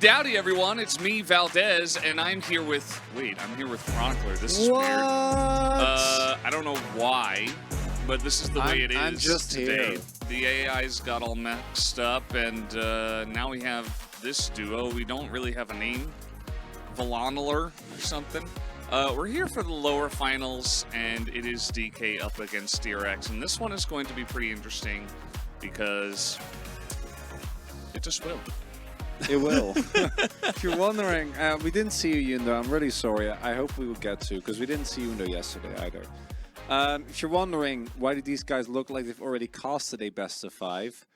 Dowdy, everyone. It's me, Valdez, and I'm here with... Wait, I'm here with Chronicler. This is weird. I don't know why, but this is the way it is I'm just today. here. The AI's got all mixed up, and now we have this duo. We don't really have a name. Volanoler or something. We're here for the lower finals, and it is DK up against DRX. And this one is going to be pretty interesting because it just will. It will. If you're wondering, we didn't see you, Yundo. I'm really sorry. I hope we will get to, because we didn't see Yundo yesterday either. If you're wondering, why do these guys look like they've already casted a best of 5?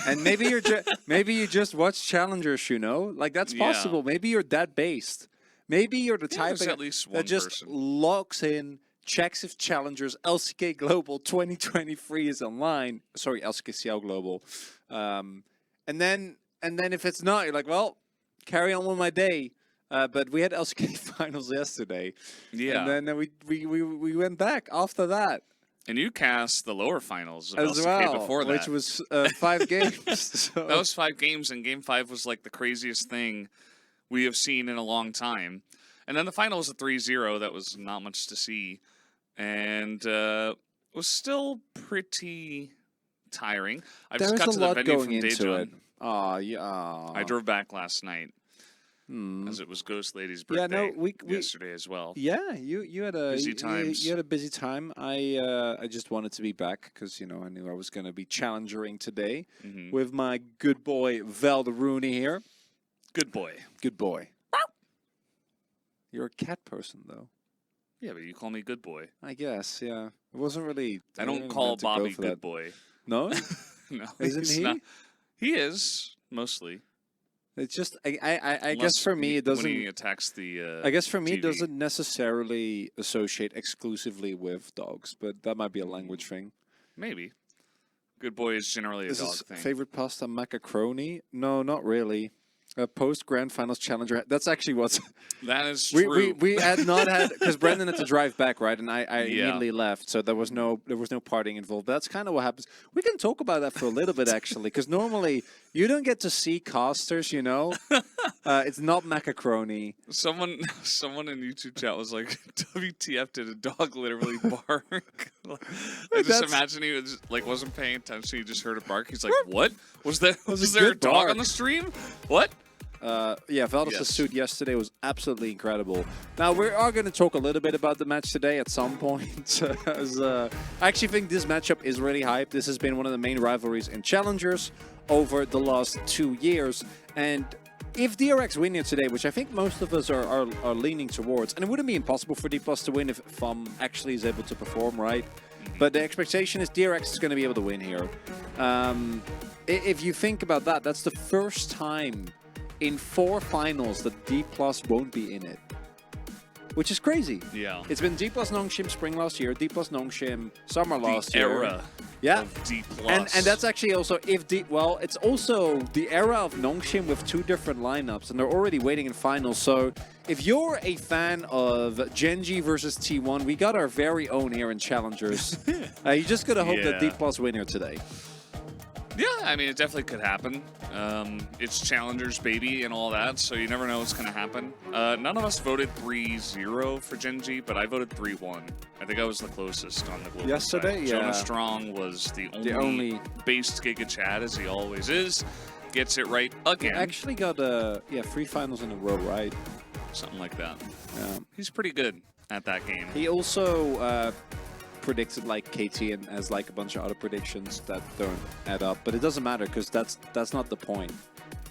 And maybe you're maybe you just watch challengers, you know? Like, that's possible. Maybe you're that based. Maybe you're the type at least one that just person logs in, checks if challengers LCK Global 2023 is online. Sorry, LCK CL Global. And then if it's not, you're like, well, carry on with my day. But we had LCK finals yesterday. Yeah. And then we went back after that. And you cast the lower finals of As LCK well, before that. which was 5 games. So. That was 5 games, and Game 5 was like the craziest thing we have seen in a long time. And then the final was a 3-0. That was not much to see. And was still pretty tiring. I just got to the venue from Daejeon. Oh, yeah. I drove back last night. As it was Ghost Lady's birthday. Yeah, no, we yesterday as well. Yeah, you had a busy times. You had a busy time. I just wanted to be back because I knew I was going to be challenging today with my good boy Valderooney here. Good boy. Good boy. You're a cat person though. Yeah, but you call me good boy. I guess. Yeah, it wasn't really. I don't call Bobby good boy. No, no, isn't he? Not. He is mostly. It's just I guess for me it doesn't. When he attacks the. I guess for me TV. it doesn't necessarily associate exclusively with dogs, but that might be a language thing. Maybe. Good boy is generally a dog thing. Favorite pasta macaroni? No, not really. Post grand finals challenger. That's actually what's. That is true. We had not had because Brendan had to drive back, right, and I immediately left, so there was no partying involved. That's kind of what happens. We can talk about that for a little bit actually, because normally you don't get to see casters, you know. It's not macaroni. Someone in YouTube chat was like, "WTF? Did a dog literally bark?" I just imagine he was like wasn't paying attention. He just heard a bark. He's like, "What was that? Was there a dog on the stream? What?" Yeah, Valdez's suit yesterday was absolutely incredible. Now, we are going to talk a little bit about the match today at some point. I actually think this matchup is really hyped. This has been one of the main rivalries in Challengers over the last 2 years. And if DRX win here today, which I think most of us are leaning towards, and it wouldn't be impossible for D+ to win if FUM actually is able to perform, right? But the expectation is DRX is going to be able to win here. If you think about that, that's the first time in 4 finals that D+ won't be in it, which is crazy. Yeah. It's been D+ Nongshim spring last year, D+ Nongshim summer last year. Era of D+. And that's actually also it's also the era of Nongshim with 2 different lineups, and they're already waiting in finals. So if you're a fan of Gen.G versus T1, we got our very own here in Challengers. You just gotta hope that D+ win here today. Yeah, I mean, it definitely could happen. It's Challengers, baby, and all that, so you never know what's going to happen. None of us voted 3-0 for Gen.G, but I voted 3-1. I think I was the closest on the global yesterday, side. yeah. Jonah Strong was the only based Giga Chad, as he always is. Gets it right again. He actually got 3 finals in a row, right? Something like that. Yeah. He's pretty good at that game. He also predicted like KT and has like a bunch of other predictions that don't add up, but it doesn't matter because that's not the point.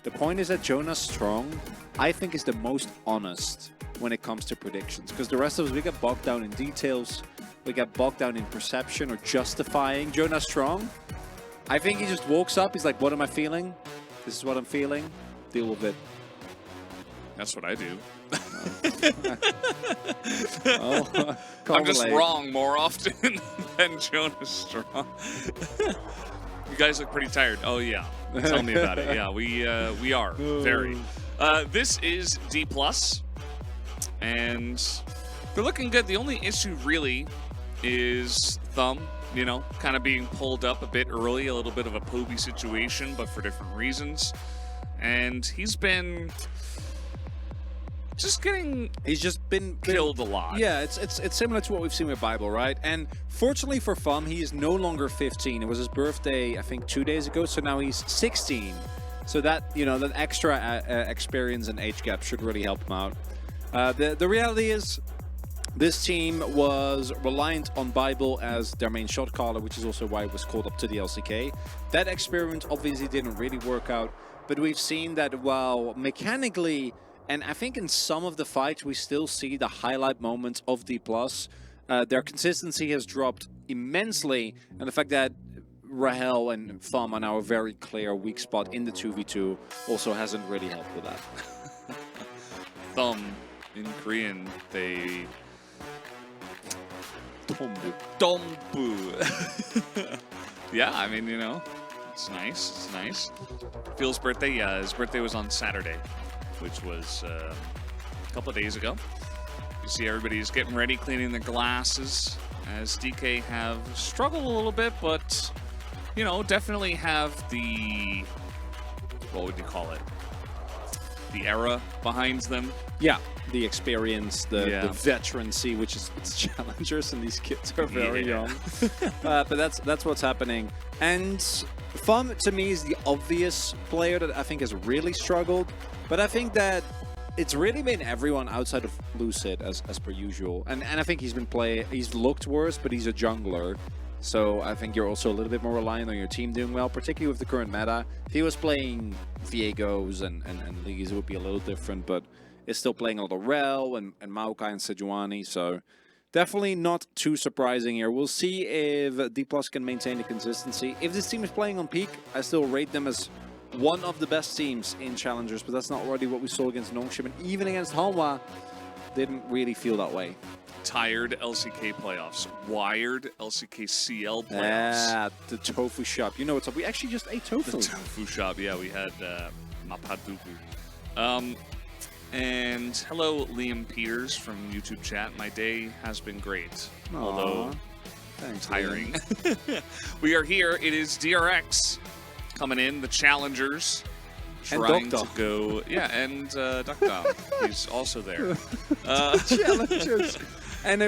The point is that Jonah Strong, I think, is the most honest when it comes to predictions, because the rest of us, we get bogged down in details, we get bogged down in perception or justifying. Jonah Strong, I think he just walks up, he's like, what am I feeling? This is what I'm feeling, deal with it. That's what I do. I'm just wrong more often than Jonah Strong. You guys look pretty tired. Oh yeah, tell me about it. Yeah, we are very. This is D+, and they're looking good. The only issue really is Thumb. You know, kind of being pulled up a bit early, a little bit of a Poby situation, but for different reasons. and he's been just getting He's just been killed a lot. Yeah, it's similar to what we've seen with Bible, right? And fortunately for Fum, he is no longer 15. It was his birthday, I think, 2 days ago. So now he's 16. So that, you know, that extra experience and age gap should really help him out. The reality is, this team was reliant on Bible as their main shot caller, which is also why it was called up to the LCK. That experiment obviously didn't really work out, but we've seen that while mechanically, and I think in some of the fights, we still see the highlight moments of D+. Their consistency has dropped immensely, and the fact that Rahel and Thumb are now a very clear weak spot in the 2v2 also hasn't really helped with that. Thumb, in Korean, they... Dombu. Yeah, I mean, you know, it's nice. It's nice. Phil's birthday, yeah, his birthday was on Saturday, which was a couple of days ago. You see everybody's getting ready, cleaning their glasses, as DK have struggled a little bit, but, you know, definitely have the, what would you call it? The era behind them. Yeah, the experience, the veterancy, which is it's challengers, and these kids are very young. But that's what's happening. And Thumb, to me, is the obvious player that I think has really struggled. But I think that it's really been everyone outside of Lucid as per usual. And I think he's looked worse, but he's a jungler. So I think you're also a little bit more reliant on your team doing well, particularly with the current meta. If he was playing Viegos and Lees, it would be a little different, but it's still playing a lot of Rel and Maokai and Sejuani, so definitely not too surprising here. We'll see if D+ can maintain the consistency. If this team is playing on peak, I still rate them as one of the best teams in Challengers, but that's not already what we saw against Nongshim, and even against Hanwha, didn't really feel that way. Tired LCK playoffs. Wired LCK CL playoffs. Yeah, the tofu shop. You know what's up. We actually just ate tofu. The tofu shop, yeah, we had mapadufu. And hello, Liam Peters from YouTube chat. My day has been great, although thanks, tiring. We are here. It is DRX coming in, the challengers. Trying to go, yeah, and Duckdom, he's also there. Challengers, and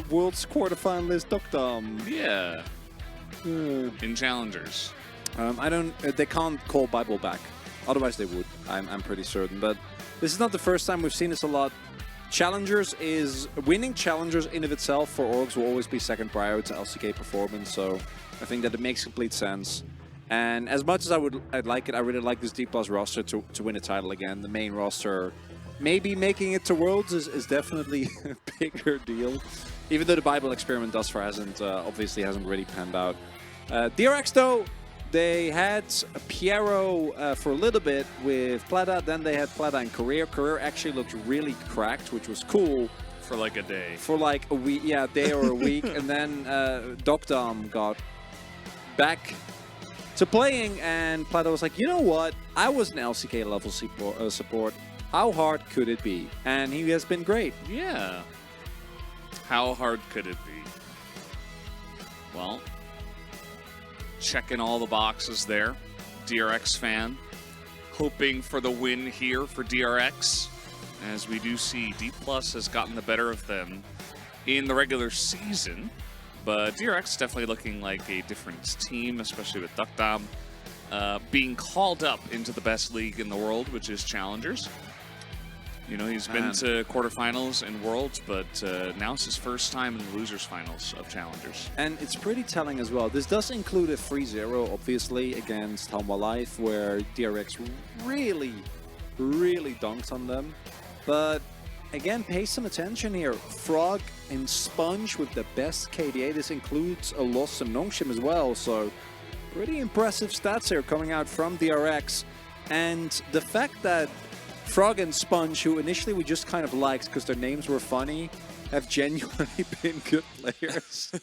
world's quarterfinalist Duckdom. Yeah, in challengers. They can't call Bible back. Otherwise, they would. I'm pretty certain. But this is not the first time we've seen this a lot. Challengers is winning challengers in of itself for orgs will always be second prior to LCK performance. So I think that it makes complete sense. And as much as I'd like it, I really like this D+ roster to win a title again. The main roster, maybe making it to Worlds is definitely a bigger deal. Even though the Bible experiment thus far obviously hasn't really panned out. DRX though, they had Piero for a little bit with Plata, then they had Plata in Career. Career actually looked really cracked, which was cool. For like a day. For like a week, yeah, a day or a week. And then Docdom got back to playing, and Plata was like, you know what? I was an LCK level support. How hard could it be? And he has been great. Yeah. How hard could it be? Well, checking all the boxes there. DRX fan. Hoping for the win here for DRX. As we do see, D+ has gotten the better of them in the regular season. But DRX definitely looking like a different team, especially with Duckdom being called up into the best league in the world, which is Challengers. You know, he's been to quarterfinals and Worlds, but now it's his first time in the losers finals of Challengers. And it's pretty telling as well. This does include a 3-0, obviously, against Hanwha Life, where DRX really dunked on them. But again, pay some attention here. Frog and Sponge with the best KDA. This includes a loss in Nongshim as well. So pretty impressive stats here coming out from DRX. And the fact that Frog and Sponge, who initially we just kind of liked because their names were funny, have genuinely been good players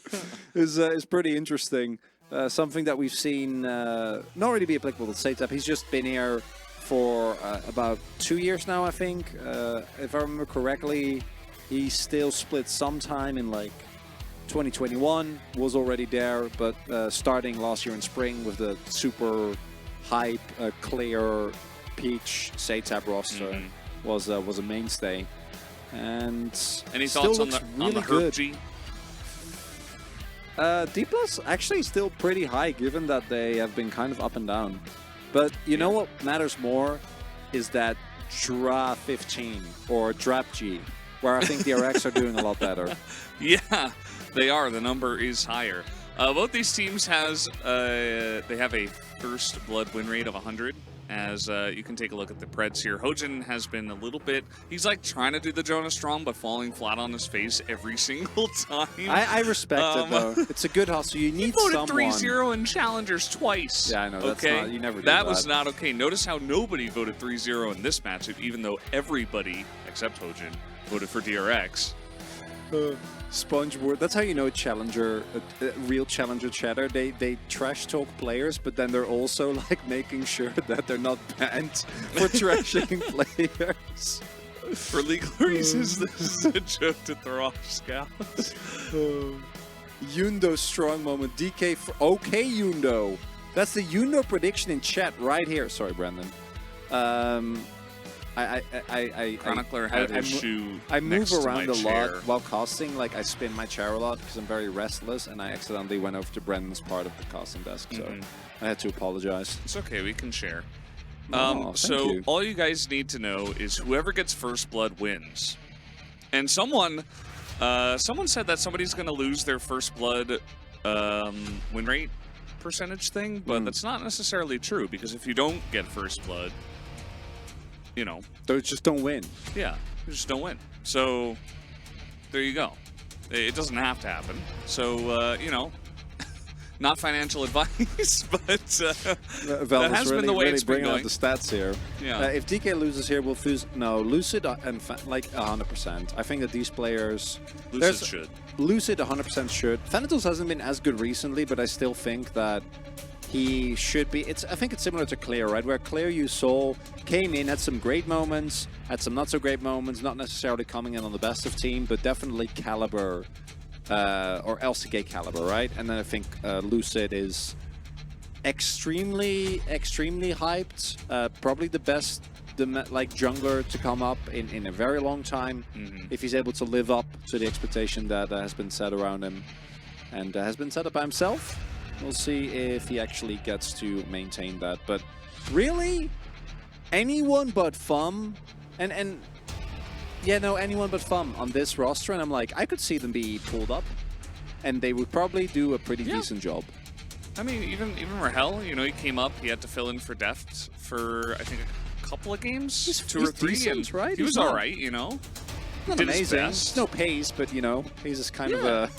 is pretty interesting. Something that we've seen not really be applicable to Satap. He's just been here for about 2 years now, I think. If I remember correctly, he still split sometime in like 2021, was already there, but starting last year in spring with the super hype, clear Peach Saytap roster was a mainstay. And any still thoughts looks on the really G? D+ actually still pretty high, given that they have been kind of up and down. But you know what matters more is that Dra 15 or Drap G, where I think DRX are doing a lot better. Yeah, they are. The number is higher. Both these teams they have a first blood win rate of 100. As you can take a look at the Preds here. Hojin has been a little bit, he's like trying to do the Jonas Strom, but falling flat on his face every single time. I respect it though. It's a good hustle. You need someone. He voted 3-0 in challengers twice. Yeah, I know. That's not, you never do that. That was not okay. Notice how nobody voted 3-0 in this matchup, even though everybody, except Hojin, voted for DRX. Spongeboard. That's how you know challenger, real challenger chatter. They trash talk players, but then they're also like making sure that they're not banned for trashing players. For legal reasons, this is a joke to throw off scouts. Yundo strong moment. DK for okay Yundo. That's the Yundo prediction in chat right here. Sorry, Brendan. Chronicler had his shoe. I move around a chair. lot while casting. Like I spin my chair a lot because I'm very restless, and I accidentally went over to Brendan's part of the casting desk, so I had to apologize. It's okay, we can share. So all you guys need to know is whoever gets first blood wins. And someone said that somebody's going to lose their first blood win rate percentage thing, but that's not necessarily true, because if you don't get first blood, you know, those just don't win. Yeah, you just don't win. So there you go. It doesn't have to happen. So you know, not financial advice, but that has been the way it's been bringing going. out the stats here. Yeah. If DK loses here, we'll lose. No, Lucid and like 100%. I think that these players, Lucid should. Lucid 100% should. Thanatos hasn't been as good recently, but I still think that he should be. I think it's similar to Clear, right? Where Clear, you saw, came in, had some great moments, had some not so great moments, not necessarily coming in on the best of team, but definitely caliber, or LCK caliber, right? And then I think Lucid is extremely hyped. Probably the best jungler to come up in a very long time, if he's able to live up to the expectation that has been set around him and has been set up by himself. We'll see if he actually gets to maintain that. But really, anyone but FUM, and yeah, no, anyone but FUM on this roster, and I'm like, I could see them be pulled up, and they would probably do a pretty decent job. I mean, even Rahel, you know, he came up, he had to fill in for Deft for, I think, a couple of games, two or three, decent, right? He was all right, you know. Not did amazing. His best. No Pace, but you know, Pace is kind of a...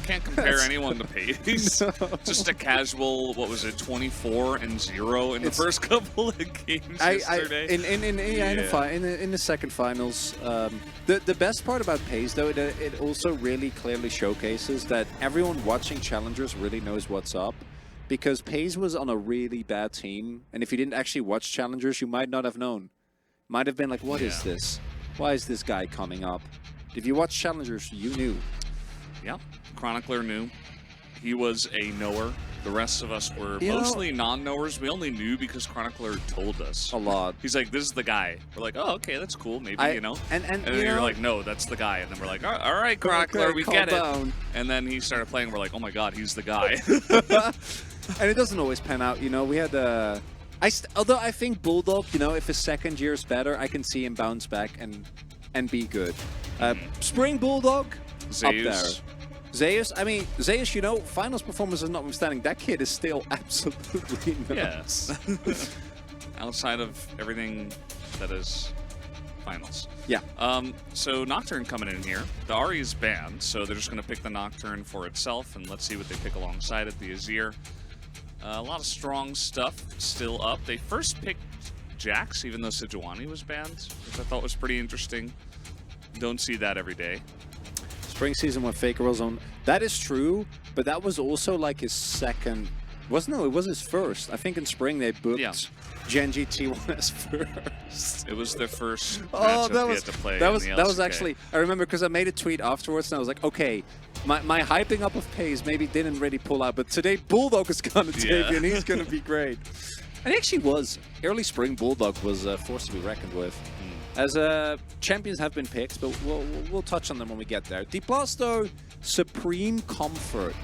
Can't compare anyone to Pace. No. Just a casual, what was it, 24-0 in the first couple of games yesterday. In the second finals, the best part about Pace, though, it also really clearly showcases that everyone watching Challengers really knows what's up. Because Pace was on a really bad team, and if you didn't actually watch Challengers, you might not have known. Might have been like, what is this? Why is this guy coming up? If you watch Challengers, you knew. Yeah, Chronicler knew. He was a knower. The rest of us were mostly non-knowers. We only knew because Chronicler told us. A lot. He's like, this is the guy. We're like, oh, okay, that's cool, maybe, you know? And then you're like, no, that's the guy. And then we're like, all right, Chronicler, we get it. And then he started playing, we're like, oh my god, he's the guy. And it doesn't always pan out, you know? We had although I think Bulldog, you know, if his second year is better, I can see him bounce back and be good. Spring Bulldog, Zeus. up there. Zeus, I mean, Zeus, you know, finals performances notwithstanding, that kid is still absolutely nuts. Yes. Outside of everything that is finals. Yeah. So Nocturne coming in here. The Ahri is banned, so they're just going to pick the Nocturne for itself, and let's see what they pick alongside it. The Azir. A lot of strong stuff still up. They first picked Jax, even though Sejuani was banned, which I thought was pretty interesting. Don't see that every day. Spring season when Faker was on. That is true, but that was also like his second. No, it was his first. I think in spring they booked Gen.G T1 as first. It was their first matchup he had to play. That was actually. I remember because I made a tweet afterwards and I was like, okay, my hyping up of Pace maybe didn't really pull out, but today Bulldog is gonna take it and he's gonna be great. And it actually was. Early Spring Bulldog was a force to be reckoned with. As champions have been picked, but we'll touch on them when we get there. Deplasto, Supreme Comfort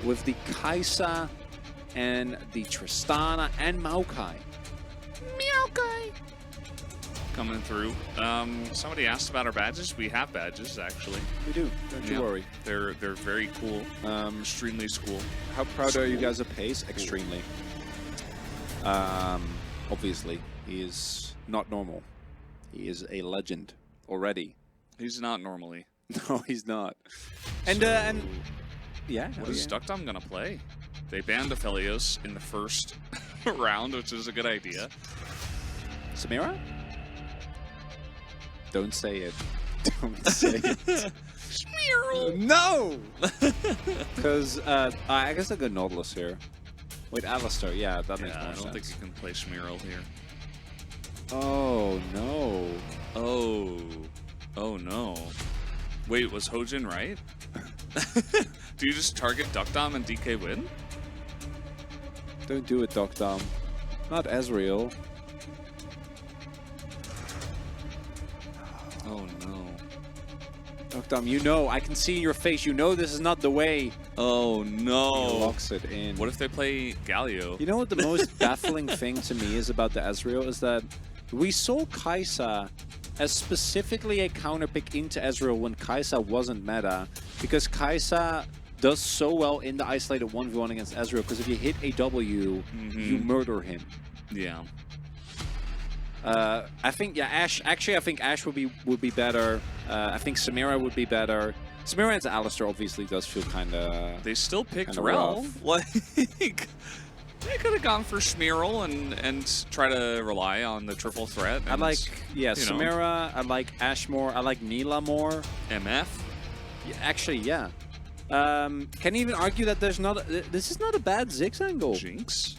with the Kai'Sa and the Tristana and Maokai. Coming through. Somebody asked about our badges. We have badges, actually. We do. Don't you worry. They're very cool. Extremely cool. How proud are you guys of Pace? Extremely. Obviously, he is not normal. He is a legend already. He's not normally. No, he's not. And So, and yeah. What is Duckdom gonna play? They banned Aphelios in the first round, which is a good idea. Samira? Don't say it. Don't say it. Smearl! No! Because I guess I'll go Nautilus here. Wait, Alistar. Yeah, that makes more sense. I don't think you can play Smearl here. Oh, no. Oh no. Wait, was Hojin right? Do you just target Duckdom and DK win? Don't do it, Duckdom. Not Ezreal. Oh no. Duckdom, you know, I can see in your face, you know this is not the way. Oh He no. locks it in. What if they play Galio? You know what the most baffling thing to me is about the Ezreal is that we saw Kai'Sa as specifically a counterpick into Ezreal when Kai'Sa wasn't meta, because Kai'Sa does so well in the isolated 1v1 against Ezreal, because if you hit a W, you murder him. Yeah. I think Ashe. Actually, I think Ashe would be better. I think Samira would be better. Samira and Alistar obviously does feel kind of. They still picked kinda Rel. rough. Like, they could have gone for Smearl and try to rely on the triple threat. I like, yeah, you know. Samira. I like Ashe more. I like Neela more. MF. Yeah, actually, yeah. Can you even argue that there's not? This is not a bad Ziggs angle. Jinx.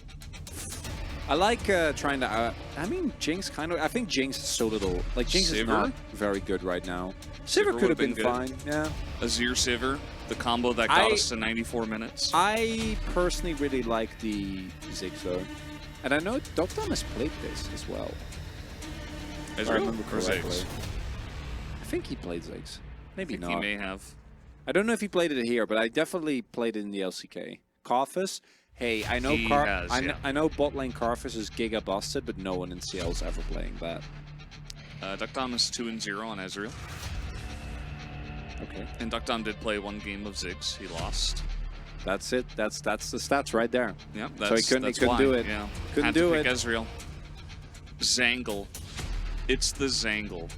I like trying to. I mean, Jinx kind of. I think Jinx is so little. Like Jinx is Sivir? not very good right now. Sivir could have been good. fine. Yeah. Azir Sivir, the combo that got us to 94 minutes. I personally really like the Ziggs though, and I know Duckdom has played this as well. If I remember or correctly. Ziggs? I think he played Ziggs. Maybe I think not. he may have. I don't know if he played it here, but I definitely played it in the LCK. Karthus. Hey, I know I know bot lane Karthus is giga busted, but no one in CL is ever playing that. Duckdom is 2-0 on Ezreal. Okay. And Duckdom did play one game of Ziggs. He lost. That's it. That's the stats right there. Yeah, So he couldn't do it. Yeah. Couldn't Had do to it. pick Ezreal. Zangle. It's the Zangle.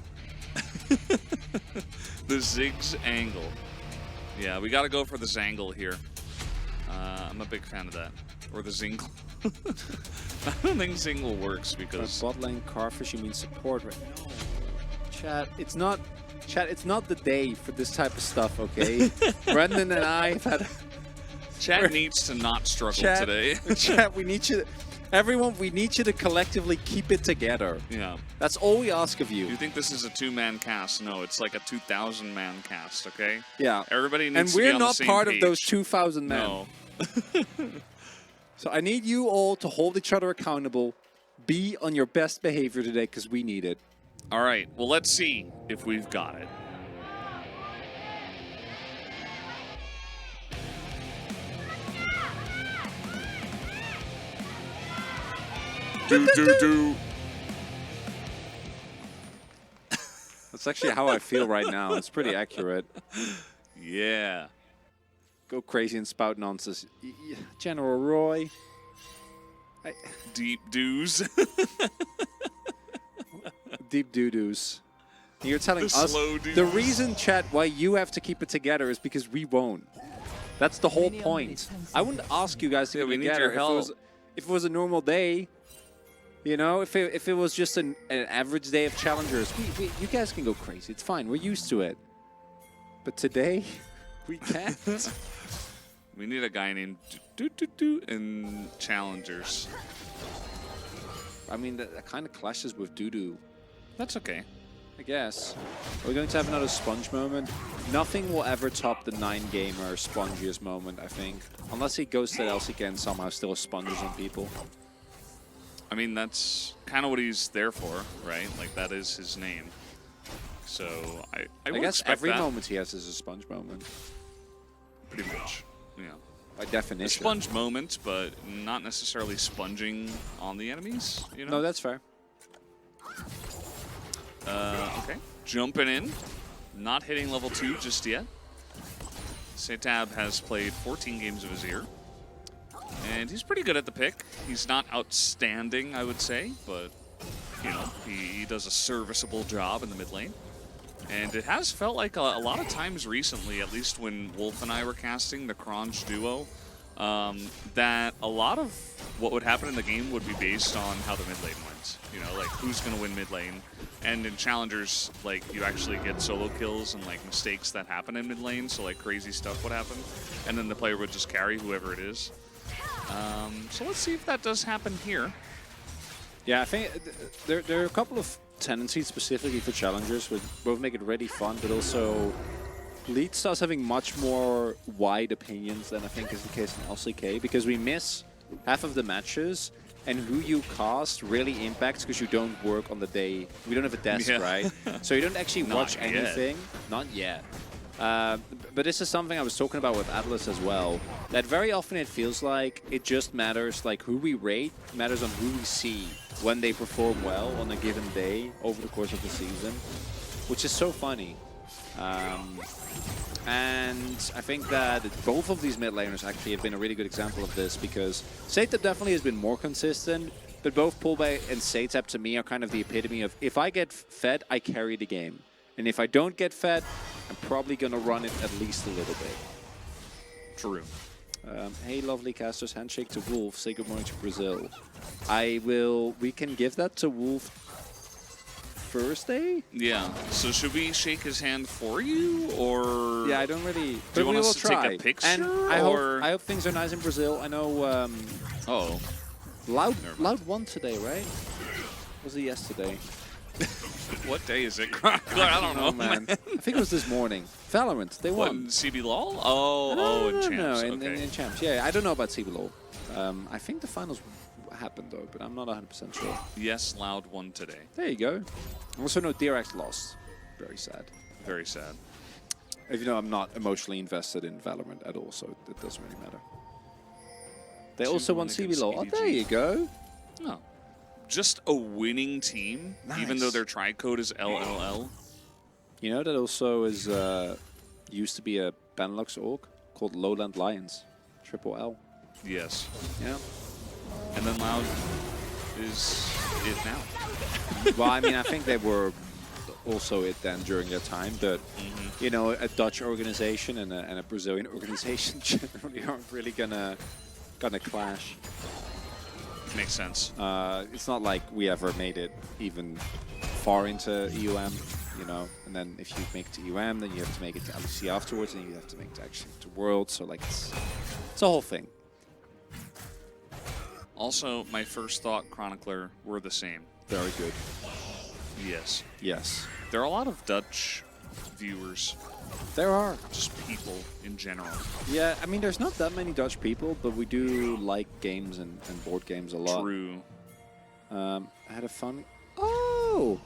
The Ziggs angle. Yeah, we got to go for the Zangle here. I'm a big fan of that. Or the Zingle. I don't think Zingle works because... Bot lane Karthus, you mean support right now? Chat, it's not the day for this type of stuff, okay? Brendan and I have had... Chat needs to not struggle today. Chat, we need you... Everyone, we need you to collectively keep it together. Yeah. That's all we ask of you. You think this is a 2-man cast? No, it's like a 2,000-man cast, okay? Yeah. Everybody And needs to be we're on the not same part page. of those 2,000 men. No. So I need you all to hold each other accountable. Be on your best behavior today, because we need it. All right, well, let's see if we've got it. Do. That's actually how I feel right now. It's pretty accurate. Yeah. Go crazy and spout nonsense. General Roy. Deep doos. Deep doo-doos. You're telling The us slow doos. the reason, chat, why you have to keep it together is because we won't. That's the whole point. I wouldn't ask you guys to keep we it need together your help. if it was a normal day. You know, if it was just an average day of challengers, you guys can go crazy. It's fine. We're used to it. But today, we can't. We need a guy named in challengers. I mean, that kind of clashes with Doo-Doo. That's okay. I guess. Are we going to have another Sponge moment? Nothing will ever top the 9-gamer Spongiest moment, I think. Unless he goes to LCK and somehow still sponges on people. I I mean, that's kind of what he's there for, right? Like, that is his name. So I would guess expect every that. moment he has is a sponge moment. Pretty much, yeah. By A definition. sponge moment, but not necessarily sponging on the enemies, you know? No, that's fair. Okay, jumping in. Not hitting level 2 just yet. Setab has played 14 games of his year. And he's pretty good at the pick. He's not outstanding, I would say, but, you know, he does a serviceable job in the mid lane. And it has felt like a lot of times recently, at least when Wolf and I were casting the Cronch duo, that a lot of what would happen in the game would be based on how the mid lane went. You know, like who's going to win mid lane. And in challengers, like you actually get solo kills and like mistakes that happen in mid lane. So like crazy stuff would happen. And then the player would just carry whoever it is. So let's see if that does happen here. Yeah, I think there are a couple of tendencies specifically for challengers which both make it really fun, but also lead starts having much more wide opinions than I think is the case in LCK, because we miss half of the matches, and who you cast really impacts because you don't work on the day. We don't have a desk, right? So you don't actually watch anything. Not yet. But this is something I was talking about with Atlas as well, that very often it feels like it just matters, like who we rate matters on who we see when they perform well on a given day over the course of the season, which is so funny. And I think that both of these mid laners actually have been a really good example of this, because Setab definitely has been more consistent, but both Pullbay and Setab to me are kind of the epitome of, if I get fed, I carry the game. And if I don't get fed, I'm probably going to run it at least a little bit. True. Hey, lovely casters, handshake to Wolf, say good morning to Brazil. We can give that to Wolf Thursday? Yeah. So should we shake his hand for you, or? Yeah, I don't really. Do you want us to take a picture? And I hope things are nice in Brazil. I know. Oh. Loud won today, right? Was it yesterday? What day is it? I don't know, man. I think it was this morning. Valorant, they won. What, in CB LOL? Oh, in Champs. No, okay. in Champs. Yeah, I don't know about CB LOL. I think the finals happened though, but I'm not 100% sure. Yes, Loud won today. There you go. Also, no, DRX lost. Very sad. Very sad. If you know, I'm not emotionally invested in Valorant at all, so it doesn't really matter. They also won CB LOL. Oh, there you go. Oh. Just a winning team, even though their tri-code is LLL. You know, that also is used to be a Benelux org called Lowland Lions. Triple L. Yes. Yeah. And then Loud is it now. Well, I mean, I think they were also it then during their time, but you know, a Dutch organization and a Brazilian organization generally aren't really gonna clash. Makes sense. It's not like we ever made it even far into EUM, you know. And then if you make it to EUM, then you have to make it to LCK afterwards, and you have to make it actually to Worlds. So like, it's a whole thing. Also, my first thought, Chronicler, were the same. Very good. Yes. Yes. There are a lot of Dutch viewers. There are. Just people in general. Yeah, I mean, there's not that many Dutch people, but we do like games and board games a lot. True. I had a fun... Oh!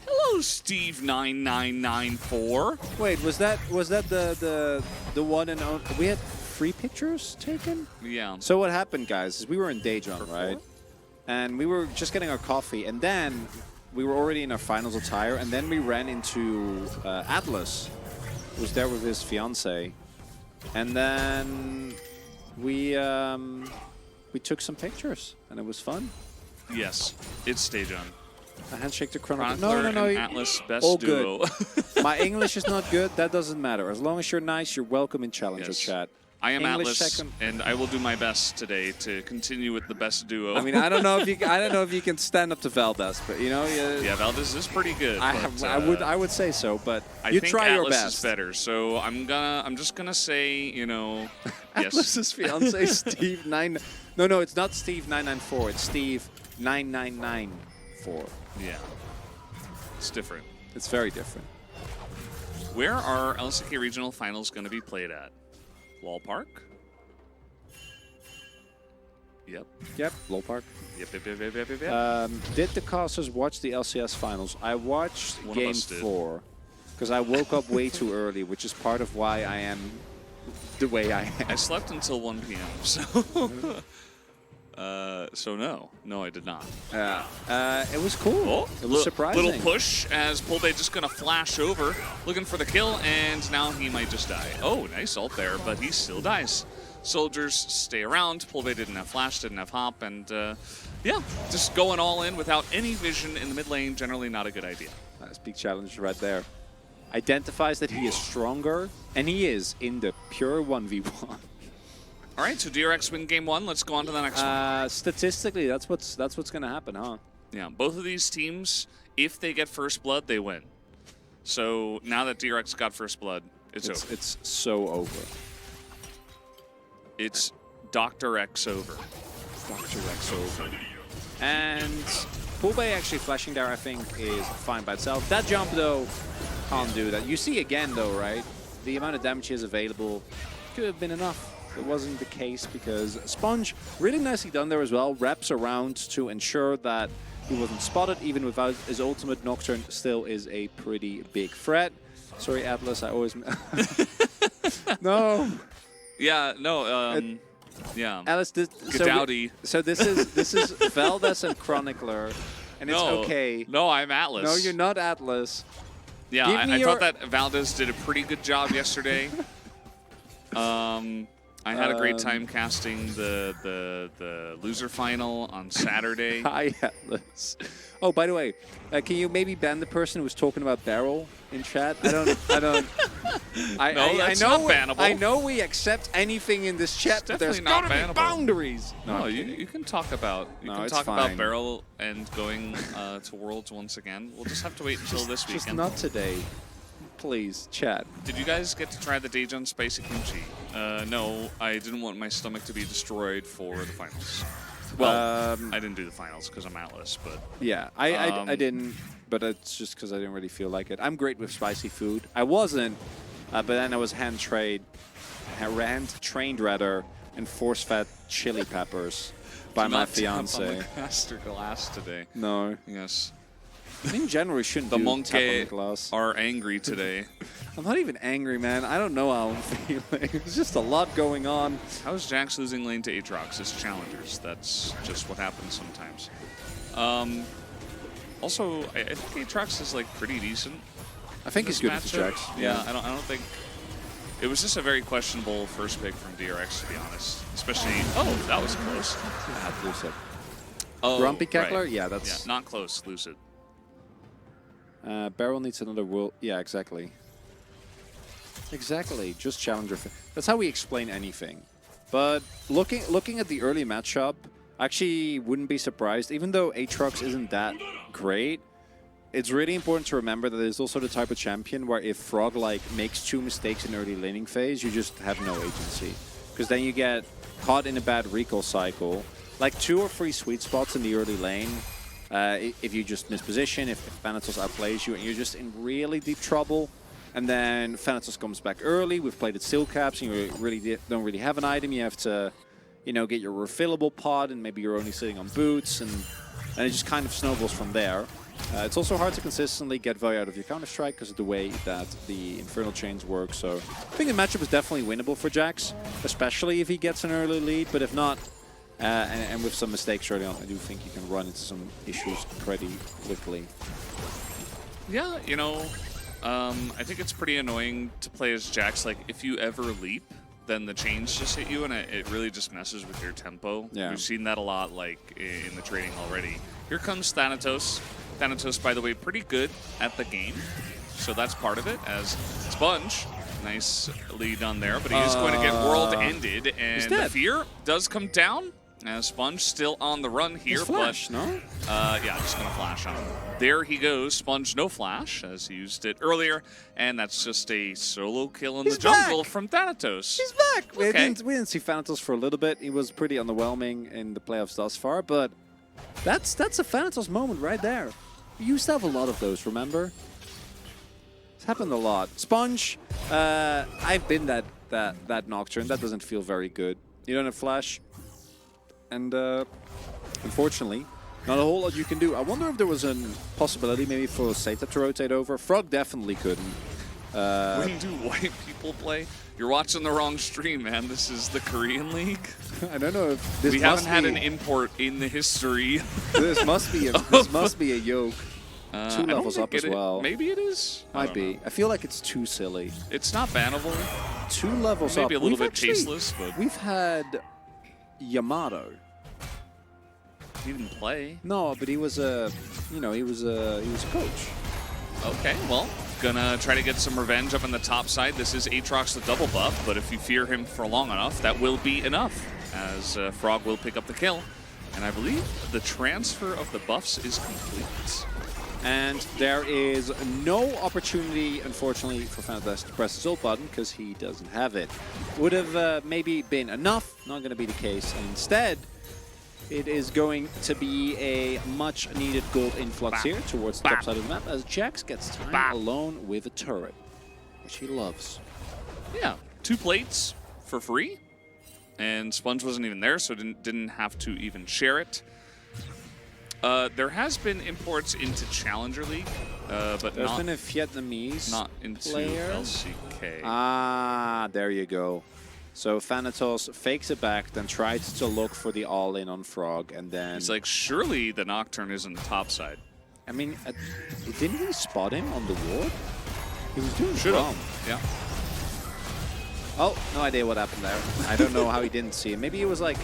Hello, Steve9994. Wait, was that the one and only... We had 3 pictures taken? Yeah. So what happened, guys, is we were in Daejeon, right? And we were just getting our coffee, and then we were already in our finals attire, and then we ran into Atlas, who was there with his fiancée, and then we took some pictures, and it was fun. Yes, it's Daejeon. A handshake to Chronicler. No. Atlas, best all duo. Good. My English is not good. That doesn't matter. As long as you're nice, you're welcome in Challenger chat. I am English Atlas, second. and I will do my best today to continue with the best duo. I mean, I don't know if you can stand up to Valdez, but you know, yeah, Valdez is pretty good. I would say so, but I think try your Atlas best. is better, so I'm just gonna say, you know, yes. Atlas's fiance Steve 9. No, it's not Steve 994. It's Steve 9994. Yeah, it's different. It's very different. Where are LCK regional finals going to be played at? Wall Park? Yep. Yep, Low Park. Yep. Did the casters watch the LCS finals? I watched Game 4 because I woke up way too early, which is part of why I am the way I am. I slept until 1 p.m. So no, I did not. It was cool. Oh, it was surprising. Little push as Pulbe just gonna flash over, looking for the kill, and now he might just die. Oh, nice ult there, but he still dies. Soldiers stay around. Pulbe didn't have flash, didn't have hop, and yeah, just going all in without any vision in the mid lane, generally not a good idea. That's big challenge right there. Identifies that he is stronger, and he is in the pure 1v1. All right, so DRX win game 1. Let's go on to the next one. Statistically, that's what's gonna happen, huh? Yeah, both of these teams, if they get first blood, they win. So now that DRX got first blood, it's over. It's so over. It's Dr. X over. Dr. X over. And Pulbe actually flashing there, I think, is fine by itself. That jump, though, can't do that. You see again, though, right? The amount of damage is available could have been enough. It wasn't the case because Sponge, really nicely done there as well, wraps around to ensure that he wasn't spotted, even without his ultimate. Nocturne still is a pretty big threat. Sorry, Atlas, I always... No. Yeah, no, yeah. Alice, so this is Valdez and Chronicler, and it's okay. No, I'm Atlas. No, you're not Atlas. Yeah, I thought that Valdez did a pretty good job yesterday. I had a great time casting the loser final on Saturday. Hi, Atlas. Oh, by the way, can you maybe ban the person who was talking about Barrel in chat? I don't. No, that's not bannable. I know we accept anything in this chat, but there's gotta be boundaries. No, you can talk about about Barrel and going to Worlds once again. We'll just have to wait until this weekend. Just not today. Please, chat. Did you guys get to try the Daejeon spicy kimchi? No, I didn't want my stomach to be destroyed for the finals. Well, I didn't do the finals because I'm Atlas, but... Yeah, I didn't, but it's just because I didn't really feel like it. I'm great with spicy food. I wasn't, but then I was hand-trained rather, and force-fed chili peppers by my fiance. On the master glass today. No. Yes. In general, we shouldn't the do monkey tap on the glass. Are angry today. I'm not even angry, man. I don't know how I'm feeling. There's just a lot going on. How's Jax losing lane to Aatrox? It's challengers. That's just what happens sometimes. Also, I think Aatrox is like pretty decent. I think he's good with the Jax. Yeah, I don't think. It was just a very questionable first pick from DRX, to be honest. Especially, oh, that was close. Lucid. Oh, Grumpy Keckler? Right. Yeah, that's... Yeah, not close, Lucid. Barrel needs another world. Yeah, exactly. Exactly. Just challenger. That's how we explain anything. But looking at the early matchup, I actually wouldn't be surprised. Even though Aatrox isn't that great, it's really important to remember that there's also the type of champion where if Frog makes 2 mistakes in early laning phase, you just have no agency. Because then you get caught in a bad recall cycle. Like 2 or 3 sweet spots in the early lane. If you just misposition, if Thanatos outplays you, and you're just in really deep trouble, and then Thanatos comes back early with plated steel caps, and you don't really have an item, you have to, get your refillable pod, and maybe you're only sitting on boots, and it just kind of snowballs from there. It's also hard to consistently get value out of your Counter-Strike because of the way that the Infernal Chains work, so I think the matchup is definitely winnable for Jax, especially if he gets an early lead, but if not, and with some mistakes early on, I do think you can run into some issues pretty quickly. Yeah, I think it's pretty annoying to play as Jax. Like, if you ever leap, then the chains just hit you, and it really just messes with your tempo. Yeah. We've seen that a lot, in the trading already. Here comes Thanatos. Thanatos, by the way, pretty good at the game, so that's part of it, as Sponge. Nicely done there, but he is going to get world ended, and the fear does come down. Sponge still on the run here, flash, but no? Yeah, just gonna flash on him. There he goes, Sponge no flash, as he used it earlier, and that's just a solo kill in the jungle from Thanatos. He's back! Okay. We didn't see Thanatos for a little bit. He was pretty underwhelming in the playoffs thus far, but that's a Thanatos moment right there. We used to have a lot of those, remember? It's happened a lot. Sponge, I've been that Nocturne. That doesn't feel very good. You don't have flash. And unfortunately, not a whole lot you can do. I wonder if there was a possibility maybe for Seta to rotate over. Frog definitely couldn't. When do white people play? You're watching the wrong stream, man. This is the Korean League. I don't know if this we haven't had an import in the history. This must be a yoke. 2 levels up as well. Maybe it is. Might be. I feel like it's too silly. It's not bannable. 2 levels up. Maybe a little bit tasteless, but we've had Yamato. He didn't play. No, but he was a, he was a coach. Okay, well, gonna try to get some revenge up on the top side. This is Aatrox the double buff, but if you fear him for long enough, that will be enough, as Frog will pick up the kill. And I believe the transfer of the buffs is complete. And there is no opportunity, unfortunately, for Fanatest to press his ult button because he doesn't have it. Would have maybe been enough, not going to be the case. And instead, it is going to be a much-needed gold influx here towards the top side of the map as Jax gets time alone with a turret, which he loves. Yeah, 2 plates for free, and Sponge wasn't even there, so didn't have to even share it. There has been imports into Challenger League, but there's been a Vietnamese not into player. LCK. Ah, there you go. So Thanatos fakes it back, then tries to look for the all-in on Frog, and then... He's like, surely the Nocturne is on the top side. I mean, didn't he spot him on the ward? He was doing wrong. Yeah. Oh, no idea what happened there. I don't know how he didn't see it. Maybe it was like...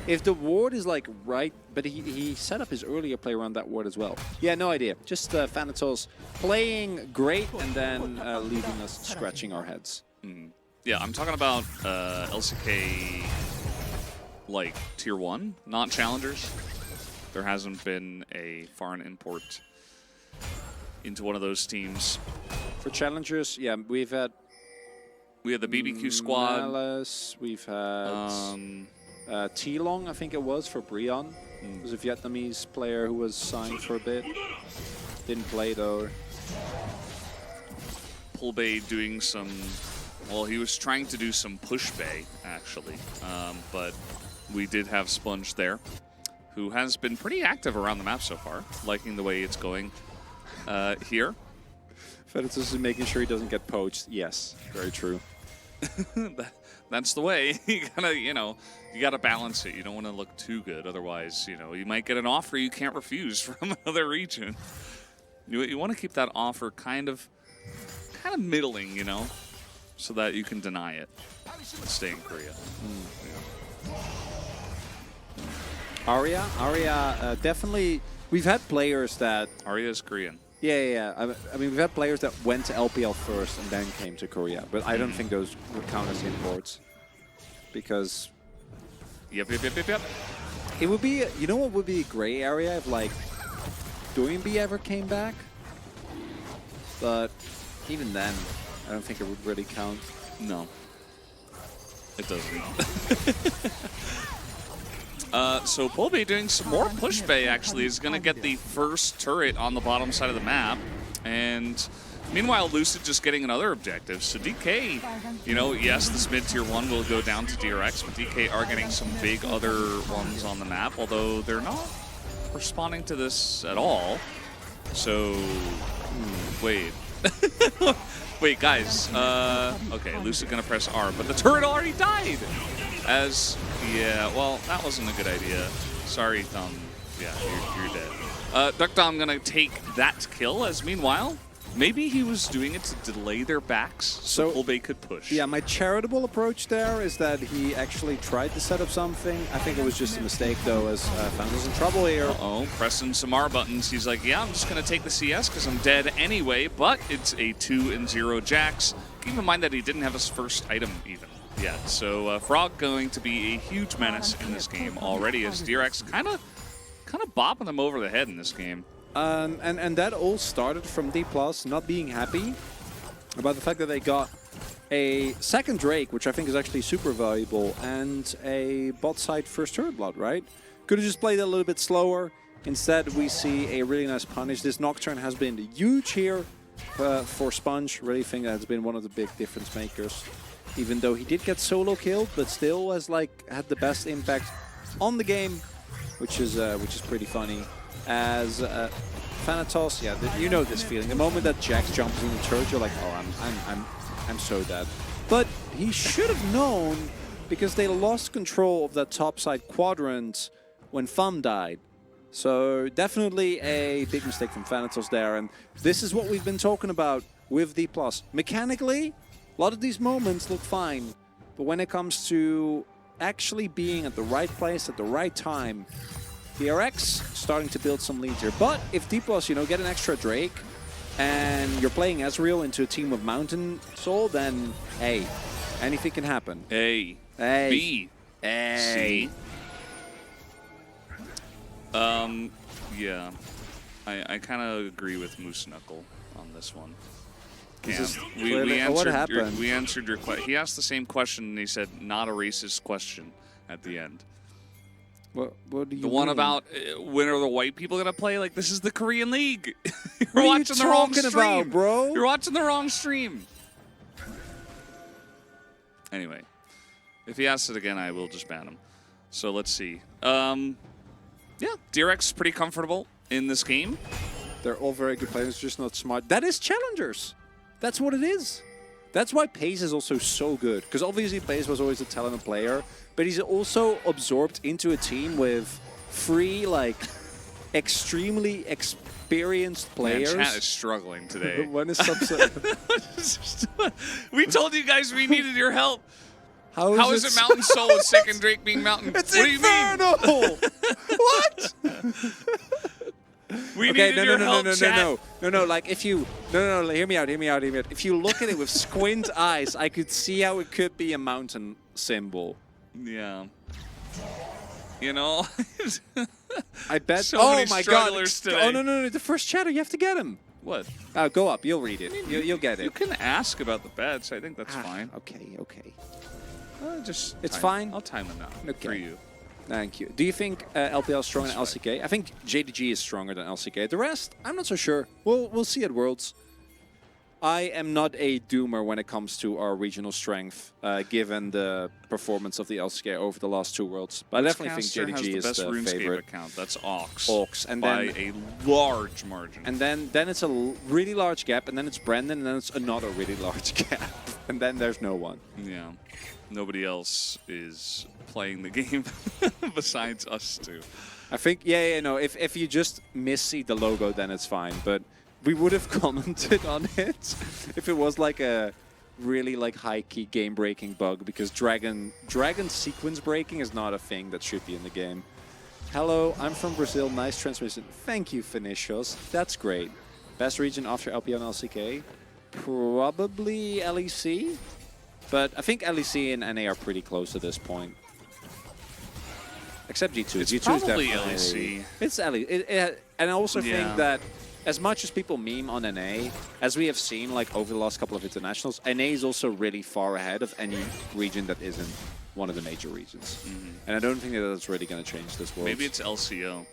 If the ward is like right, but he set up his earlier play around that ward as well. Yeah, no idea. Just Thanatos playing great and then leaving us scratching our heads. Mm. Yeah, I'm talking about LCK, like, Tier 1, not Challengers. There hasn't been a foreign import into one of those teams. For Challengers, yeah, we had the BBQ squad. Malice, we've had T-Long, I think it was, for Brion. It was a Vietnamese player who was signed for a bit. Didn't play, though. Pulbay doing some... Well, he was trying to do some push bay, actually, but we did have Sponge there, who has been pretty active around the map so far, liking the way it's going here. Feditus is making sure he doesn't get poached. Yes, very true. That's the way. You gotta, you gotta balance it. You don't want to look too good, otherwise, you might get an offer you can't refuse from another region. You want to keep that offer kind of middling, so that you can deny it and stay in Korea. Arya, definitely. We've had players that... Arya is Korean. Yeah. I mean, we've had players that went to LPL first and then came to Korea, but I don't think those would count as imports because... Yep. It would be, what would be a gray area if, like, Doinby ever came back? But even then, I don't think it would really count. No. It doesn't. So Pulbay doing some more push bay, actually, is going to get the first turret on the bottom side of the map. And meanwhile, Lucid just getting another objective. So DK, yes, this mid-tier 1 will go down to DRX, but DK are getting some big other ones on the map, although they're not responding to this at all. So, wait. Wait, guys. Okay, Lucid gonna press R, but the turret already died! Well, that wasn't a good idea. Sorry, Thumb. Yeah, you're dead. Duck Dom gonna take that kill, as meanwhile, maybe he was doing it to delay their backs so Pulbay could push. Yeah, my charitable approach there is that he actually tried to set up something. I think it was just a mistake, though, as Fan was in trouble here. Uh-oh, pressing some R buttons. He's like, yeah, I'm just going to take the CS because I'm dead anyway, but it's a 2-0 Jax. Keep in mind that he didn't have his first item even yet. So Frog going to be a huge menace in this game already, as DRX kind of bopping them over the head in this game. And that all started from D+ not being happy about the fact that they got a second Drake, which I think is actually super valuable, and a bot side first turret blood, right? Could have just played it a little bit slower. Instead, we see a really nice punish. This Nocturne has been huge here for Sponge. Really think that has been one of the big difference makers. even though he did get solo killed, but still has like had the best impact on the game, which is pretty funny. As Thanatos, yeah, you know this feeling. The moment that Jax jumps in the turret, you're like, oh, I'm so dead. But he should have known, because they lost control of that top side quadrant when Thumb died. So definitely a big mistake from Thanatos there, and this is what we've been talking about with D+. Mechanically, a lot of these moments look fine, but when it comes to actually being at the right place at the right time, DRX starting to build some leads here. But if D+, you know, get an extra Drake, and you're playing Ezreal into a team of Mountain Soul, then hey, anything can happen. A. Hey. B. Hey. C. Yeah. I kind of agree with Moose Knuckle on this one. What happened? We answered your question. He asked the same question, and he said, not a racist question at the end. What do you The one mean? about when are the white people going to play? Like, this is the Korean League. You're What are watching you the wrong talking stream. about, bro? You're watching the wrong stream. Anyway, if he asks it again, I will just ban him. So let's see. Yeah, DRX is pretty comfortable in this game. They're all very good players, just not smart. That is challengers. That's what it is. That's why Pace is also so good. Because obviously Pace was always a talented player, but he's also absorbed into a team with three, like, extremely experienced players. Man, chat is struggling today. When is subset? We told you guys we needed your help. How is it Mountain Soul with second Drake being Mountain? It's what do you mean? infernal! What? We Okay, needed your help, chat. no, like if you, no, hear me out. If you look at it with squint eyes, I could see how it could be a mountain symbol. Yeah. You know? I bet, So oh many my god, strugglers today. oh no, the first chatter, you have to get him. What? Go up, you'll read it, you'll get it. You can ask about the bets. I think that's fine. Okay. It's fine? I'll time them out Okay. for you. Thank you. Do you think LPL is stronger than LCK? I think Gen.G is stronger than LCK. The rest, I'm not so sure. We'll see at Worlds. I am not a doomer when it comes to our regional strength, given the performance of the LCK over the last two Worlds. But I definitely think Gen.G is the the best favorite. account. That's Ox. Ox, and by then a large margin. and then it's a really large gap, and then it's Brendan, and then it's another really large gap, and then there's no one. Yeah. Nobody else is playing the game besides us two. I think, no, if you just miss-see the logo, then it's fine. But we would have commented on it if it was like a really like high-key game-breaking bug, because Dragon sequence breaking is not a thing that should be in the game. Hello, I'm from Brazil. Nice transmission. Thank you, Finishos. That's great. Best region after LPL and LCK? Probably LEC. But I think LEC and NA are pretty close at this point. Except G2. It's G2 probably is definitely... LEC. It's LEC. And I also Yeah. think that as much as people meme on NA, as we have seen like over the last couple of internationals, NA is also really far ahead of any region that isn't one of the major regions. And I don't think that that's really going to change this world. Maybe it's LCO.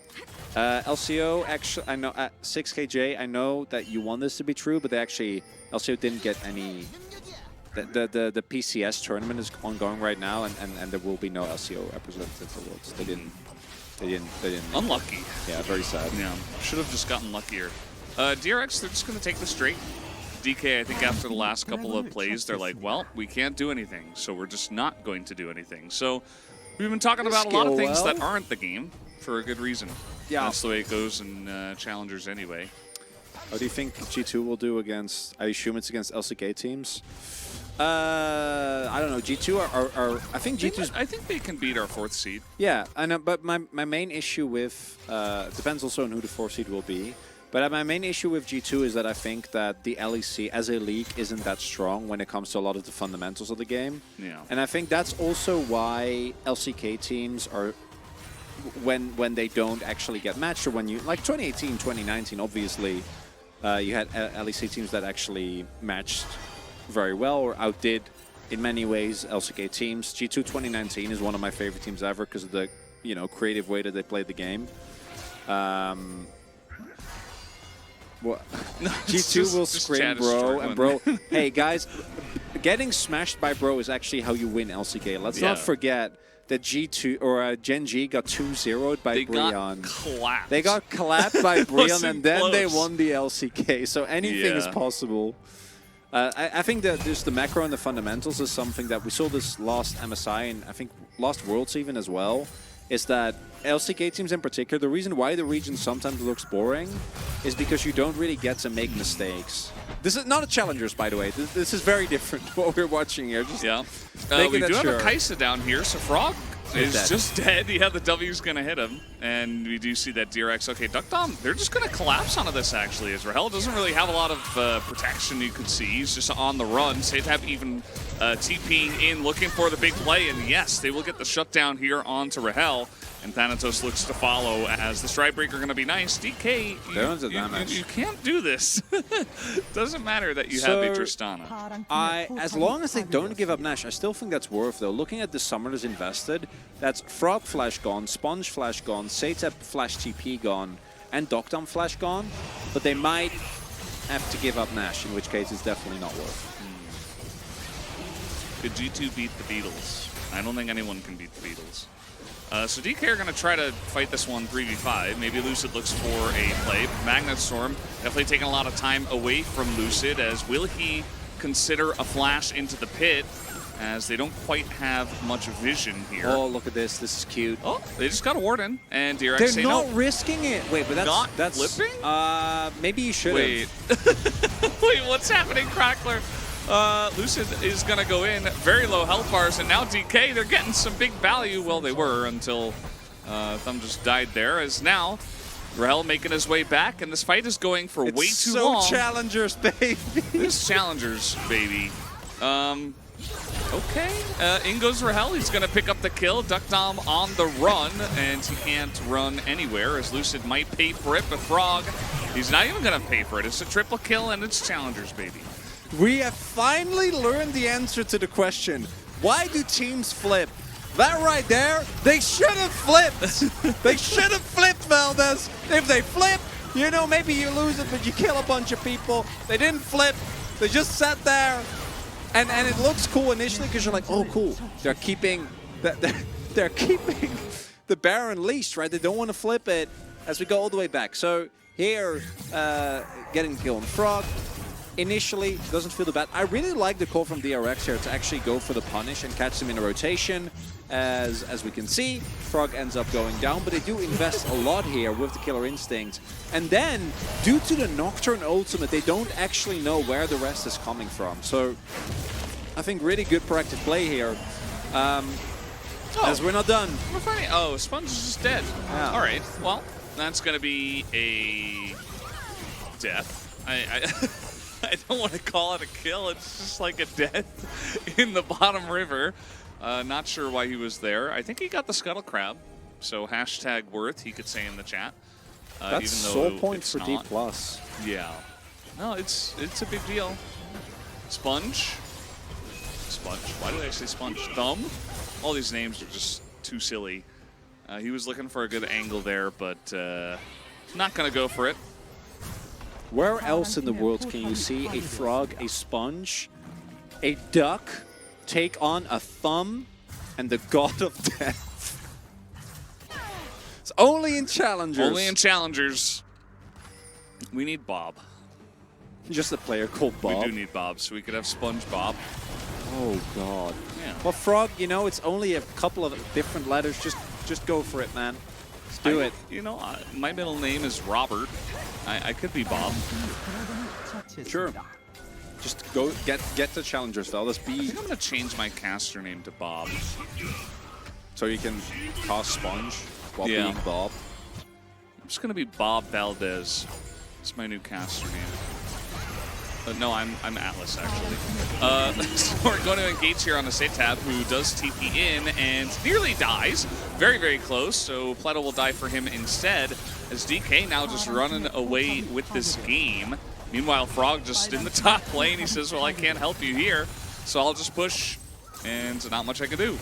LCO, actually, I know, 6KJ, I know that you want this to be true, but they actually, LCO didn't get any... The PCS tournament is ongoing right now, and there will be no LCO representative for Worlds. They didn't. Unlucky. Yeah, very sad. Yeah, should have just gotten luckier. DRX, they're just going to take the straight. DK, I think after the last couple of plays, they're like, well, we can't do anything, so we're just not going to do anything. So we've been talking about a lot of things that aren't the game for a good reason. Yeah. That's the way it goes in Challengers anyway. How do you think G2 will do against, I assume it's against LCK teams? I don't know. G2 are I think G2's... I think they can beat our 4th seed. Yeah, I know, but my main issue with... depends also on who the 4th seed will be. But my main issue with G2 is that I think that the LEC as a league isn't that strong when it comes to a lot of the fundamentals of the game. Yeah. And I think that's also why LCK teams are... When they don't actually get matched, or when you... Like 2018, 2019, obviously, you had LEC teams that actually matched very well or outdid in many ways LCK teams. G2 2019 is one of my favorite teams ever because of the creative way that they played the game. Well, G2 will scream, bro, and bro. Hey guys, getting smashed by Bro is actually how you win LCK. Let's not forget that G2 or Gen.G got 2-0'd by Brion. They got clapped by Brion, and then they won the LCK. So anything is possible. I think that just the macro and the fundamentals is something that we saw this last MSI and I think last Worlds even as well, is that LCK teams in particular, the reason why the region sometimes looks boring is because you don't really get to make mistakes. This is not a Challengers, by the way. This is very different what we're watching here. Just we do have a Kaisa down here, so Frog is just dead. Yeah, the W's going to hit him. And we do see that DRX. Okay, Duckdom, they're just going to collapse onto this, actually, as Rahel doesn't really have a lot of protection you could see. He's just on the run. Satab even TPing in, looking for the big play. And yes, they will get the shutdown here onto Rahel. And Thanatos looks to follow as the Stridebreaker going to be nice. DK, you can't do this. Doesn't matter that you have a Tristana. As long as they don't give up Nash, I still think that's worth, though. Looking at the summoners invested, that's Frog Flash gone, Sponge Flash gone, Satab Flash TP gone, and Duckdom Flash gone. But they might have to give up Nash, in which case it's definitely not worth. Could G2 beat the Beatles? I don't think anyone can beat the Beatles. So DK are going to try to fight this one 3v5. Maybe Lucid looks for a play. Magnet Storm definitely taking a lot of time away from Lucid, as will he consider a flash into the pit, as they don't quite have much vision here. Oh, look at this. This is cute. Oh, they just got a Warden, and DRX They're not risking it. Wait, but that's flipping? Maybe you should Wait. Wait, what's happening, Crackler? Lucid is going to go in, very low health bars, and now DK, they're getting some big value. Well, they were until Thumb just died there, as now Rahel making his way back, and this fight is going for way too long. It's so Challengers, baby. This Challengers, baby. Okay, in goes Rahel. He's going to pick up the kill. Duckdom on the run, and he can't run anywhere, as Lucid might pay for it, but Frog, he's not even going to pay for it. It's a triple kill, and it's Challengers, baby. We have finally learned the answer to the question, why do teams flip? That right there, they should have flipped. They should have flipped, Valdez. If they flip, you know, maybe you lose it, but you kill a bunch of people. They didn't flip. They just sat there. And it looks cool initially because you're like, oh, cool. They're keeping they're keeping the Baron leashed, right? They don't want to flip it as we go all the way back. So here, getting kill on Frog. Initially, doesn't feel too bad. I really like the call from DRX here to actually go for the punish and catch them in a rotation. As we can see, Frog ends up going down, but they do invest a lot here with the Killer Instinct. And then, due to the Nocturne ultimate, they don't actually know where the rest is coming from. So, I think really good proactive play here. As we're not done. We're finding, oh, Sponge is just dead. Yeah. All right, well, that's going to be a death. I don't want to call it a kill. It's just like a death in the bottom river. Not sure why he was there. I think he got the Scuttle Crab. So hashtag worth, he could say in the chat. That's even though soul points for D+. Yeah. No, it's a big deal. Sponge. Sponge. Why did I say Sponge? Thumb. All these names are just too silly. He was looking for a good angle there, but not going to go for it. Where else in the world can you see a Frog, a Sponge, a Duck take on a Thumb and the God of Death? It's only in Challengers. Only in Challengers. We need Bob. Just a player called Bob. We do need Bob, so we could have Sponge Bob. Oh, God. Yeah. Well, Frog, you know, it's only a couple of different letters. Just go for it, man. Let's do it. You know, my middle name is Robert. I could be Bob. Sure. Just go get the Challengers, though. Let's be. I think I'm gonna change my caster name to Bob, so you can cast Sponge while being Bob. I'm just gonna be Bob Valdez. It's my new caster name. No, I'm Atlas, actually. So we're going to engage here on the Satab, who does TP in and nearly dies. Very, very close, so Plato will die for him instead, as DK now just running away with this game. Meanwhile, Frog just in the top lane. He says, well, I can't help you here, so I'll just push, and not much I can do.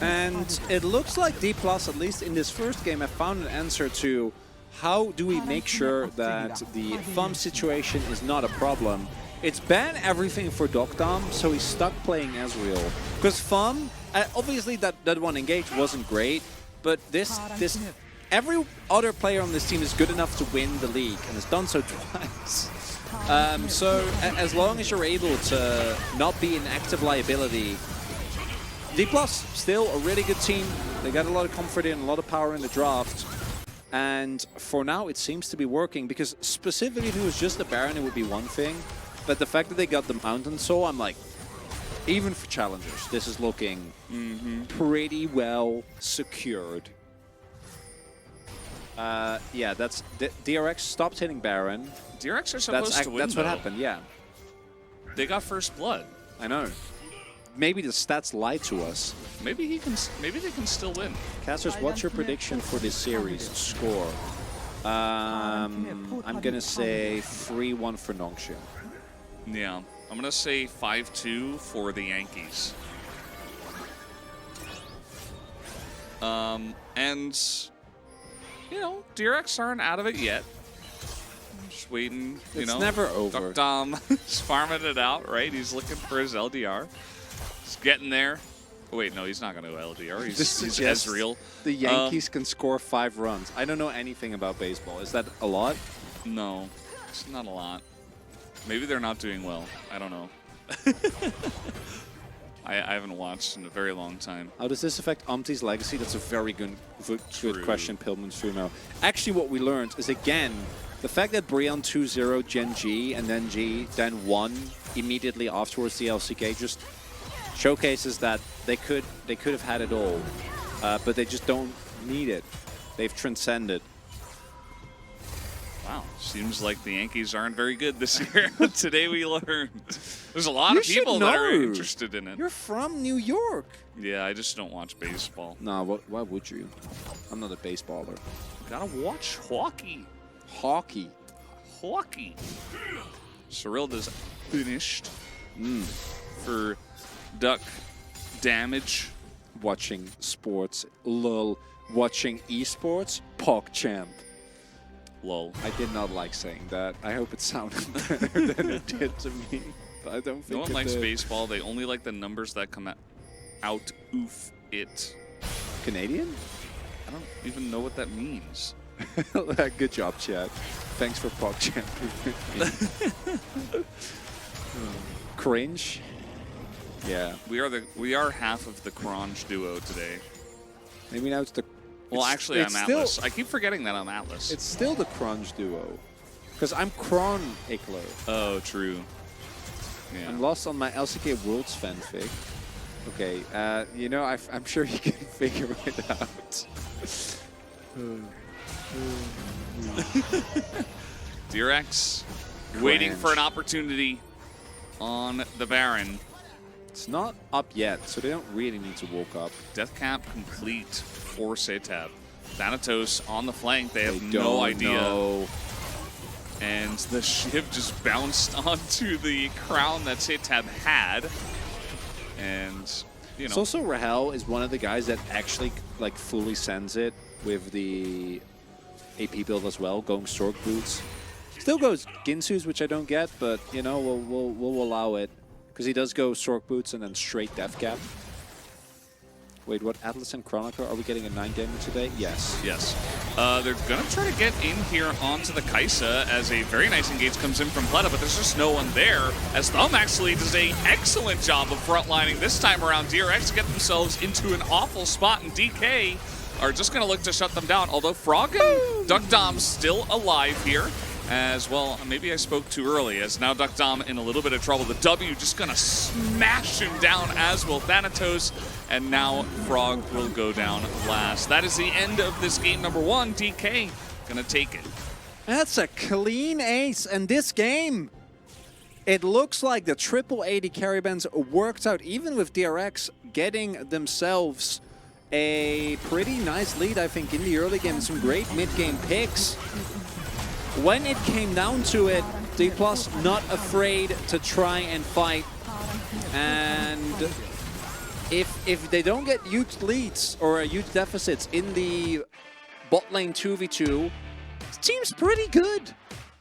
And it looks like D+, at least in this first game, have found an answer to how do we make sure that the Thumb situation is not a problem. It's ban everything for Dokdam, so he's stuck playing Ezreal. Because Fum, obviously that one engage wasn't great, but this every other player on this team is good enough to win the league, and has done so twice. So as long as you're able to not be an active liability, D+, still a really good team. They got a lot of comfort in, a lot of power in the draft. And for now, it seems to be working, because specifically if it was just the Baron, it would be one thing. But the fact that they got the Mountain Soul, I'm like, even for challengers, this is looking pretty well secured. Yeah, that's DRX stopped hitting Baron. DRX are supposed to win, That's what happened, yeah. They got first blood. I know. Maybe the stats lie to us. Maybe they can still win. Casters, what's your prediction for this series score? I'm gonna say 3-1 for Nongxin. Yeah, I'm gonna say 5-2 for the Yankees. And you know, DRX aren't out of it yet. Just waiting, you know. It's never over. Dom is farming it out, right? He's looking for his LDR. He's getting there. Oh, wait, no, he's not going to LDR. He's Ezreal. The Yankees can score 5 runs. I don't know anything about baseball. Is that a lot? No, it's not a lot. Maybe they're not doing well. I don't know. I haven't watched in a very long time. How does this affect Umti's legacy? That's a very good question, Pillman Sumo. Actually, what we learned is, again, the fact that Brion 2-0 Gen.G and then G then won immediately afterwards the LCK just showcases that they could have had it all, but they just don't need it. They've transcended. Wow, seems like the Yankees aren't very good this year. Today we learned. There's a lot of people that are interested in it. You're from New York. Yeah, I just don't watch baseball. No, why would you? I'm not a baseballer. Gotta watch hockey. Hockey. Hockey. Cyrilda's finished for Duck Damage. Watching sports. Lol. Watching esports. PogChamp. Lol. I did not like saying that. I hope it sounded better than it did to me. But I don't think no one likes baseball. They only like the numbers that come out. Oof it. Canadian? I don't even know what that means. Good job, Chad. Thanks for PogChamp. Cringe. Yeah. We are half of the Cronge duo today. Maybe now it's the. Well, actually, I'm Atlas. I keep forgetting that I'm Atlas. It's still the Cronge duo. Because I'm Kron Ikler. Oh, true. Yeah. I'm lost on my LCK Worlds fanfic. Okay, you know, I'm sure you can figure it out. DRX waiting for an opportunity on the Baron. It's not up yet, so they don't really need to walk up. Death cap complete for Setab. Thanatos on the flank, they have no idea. And the ship just bounced onto the crown that Setab had. And, you know. It's also Rahel is one of the guys that actually like fully sends it with the AP build as well, going Sorg Boots. Still goes Ginsu's, which I don't get, but you know, we'll allow it. Because he does go Sorg Boots and then straight Death Cap. Wait, what? Atlas and Chronica? Are we getting a 9-gamer today? Yes. Yes. They're going to try to get in here onto the Kaisa as a very nice engage comes in from Pleta, but there's just no one there. As Thumb actually does an excellent job of frontlining this time around. DRX get themselves into an awful spot, and DK are just going to look to shut them down. Although Frog and Duck Dom still alive here. As well, maybe I spoke too early, as now Duck Dom in a little bit of trouble. The W just gonna smash him down, as will Thanatos, and now Frog will go down last. That is the end of this game number 1. DK gonna take it. That's a clean ace, and this game, it looks like the triple AD carry bands worked out, even with DRX getting themselves a pretty nice lead, I think, in the early game. Some great mid-game picks. When it came down to it, D+ not afraid to try and fight. And if they don't get huge leads or huge deficits in the bot lane 2v2, the team's pretty good.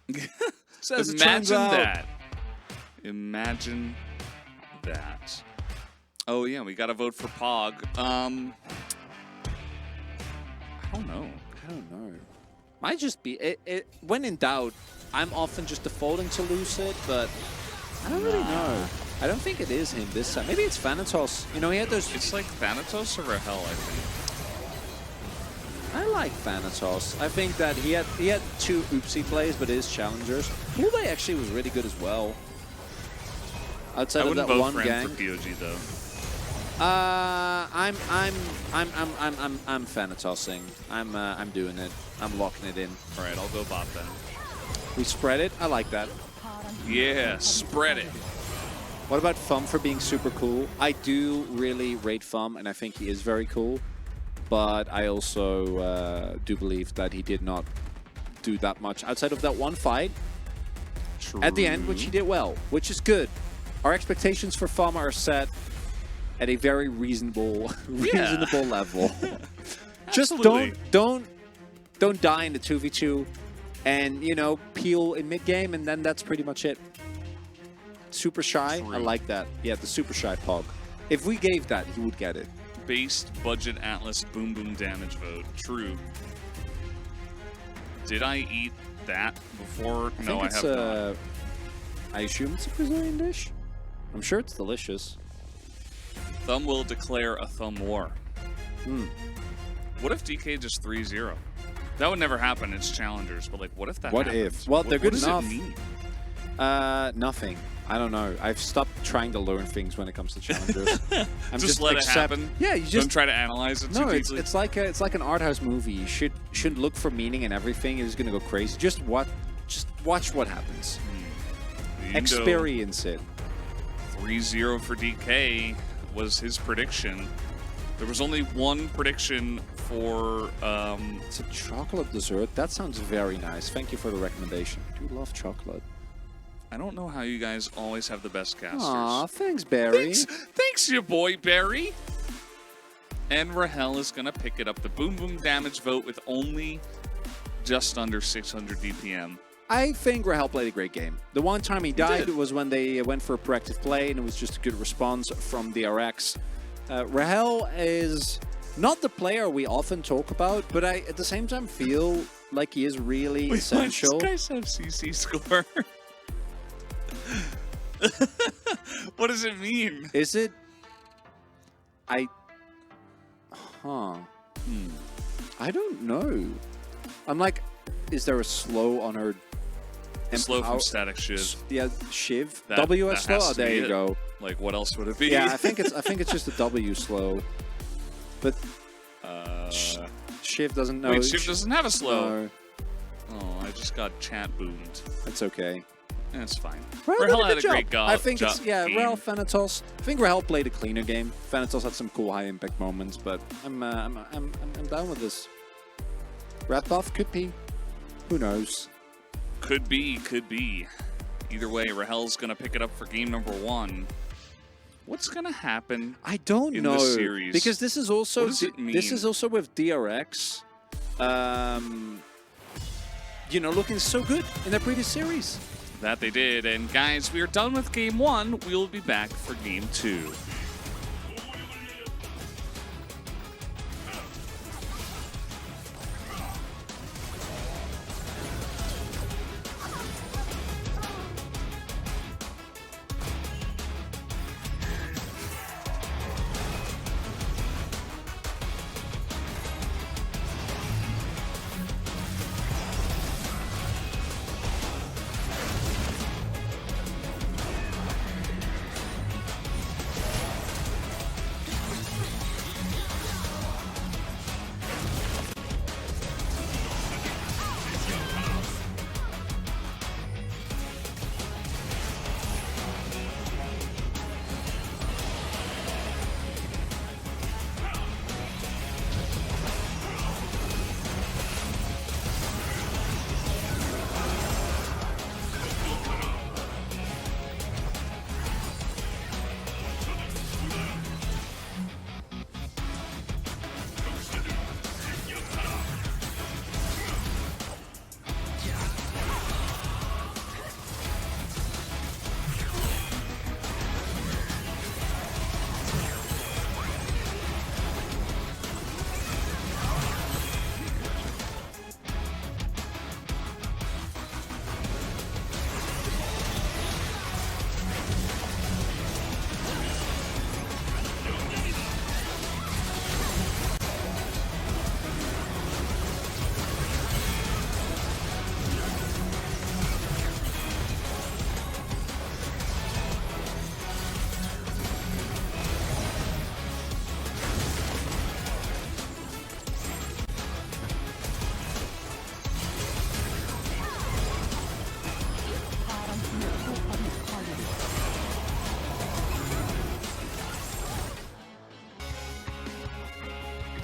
Imagine that. Imagine that. Oh yeah, we got to vote for Pog. I don't know. I don't know. Might just be it. When in doubt, I'm often just defaulting to Lucid, but I don't really know. I don't think it is him this time. Maybe it's Thanatos. You know, he had those. It's like Thanatos or Rahel, I think. I like Thanatos. I think that he had 2 oopsie plays, but his challengers. Mulday actually was really good as well. Outside of that one gang. For POG though. I'm Thanatosing. I'm doing it. I'm locking it in. All right, I'll go bot then. We spread it. I like that. Yeah, spread it. What about Thumb for being super cool? I do really rate Thumb, and I think he is very cool. But I also do believe that he did not do that much outside of that one fight. True. At the end, which he did well, which is good. Our expectations for Thumb are set at a very reasonable level. Just don't die in the 2v2, and you know, peel in mid game, and then that's pretty much it. Super shy, True. I like that. Yeah, the super shy Pog. If we gave that, he would get it. Based budget Atlas boom boom damage vote. True. Did I eat that before? No, I have not. I assume it's a Brazilian dish. I'm sure it's delicious. Thumb will declare a Thumb war. What if DK just 3-0? That would never happen. It's challengers, but like, what if that What happens? if? Well, they're good what enough. Does it mean? Nothing. I don't know. I've stopped trying to learn things when it comes to challengers. I'm just let it happen. Yeah, you just don't try to analyze it too deeply. it's like an art house movie. You shouldn't look for meaning in everything. You're just gonna go crazy. Just watch what happens. Experience it. 3-0 for DK was his prediction. There was only one prediction for. It's a chocolate dessert. That sounds very nice. Thank you for the recommendation. I do love chocolate. I don't know how you guys always have the best casters. Aw, thanks, Barry. Thanks, your boy, Barry. And Rahel is going to pick it up. The boom boom damage vote with only just under 600 DPM. I think Rahel played a great game. The one time he died was when they went for a proactive play, and it was just a good response from DRX. Rahel is not the player we often talk about, but I, at the same time, feel like he is really essential. Why does this guy's have CC score? What does it mean? Is it? I don't know. I'm like, is there a slow on her? Slow from static Shiv. Yeah, Shiv. WS slow. Oh, there you go. Like, what else would it be? Yeah, I think it's just a W slow. But Shiv doesn't know. Wait, Shiv doesn't have a slow. No. Oh, I just got chat boomed. That's okay. That's fine. Rahel had a great job. I think it's game. Rahel, Thanatos. I think Rahel played a cleaner game. Thanatos had some cool high impact moments, but I'm down with this. Rat buff could be. Who knows? Could be. Either way, Rahel's gonna pick it up for game number 1. What's gonna happen? I don't know. This series? Because this is also What does it mean? This is also with DRX. You know, looking so good in their previous series. That they did. And guys, we are done with game 1. We will be back for game 2.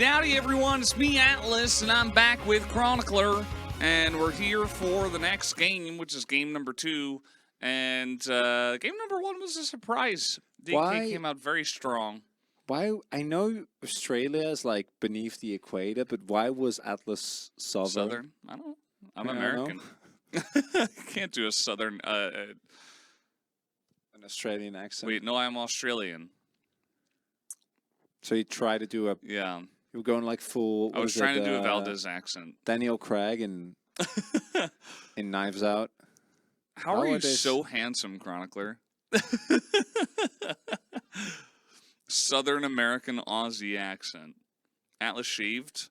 Howdy everyone, it's me Atlas, and I'm back with Chronicler, and we're here for the next game, which is game number 2. And game number 1 was a surprise. DK came out very strong. Why? I know Australia is like beneath the equator, but why was Atlas southern? I don't know. I'm American. Can't do a southern an Australian accent. Wait, no, I'm Australian. So you try to do a yeah. You were going like full. I was trying to do a Valdez accent. Daniel Craig in Knives Out. How are you so handsome, Chronicler? Southern American Aussie accent. Atlas shaved?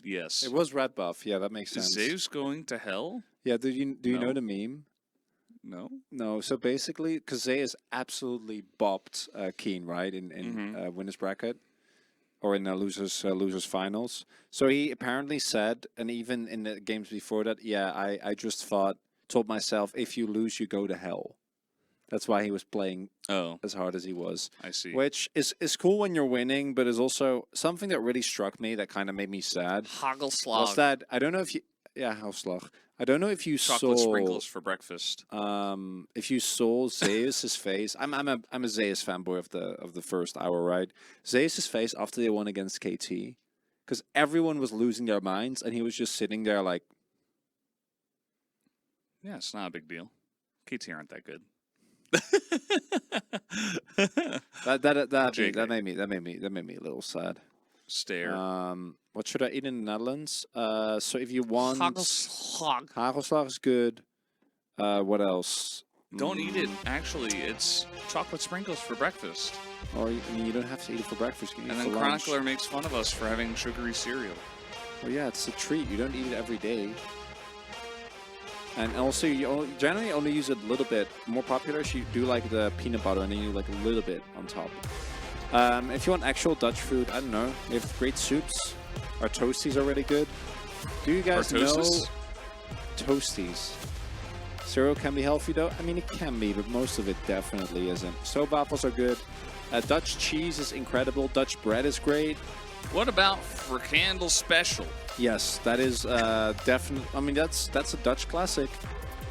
Yes. It was red buff. Yeah, that makes sense. Is Zeus going to hell? Yeah, do you know the meme? No. No, so basically, because Zeus absolutely bopped Keen, right, in winners bracket. Or in the losers finals. So he apparently said, and even in the games before that, yeah, I just told myself, if you lose, you go to hell. That's why he was playing as hard as he was. I see. Which is cool when you're winning, but is also something that really struck me that kind of made me sad. Hagelslag. Was that, I don't know if you, yeah, Hagelslag. I don't know if you Chocolate saw sprinkles for breakfast. If you saw Zeus's face, I'm a Zeus fanboy of the first hour, right? Zeus's face after they won against KT, because everyone was losing their minds, and he was just sitting there like, yeah, it's not a big deal. KT aren't that good. that made me a little sad. Stare. What should I eat in the Netherlands? So if you want Hagelslag is good. What else? Don't eat it. Actually, it's chocolate sprinkles for breakfast. Or you don't have to eat it for breakfast. You can eat and it then for Chronicler lunch. makes fun of us for having sugary cereal. Well, yeah, it's a treat. You don't eat it every day. And also, you generally only use it a little bit. More popular, so you do like the peanut butter, and then you like a little bit on top. If you want actual Dutch food, I don't know. They have great soups. Our toasties are really good. Do you guys know toasties? Cereal can be healthy though. I mean, it can be, but most of it definitely isn't. Stroopwafels are good. Dutch cheese is incredible. Dutch bread is great. What about Frikandel Special? Yes, that is definitely. I mean, that's a Dutch classic.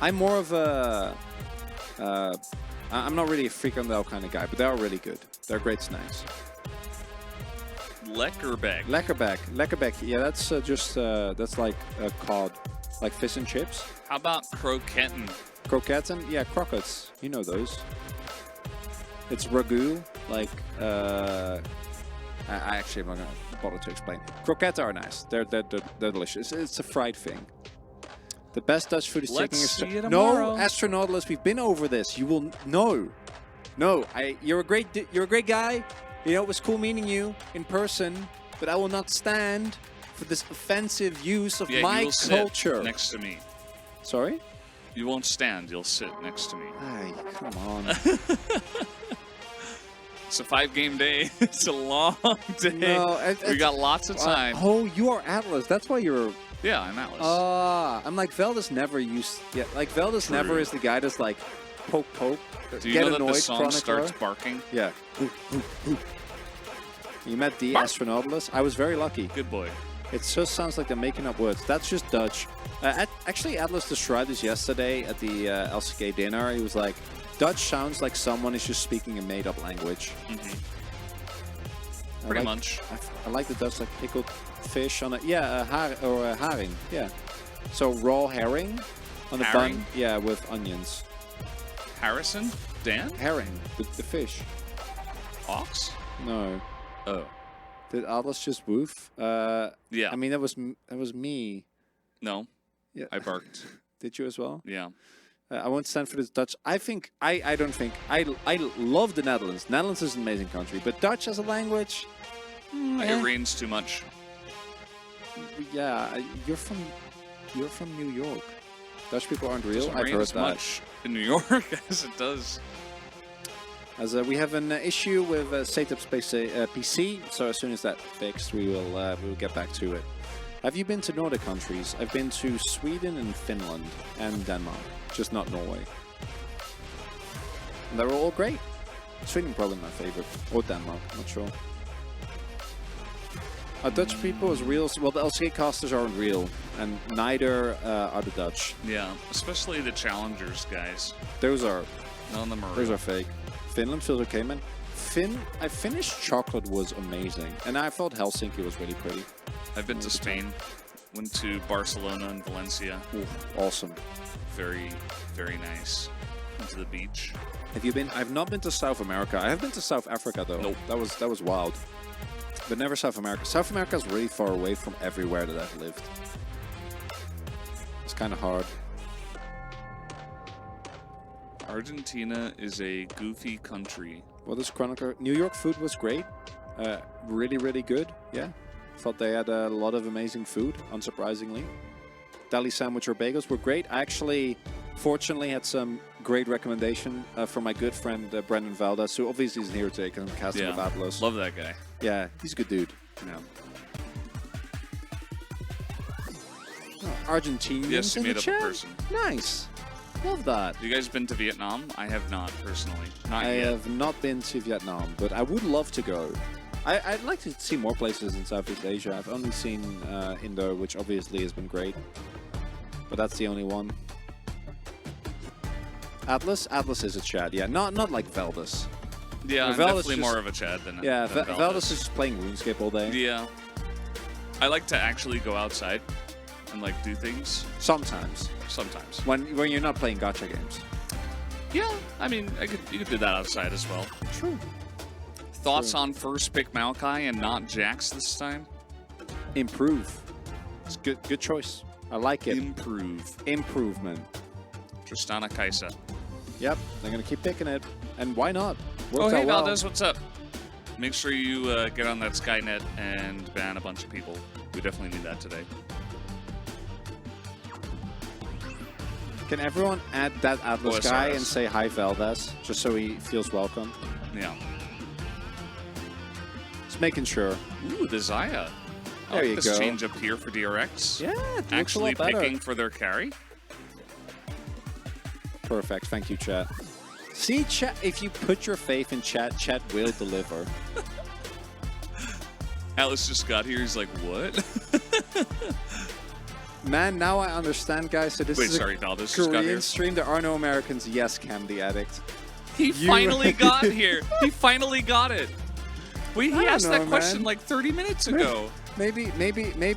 I'm more of a. I'm not really a frikandel kind of guy, but they are really good. They're great snacks. Lekkerbek. Lekkerbek. Yeah, that's that's like cod, like fish and chips. How about croquetten? Croquetten? Yeah, croquettes. You know those. It's ragu, like. I actually am not gonna bother to explain. Croquettes are nice. They're delicious. It's a fried thing. The best Dutch food is chicken. No, Astronautilus, we've been over this. You will no. You're a great guy. You know, it was cool meeting you in person, but I will not stand for this offensive use of my culture. Sit next to me. Sorry? You won't stand. You'll sit next to me. Ay, come on. It's a 5-game day. It's a long day. No, we got lots of time. Oh, you are Atlas. That's why you're. Yeah, I'm Atlas. I'm like Veldis never used. Yeah, like Veldis never is the guy that's like poke. Do you get know annoyed, that the song Chronicler starts barking? Yeah. You met the Astronautilus. I was very lucky. Good boy. It just sounds like they're making up words. That's just Dutch. Actually, Atlas described this yesterday at the LCK dinner. He was like, Dutch sounds like someone is just speaking a made-up language. Pretty much. I like the Dutch, like pickled fish on a herring. Yeah. So raw herring on a bun. Yeah, with onions. Harrison? Dan? Herring, the fish. Ox? No. Oh. Did Atlas just woof? Yeah. I mean, that was me. No. Yeah. I barked. Did you as well? Yeah. I won't stand for this Dutch. I love the Netherlands. Netherlands is an amazing country, but Dutch as a language, it rains too much. Yeah, you're from New York. Dutch people aren't real. I've heard that. Much in New York as it does. As we have an issue with Setup Space PC, so as soon as that's fixed, we will get back to it. Have you been to Nordic countries? I've been to Sweden and Finland and Denmark, just not Norway. And they're all great. Sweden probably my favorite, or Denmark, I'm not sure. Are Dutch people as real? Well, the LCK casters aren't real, and neither are the Dutch. Yeah, especially the challengers guys. Those are None of them are those real. are fake. Finland feels okay, man. I finished Chocolate was amazing, and I thought Helsinki was really pretty. I've been to Spain. Went to Barcelona and Valencia. Ooh, awesome. Very, very nice. Went to the beach. Have you been? I've not been to South America. I have been to South Africa though. Nope. That was wild. But never South America. South America is really far away from everywhere that I've lived. It's kind of hard. Argentina is a goofy country. What is Chronicler? New York food was great. Really, really good. Yeah. Thought they had a lot of amazing food, unsurprisingly. Deli sandwich or bagels were great. I actually, fortunately, had some great recommendation from my good friend Brendan Valdez, who obviously isn't here today because I'm casting with Atlas. Love that guy. Yeah, he's a good dude. Yeah. Argentinians Yes, you in made the up a chat? person. Nice. Love that. You guys been to Vietnam? I have not, personally. Not I yet. have not been to Vietnam, but I would love to go. I'd like to see more places in Southeast Asia. I've only seen Indo, which obviously has been great. But that's the only one. Atlas? Atlas is a Chad, yeah. Not like Veldis. Yeah, I'm Valdez definitely just- more of a Chad than Yeah, than Veldis is just playing RuneScape all day. Yeah. I like to actually go outside and like do things Sometimes. sometimes. When you're not playing gacha games. Yeah, I mean, you could do that outside as well. True. Thoughts on first pick Maokai and not Jax this time? Improve. It's good choice. I like it. Improve. Improvement. Tristana Kaisa. Yep, they're gonna keep picking it, and why not? Oh, Worked hey out well. Valdez, what's up? Make sure you get on that Skynet and ban a bunch of people. We definitely need that today. Can everyone add that Atlas OSRS. guy and say hi Valdez, just so he feels welcome? Yeah. Just making sure. Ooh, the Zaya. I There like you this go. change up here for DRX. Yeah, it looks Actually a lot better. picking for their carry. Perfect, thank you, chat. See, chat, if you put your faith in chat, chat will deliver. Atlas just got here. He's like, what? Man, now I understand, guys. So this Wait, is sorry, a Valdez just got here. Korean stream. There are no Americans. Yes, Candy Addict. He You- finally got here. He finally got it. He I don't asked that know, question man. like 30 minutes ago. Maybe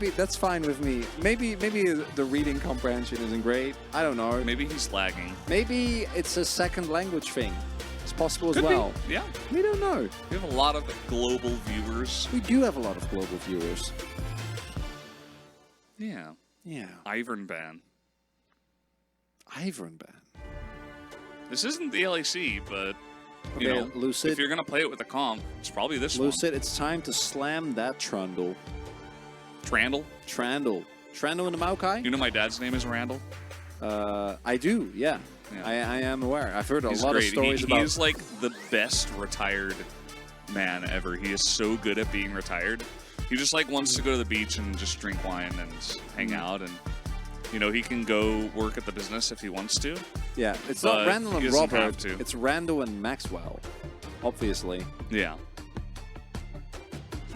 that's fine with me. Maybe the reading comprehension isn't great. I don't know. Maybe he's lagging. Maybe it's a second language thing. It's possible as Could well. be. Yeah. We don't know. We have a lot of global viewers. We do have a lot of global viewers. Yeah. Yeah. Ivern ban. Ivern ban. This isn't the LAC, but you Okay, know, Lucid. if you're gonna play it with a comp, it's probably this Lucid, it's time to slam that Trundle. one. Trandle. Trandle in the Maokai? You know my dad's name is Randall. I do, yeah. Yeah. I am aware. I've heard a He's lot great. of stories he about... is like the best retired man ever. He is so good at being retired. He just like wants to go to the beach and just drink wine and hang out, and you know, he can go work at the business if he wants to. Yeah, it's but not Randall he and doesn't have Robert. to. It's Randall and Maxwell, obviously. Yeah.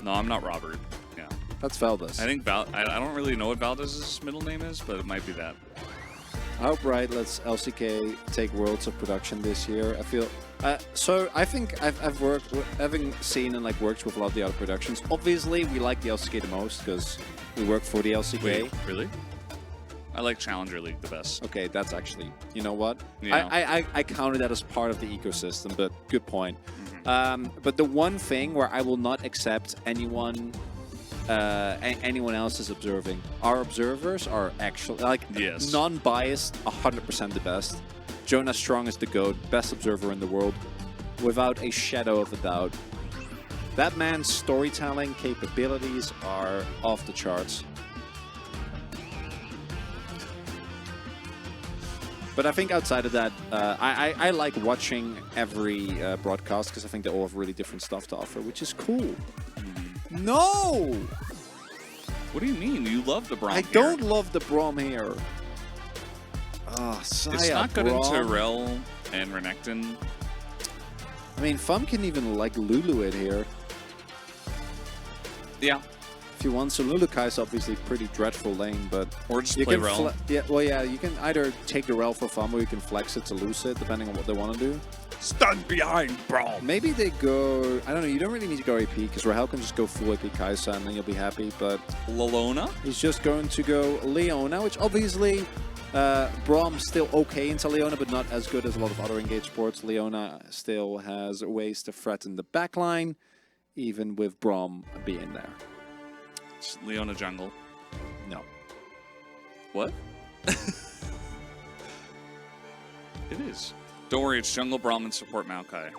No, I'm not Robert. Yeah. That's Valdez. I think I don't really know what Valdez's middle name is, but it might be that. I hope Riot lets LCK take Worlds of production this year. I feel so. I think I've worked, having seen and like worked with a lot of the other productions. Obviously, we like the LCK the most because we work for the LCK. Wait, really? I like Challenger League the best. Okay, that's actually, you know what? Yeah. I counted that as part of the ecosystem, but good point. Mm-hmm. But the one thing where I will not accept anyone else is observing. Our observers are actually, like, Yes. non-biased, 100% the best. Jonas Strong is the GOAT, best observer in the world, without a shadow of a doubt. That man's storytelling capabilities are off the charts. But I think outside of that, I like watching every broadcast because I think they all have really different stuff to offer, which is cool. No! What do you mean? You love the Braum I here. don't love the Braum here. Oh, Saya It's not good Braum. into Rel and Renekton. I mean, Fum can even like Lulu it here. Yeah. if you want. So Lulukai is obviously pretty dreadful lane, but or just you play can Rel. yeah, well, yeah, you can either take the Rel for fun, or you can flex it to lose it, depending on what they want to do. Stand behind, bro. Maybe they go. I don't know. You don't really need to go AP because Rahel can just go full AP Kai'Sa and then you'll be happy. But Leona? He's just going to go Leona, which obviously Brom's still okay into Leona, but not as good as a lot of other engaged sports. Leona still has ways to threaten the backline, even with Brom being there. It's Leona jungle. No. What? It is. Don't worry, it's jungle, Braum, and support Maokai.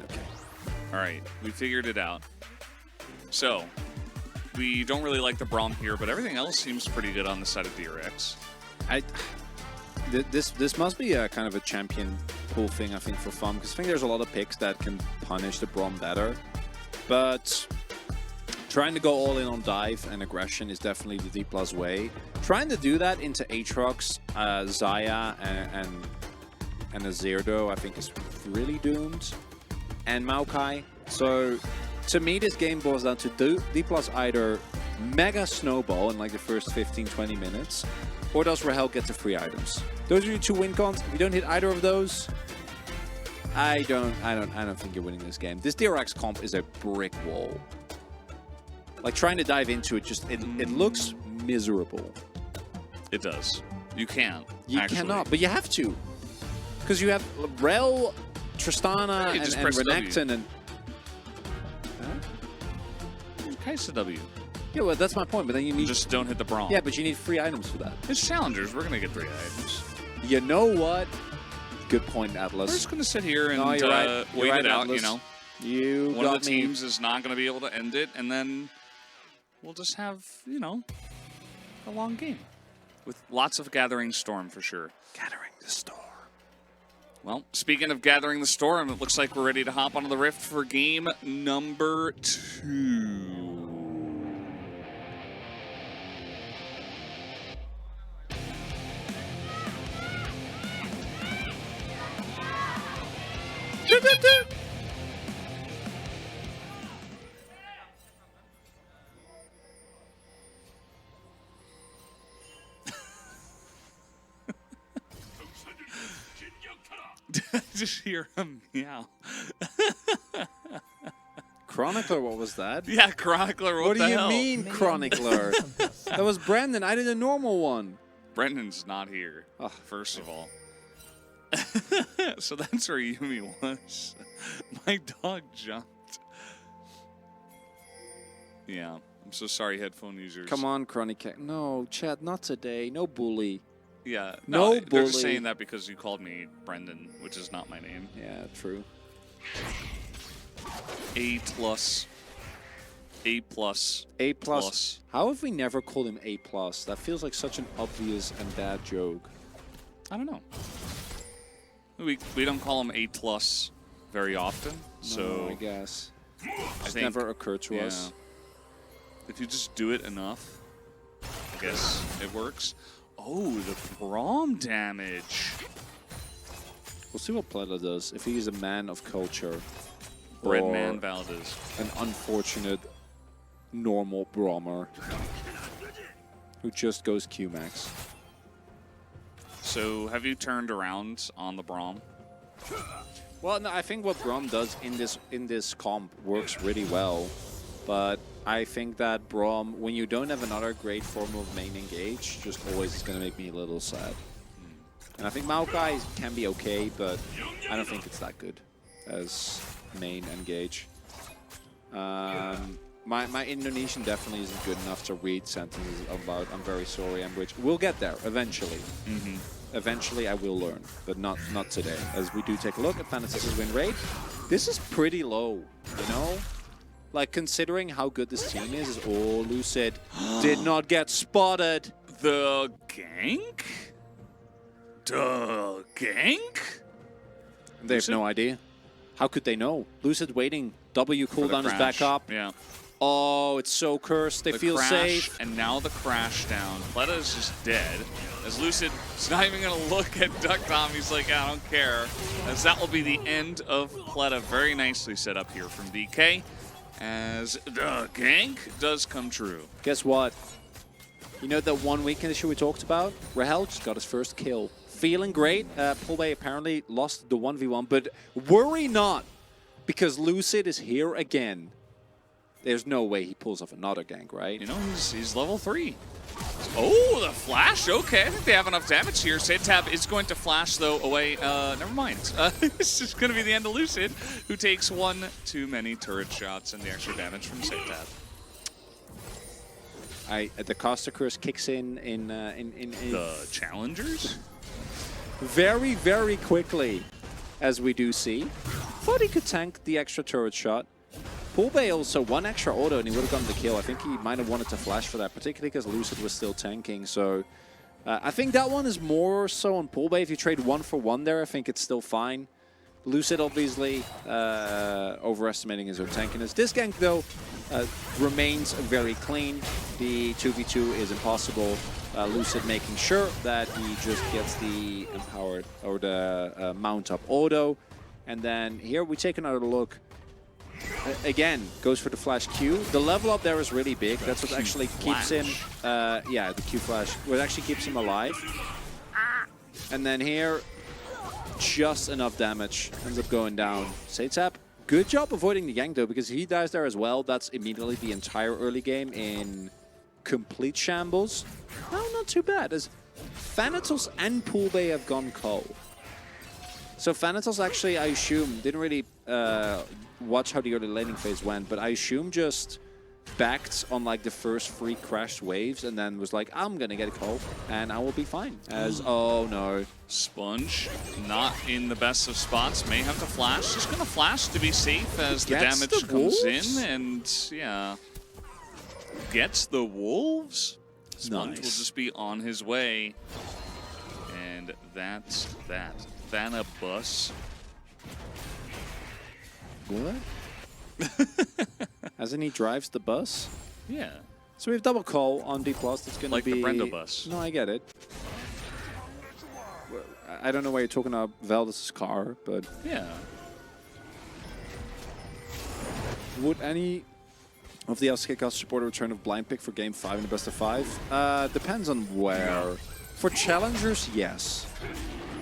Okay. All right, we figured it out. So, we don't really like the Braum here, but everything else seems pretty good on the side of DRX. This must be a kind of a champion pool thing, I think, for fun, because I think there's a lot of picks that can punish the Braum better. But trying to go all in on dive and aggression is definitely the D+ way. Trying to do that into Aatrox, Xayah, and a Zerdo, I think, is really doomed. And Maokai. So, to me, this game boils down to D+ either mega snowball in like the first 15-20 minutes, or does Rahel get the free items? Those are your two win cons. If you don't hit either of those, I don't think you're winning this game. This DRX comp is a brick wall. Like, trying to dive into it, it looks miserable. It does. You can't. You cannot, but you have to. Because you have Rel, Tristana, and Renekton, and... Kai'Sa W. Yeah, well, that's my point, but then you need... Just don't hit the Braum. Yeah, but you need free items for that. It's challengers. We're going to get 3 items. You know what? Good point, Atlas. We're just going to sit here and wait it out, Atlas. you know. One of the teams is not going to be able to end it, and then we'll just have, you know, a long game. With lots of Gathering Storm, for sure. Gathering the Storm. Well, speaking of Gathering the Storm, it looks like we're ready to hop onto the Rift for game number 2. Just hear a meow. Chronicler, what was that? Yeah, Chronicler, what do the you hell? mean, Chronicler? That was Brandon. I did a normal one. Brendan's not here, first of all. So that's where Yumi was. My dog jumped. Yeah, I'm so sorry, headphone users. Come on, Chronic. No, Chad, not today. No bully. Yeah, no they're bully. just saying that because you called me Brendan, which is not my name. Yeah, true. A+. A+. How have we never called him A+? That feels like such an obvious and bad joke. I don't know. We don't call him A+ very often, so no, I guess it's think, never occurred to us. If you just do it enough, I guess it works. Oh, the Braum damage. We'll see what Pleta does. If he's a man of culture. Breadman Valdez. An unfortunate, normal Brahmer who just goes Q-Max. So, have you turned around on the Braum? Well, no, I think what Braum does in this comp works really well. But I think that Braum, when you don't have another great form of main engage, just always is going to make me a little sad. And I think Maokai can be okay, but I don't think it's that good as main engage. My Indonesian definitely isn't good enough to read sentences about "I'm very sorry," and which we'll get there eventually. Eventually, I will learn, but not today. As we do take a look at Thanasis' win rate, this is pretty low, you know. Like, considering how good this team is oh, Lucid did not get spotted. The gank? The gank? They have no idea. How could they know? Lucid waiting. W cooldown is back up. Yeah. Oh, it's so cursed. They feel crash, safe. And now the crash down. Pleta is just dead. As Lucid is not even going to look at Duck Tom. He's like, I don't care. As that will be the end of Pleta. Very nicely set up here from DK. as the gank does come true. Guess what? You know that one weekend issue we talked about? Rahel just got his first kill. Feeling great. Pulbay apparently lost the 1v1, but worry not, because Lucid is here again. There's no way he pulls off another gank, right? You know, he's level 3. Oh, the flash. Okay, I think they have enough damage here. Tab is going to flash, though, away. Never mind. This is going to be the end of Lucid, who takes one too many turret shots and the extra damage from Tab. The Costa Curse kicks in the challengers? Very, very quickly, as we do see. Thought he could tank the extra turret shot. Pulbay also one extra auto and he would have gotten the kill. I think he might have wanted to flash for that, particularly because Lucid was still tanking. So I think that one is more so on Pulbay. If you trade 1-for-1 there, I think it's still fine. Lucid obviously overestimating his own tankiness. This gank though remains very clean. The 2v2 is impossible. Lucid making sure that he just gets the empowered or the mount up auto. And then here we take another look. Again, goes for the flash Q. The level up there is really big. That's what actually keeps him, yeah, the Q flash. What actually keeps him alive. And then here, just enough damage. Ends up going down. Tab, good job avoiding the gank though, because if he dies there as well, that's immediately the entire early game in complete shambles. No, not too bad. As Thanatos and Pulbay have gone cold. So Thanatos actually, I assume, didn't really watch how the early laning phase went, but I assume just backed on like the first 3 crashed waves and then was like, I'm gonna get a call and I will be fine. As, oh no. Sponge, not in the best of spots, may have to flash. Just gonna flash to be safe as the damage comes in, and yeah. Gets the wolves. Sponge will just be on his way. And that's that. Thanabus. What? As in he drives the bus? Yeah. So we have double call on D+. That's going to be... Like the Brendo bus. No, I get it. I don't know why you're talking about Valdez's car, but... Yeah. Would any of the LCK CL support a return of blind pick for Game 5 in the best of 5? Depends on where. For challengers, yes.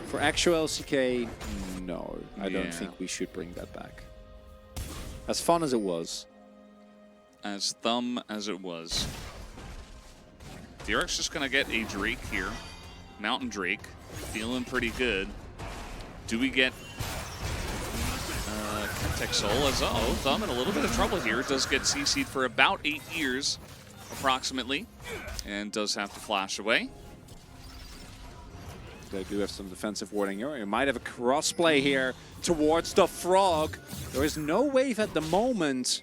For actual LCK, no. I don't think we should bring that back. As fun as it was. As thumb as it was. DRX just going to get a Drake here. Mountain Drake. Feeling pretty good. Do we get Tech Soul as Thumb in a little bit of trouble here. Does get CC'd for about 8 years, approximately. And does have to flash away. They do have some defensive warding here. You might have a crossplay here towards the Frog. There is no wave at the moment,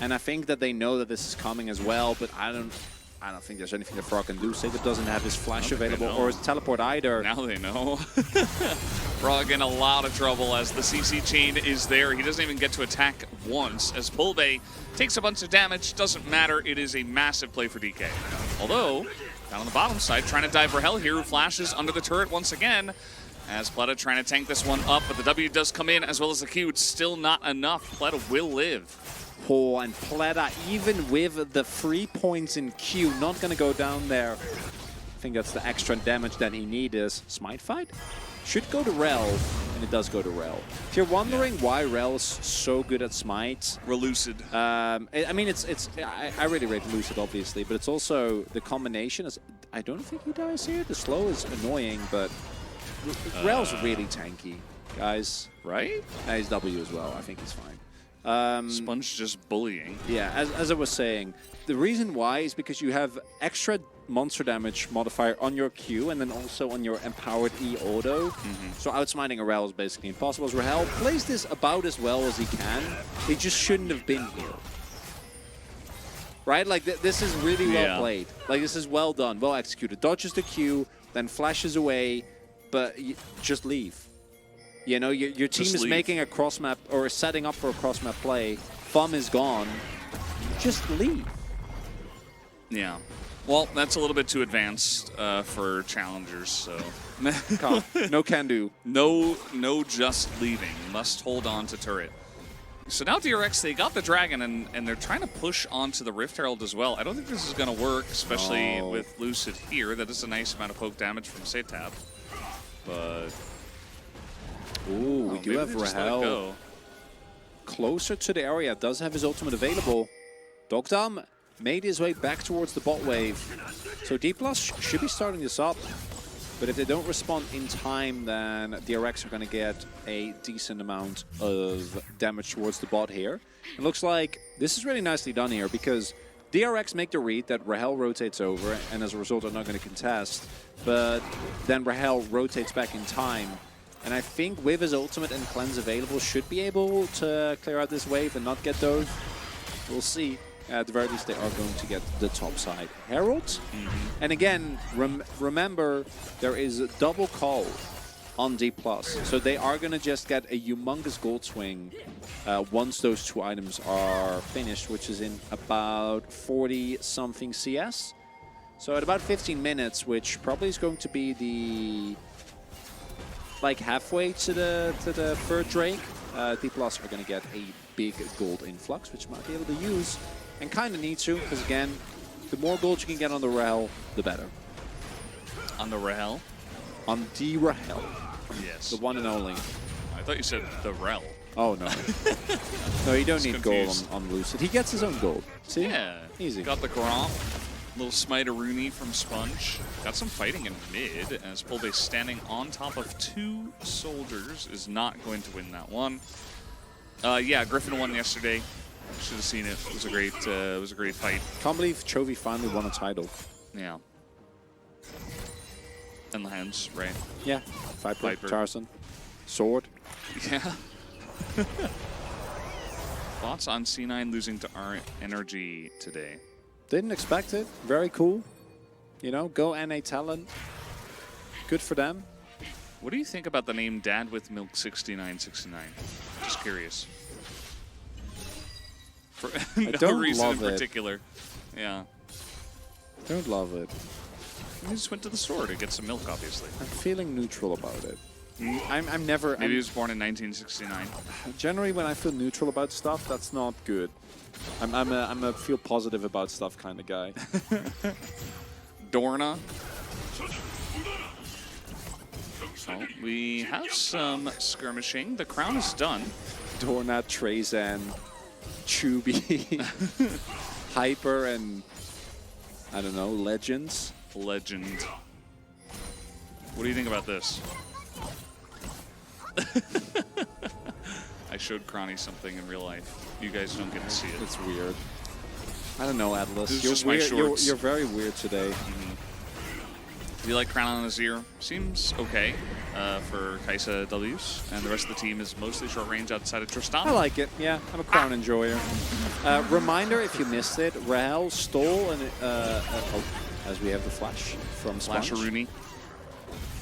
and I think that they know that this is coming as well. But I don't think there's anything the Frog can do. Sagat doesn't have his flash available or his teleport either. Now they know. Frog in a lot of trouble as the CC chain is there. He doesn't even get to attack once as Pulbay takes a bunch of damage. Doesn't matter. It is a massive play for DK. Although, down on the bottom side, trying to dive Rahel here, who flashes under the turret once again. As Pleta trying to tank this one up, but the W does come in as well as the Q. It's still not enough. Pleta will live. Oh, and Pleta, even with the 3 points in Q, not going to go down there. I think that's the extra damage that he needs. Smite fight? Should go to Rel, and it does go to Rel. If you're wondering why Rel's so good at Smite... Relucid. I mean, I really rate Lucid, obviously, but it's also the combination. I don't think he dies here. The slow is annoying, but Rel's really tanky, guys. Right? He's W as well. I think he's fine. Sponge just bullying. Yeah, as I was saying, the reason why is because you have extra monster damage modifier on your Q and then also on your empowered E auto. So outsmiting a Rahel is basically impossible. As Rahel plays this about as well as he can. He just shouldn't have been here. Right? Like, this is really well played. Like, this is well done, well executed. Dodges the Q, then flashes away, but just leave. You know, your team is making a cross map or setting up for a cross map play. Thumb is gone. Just leave. Yeah. Well, that's a little bit too advanced for challengers, so... No can do. No just leaving. Must hold on to turret. So now DRX, they got the Dragon, and they're trying to push onto the Rift Herald as well. I don't think this is going to work, especially with Lucid here. That is a nice amount of poke damage from Setab. But... Ooh, we do have Rahel closer to the area. Does have his ultimate available. Dogdom made his way back towards the bot wave. So D+ should be starting this up. But if they don't respond in time, then DRX are going to get a decent amount of damage towards the bot here. It looks like this is really nicely done here because DRX make the read that Rahel rotates over, and as a result are not going to contest. But then Rahel rotates back in time. And I think with his ultimate and cleanse available, should be able to clear out this wave and not get those. We'll see. At the very least, they are going to get the top side Herald. And again, remember, there is a double call on D+. So they are going to just get a humongous gold swing once those two items are finished, which is in about 40-something CS. So at about 15 minutes, which probably is going to be the... like halfway to the third Drake, D+ are going to get a big gold influx, which might be able to use. And kind of need to, because again, the more gold you can get on the Rahel, the better. On the Rahel? On the Rahel. Yes. The one and only. I thought you said the Rel. Oh, no. No, you don't need confused. gold on Lucid. He gets his own gold. See? Yeah. Easy. Got Got the Gromp. Little Smiter Rooney from Sponge. Got some fighting in mid, as Polbase standing on top of two soldiers is not going to win that one. Yeah, Griffin won yesterday. Should have seen it. It was a great fight. Can't believe Chovy finally won a title. Yeah. And the hands, right? Yeah. Viper. Charson. Sword. Yeah. Thoughts on C9 losing to our energy today? Didn't expect it. Very cool. You know, go NA talent. Good for them. What do you think about the name Dad with Milk 6969? Just curious. For no don't reason love in it. particular. Yeah. Don't love it. He just went to the store to get some milk, obviously. I'm feeling neutral about it. I'm never... Maybe he was born in 1969. Generally, when I feel neutral about stuff, that's not good. I'm a feel positive about stuff kind of guy. Dorna. Oh, we have some skirmishing. The crown is done. Dorna, Trazan, Chubby, Hyper, and I don't know, Legends. Legend. What do you think about this? I showed Cronny something in real life. You guys don't get to see it. It's weird. I don't know, Atlas. This is You're just my weird. shorts. You're very weird today. Do you like Crown on Azir? Seems okay for Kaisa W's, and the rest of the team is mostly short range outside of Tristan. I like it. Yeah, I'm a Crown enjoyer. Reminder, if you missed it, Rahel stole an as we have the flash from Sponge. Flash Rooney.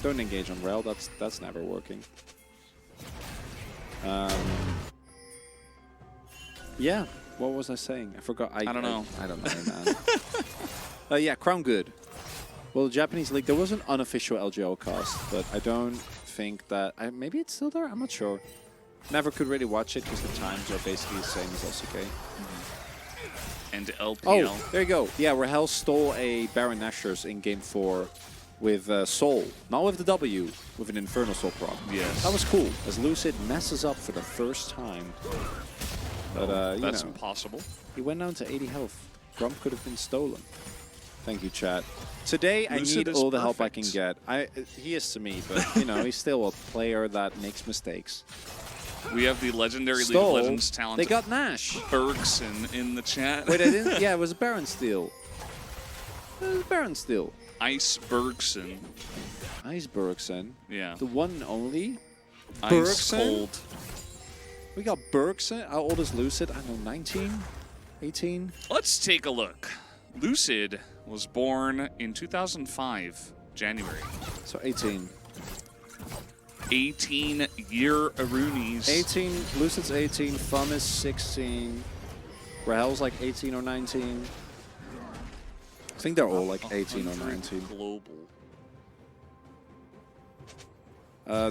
Don't engage on Rahel. That's never working. Yeah. What was I saying? I forgot. I don't know. I don't know, man. Yeah, Crown good. Well, the Japanese League, there was an unofficial LGL cast, but I don't think that... maybe it's still there? I'm not sure. Never could really watch it because the times are basically the same as LCK. And LPL. Oh, there you go. Yeah, Rahel stole a Baron Nashor's in Game 4 with Soul. Not with the W, with an Infernal Soul proc. Yes. That was cool, as Lucid messes up for the first time. But, you That's know, impossible. he went down to 80 health. Grump could have been stolen. Thank you, chat. Today, Lucid I need is all the help I perfect. can get. He is to me, but, you know, he's still a player that makes mistakes. We have the legendary League Stole. of Legends talent. They got Nash. Bergson in the chat. Wait, I didn't... Yeah, it was Baron Steel. It was Baron Steel. Ice Bergson. Ice Bergson. Yeah. The one and only. Ice Bergson? cold. We got Bergson. How old is Lucid? I don't know, 19? 18? Let's take a look. Lucid was born in 2005, January. So 18. 18-year Aroonies. 18. Lucid's 18. Fum is 16. Rahel's like 18 or 19. I think they're all like 18 or 19. Global.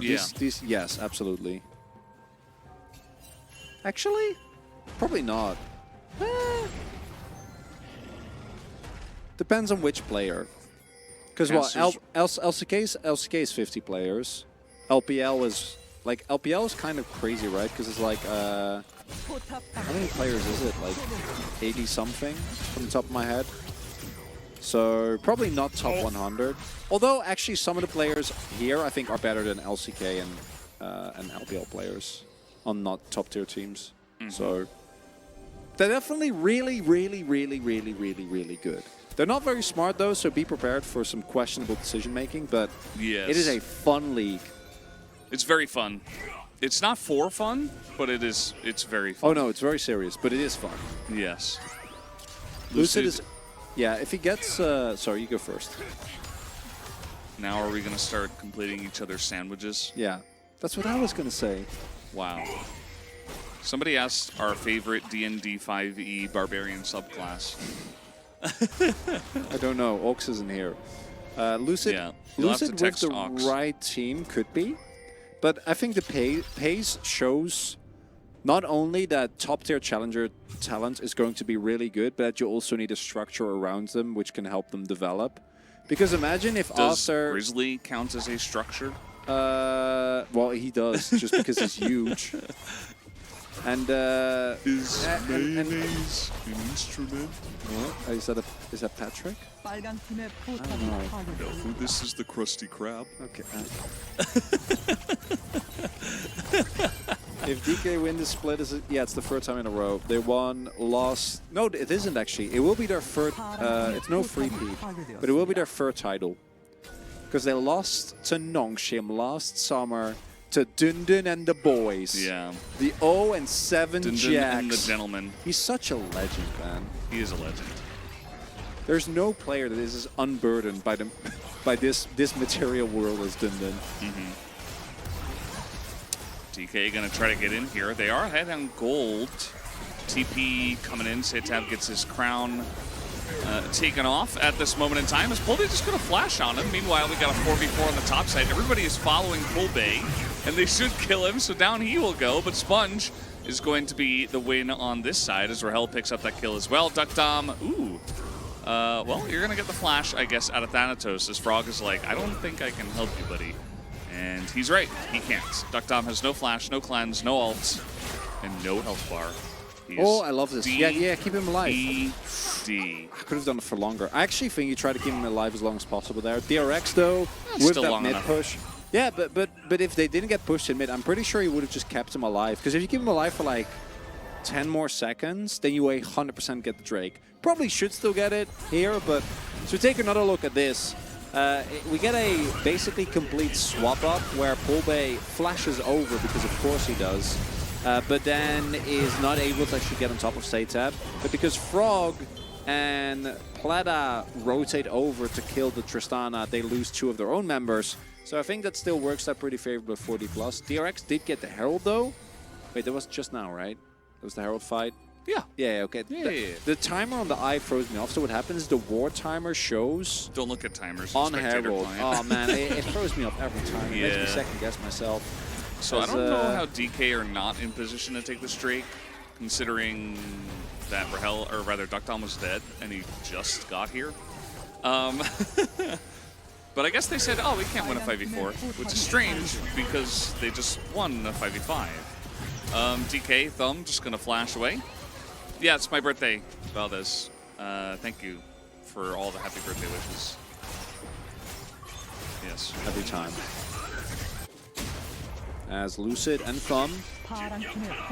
These, yes, absolutely. Actually, probably not. Depends on which player. Because LCK is 50 players. LPL is like LPL is kind of crazy, right? Because it's like how many players is it? Like 80 something from the top of my head. So probably not top 100. Although actually some of the players here I think are better than LCK and LPL players on not top tier teams. So they're definitely really good. They're not very smart though, so be prepared for some questionable decision making, but it is a fun league. It's very fun. It's not for fun, but it's very fun. Oh no, it's very serious, but it is fun. Yes. Lucid is... Yeah, if he gets... sorry, you go first. Now are we going to start completing each other's sandwiches? Yeah, that's what I was going to say. Wow. Somebody asked our favorite D&D 5e Barbarian subclass. I don't know. Ox isn't here. Lucid, yeah, Lucid with the Ox. right team could be, but I think the pace shows not only that top-tier challenger talent is going to be really good, but that you also need a structure around them which can help them develop. Because imagine if Does after... Grizzly count as a structure? Well, he does, just because he's huge. And is mayonnaise an instrument? What? Is that Patrick? I don't know. No, this is the Krusty Krab. Okay. If DK win the split, yeah, it's the third time in a row. They won, lost. No, it isn't actually. It will be their third. It's no free-peat, but it will be their third title because they lost to Nongshim last summer. To Dundun and the boys. Yeah. The 0-7 Dundun Jacks. and the gentleman. He's such a legend, man. He is a legend. There's no player that is as unburdened by this material world as Dundun. DK gonna try to get in here. They are ahead on gold. TP coming in. Setab gets his crown taken off at this moment in time. Is Pulbay just gonna flash on him? Meanwhile, we got a 4v4 on the top side. Everybody is following Pulbay, and they should kill him, so down he will go. But Sponge is going to be the win on this side as Rahel picks up that kill as well. Duckdom, ooh. Well, you're gonna get the flash, I guess, out of Thanatos, as Frog is like, I don't think I can help you, buddy. And he's right, he can't. Duckdom has no flash, no cleanse, no ult, and no health bar. Oh, I love this. Yeah, keep him alive. D. I could have done it for longer. I actually think you try to keep him alive as long as possible there. DRX, though, That's with still that long mid enough. push. Yeah, but if they didn't get pushed in mid, I'm pretty sure he would have just kept him alive. Because if you keep him alive for like 10 more seconds, then you 100% get the Drake. Probably should still get it here, but so take another look at this. We get a basically complete swap up where Pulbay flashes over because of course he does. But then is not able to actually get on top of Setab. But because Frog and Plata rotate over to kill the Tristana, they lose 2 of their own members. So I think that still works out pretty favorable for 40+. DRX did get the Herald though. Wait, that was just now, right? That was the Herald fight? Yeah. Yeah, okay. Yeah. The timer on the eye froze me off. So what happens is the war timer shows... Don't look at timers. On Herald. Oh man, it throws me off every time. It Yeah. makes me second guess myself. So I don't know how DK are not in position to take this Drake, considering that Rahel, or rather Duckdom was dead, and he just got here. But I guess they said, oh, we can't win a 5v4, which is strange, because they just won a 5v5. DK, Thumb, just gonna flash away. Yeah, it's my birthday, Valdez. Thank you for all the happy birthday wishes. Yes. Every time. As Lucid and Thumb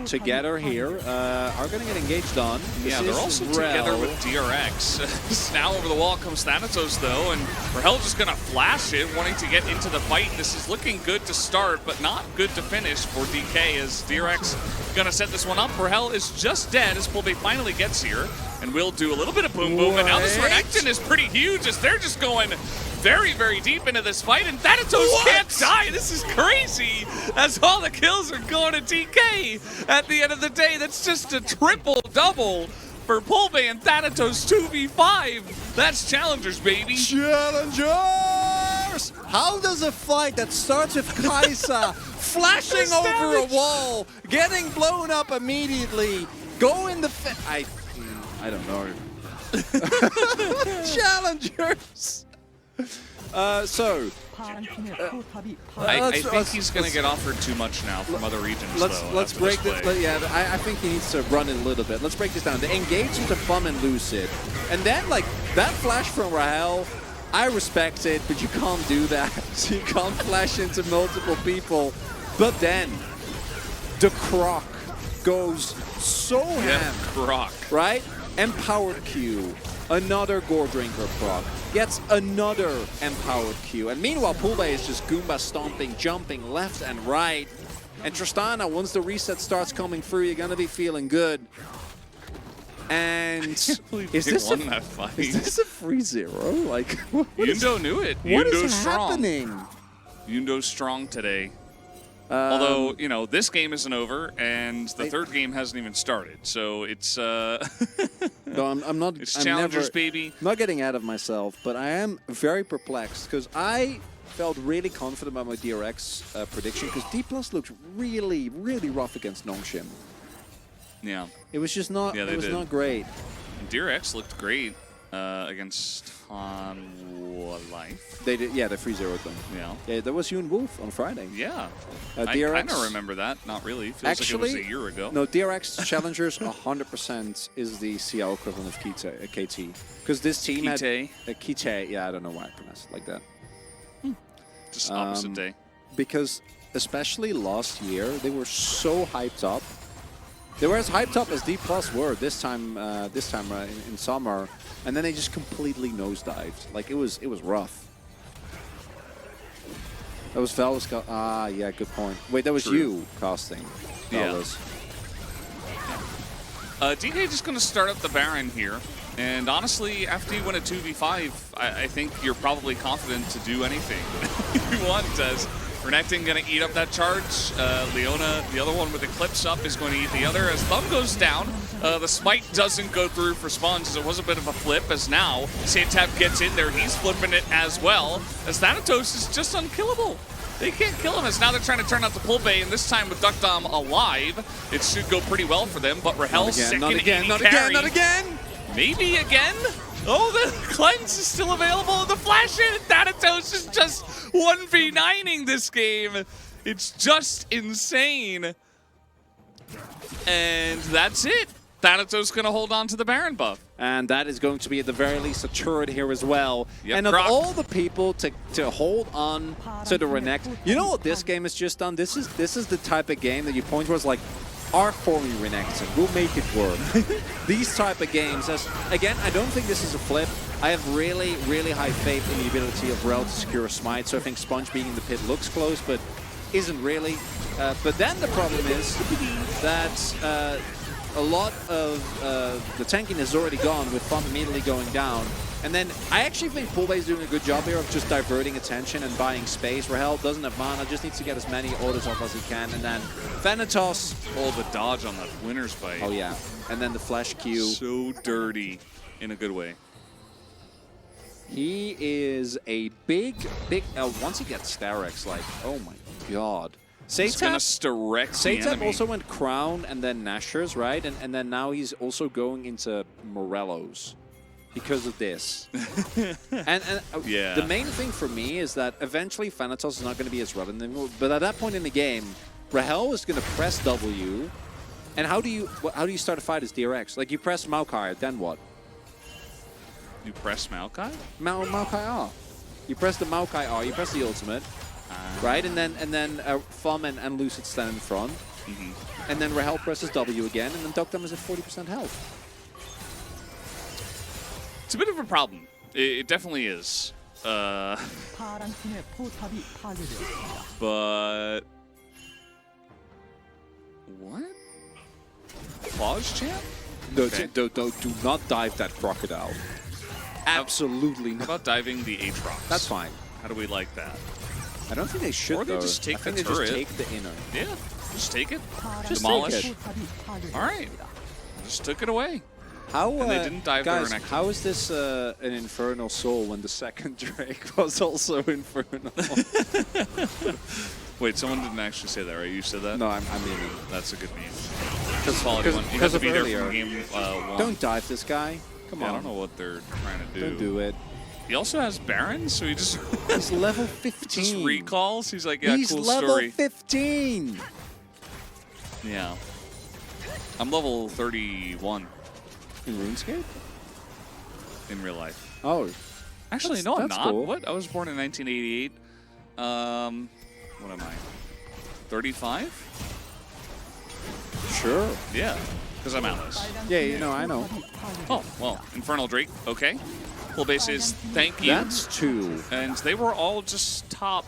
together here are going to get engaged on. Yeah, they're also together with DRX. Now over the wall comes Thanatos though, and Rahel just going to flash it, wanting to get into the fight. This is looking good to start, but not good to finish for DK as DRX going to set this one up. Rahel is just dead as Pulbay finally gets here, and will do a little bit of boom boom, and now this Renekton is pretty huge as they're just going very, very deep into this fight, and Thanatos can't die. This is crazy, as all the kills are going to DK. At the end of the day, that's just a triple-double for Pulbay and Thanatos 2v5. That's Challengers, baby. Challengers! How does a fight that starts with Kaisa flashing over a wall, getting blown up immediately, go in the I don't know. Challengers! I think he's going to get offered too much now from other regions, let's break this. Yeah, I think he needs to run it a little bit. Let's break this down. The engage into Fum and Lucid. And then, like, that flash from Rahel, I respect it, but you can't do that. You can't flash into multiple people. But then, the Croc goes so ham. Croc. Right? Empowered Q. Another Gore Drinker proc. Gets another empowered Q. And meanwhile, Pulve is just Goomba stomping, jumping left and right. And Tristana, once the reset starts coming through, you're going to be feeling good. And is this a 3-0? Like, Yundo knew it. What Yundo's is strong. happening? Yundo's strong today. Although, you know, this game isn't over, and the third game hasn't even started, so it's no, I'm not. It's I'm challengers, never, baby. Not getting out of myself, but I am very perplexed because I felt really confident about my DRX prediction because D+ looked really, really rough against Nongshim. Yeah, it was just not. It was not great. And DRX looked great against Life. They did, yeah, they 3-0'd them. Yeah, that was you and Wolf on Friday. Yeah, DRX, I kind of remember that. Not really. Feels actually, like it was a year ago. No, DRX Challengers 100% is the CL equivalent of KT. Because this team had Kite. Yeah, I don't know why I pronounced it like that. Just opposite day. Because especially last year, they were so hyped up. They were as hyped up as D+ were this time in summer, and then they just completely nosedived. Like it was rough. That was Valus. Yeah, good point. Wait, that was you casting Valus. Yeah. DK just going to start up the Baron here, and honestly, after you win a 2v5, I think you're probably confident to do anything you want. As Renekton going to eat up that charge. Leona, the other one with Eclipse up, is going to eat the other. As Thumb goes down, the smite doesn't go through for Spawns, as it was a bit of a flip, as now Santap gets in there. He's flipping it as well, as Thanatos is just unkillable. They can't kill him, as now they're trying to turn out the Pulve, and this time with Duckdom alive, it should go pretty well for them, but Rahel's second not again, not carry. again, not again! Maybe again? Oh, the cleanse is still available. The flash in. Thanatos is just 1v9ing this game. It's just insane. And that's it. Thanatos going to hold on to the Baron buff. And that is going to be at the very least a turret here as well. Yep, and of all the people to hold on to the Renekton, you know what this game has just done? This is the type of game that you point towards like, our forming Renekton, we'll make it work. These type of games, as again, I don't think this is a flip. I have really, really high faith in the ability of Rel to secure a smite, so I think Sponge being in the pit looks close, but isn't really. But then the problem is that a lot of the tanking is already gone with Fum immediately going down. And then I actually think Pulve is doing a good job here of just diverting attention and buying space. Rahel doesn't have mana, just needs to get as many orders off as he can. And then Thanatos. Oh, the dodge on that winner's bite. Oh, yeah. And then the flash Q. So dirty in a good way. He is a big... once he gets DRX, like, oh my god. Satan also went Crown and then Nashers, right? And then now he's also going into Morellos because of this. and yeah. The main thing for me is that eventually Thanatos is not going to be as relevant anymore. But at that point in the game, Rahel is going to press W. And how do you start a fight as DRX? Like you press Maokai, then what? You press Maokai? Maokai R. You press the Maokai R, you press the ultimate. Right, and then Fum and Lucid stand in front, and then Rahel presses W again, and then Duckdom is at 40% health. It's a bit of a problem. It definitely is. But what? Claws champ? No, Okay. do not dive that crocodile. Absolutely How not. about diving the Aatrox? That's fine. How do we like that? I don't think they should. Or they though. just take I think the they just turret. take the inner. Yeah, just take it. Just Demolish. take it. All right, just took it away. How, And they didn't dive guys, their neck. how is this an Infernal Soul when the second Drake was also Infernal? Wait, someone didn't actually say that, right? You said that? No, I mean That's a good meme. because of be there earlier. from game 1. Don't dive this guy. Come Yeah, on. I don't know what they're trying to do. Don't do it. He also has Baron, so he just He's level 15. just recalls. He's like, yeah, He's cool level story. 15. Yeah. I'm level 31 In RuneScape? in real life. Oh. Actually, no, I'm that's not. cool. What? I was born in 1988. What am I? 35? Sure. Yeah, because I'm Alice. Yeah, you know, I know. Oh, well, Infernal Drake, okay. Full base is thank you. That's 2. And they were all just top,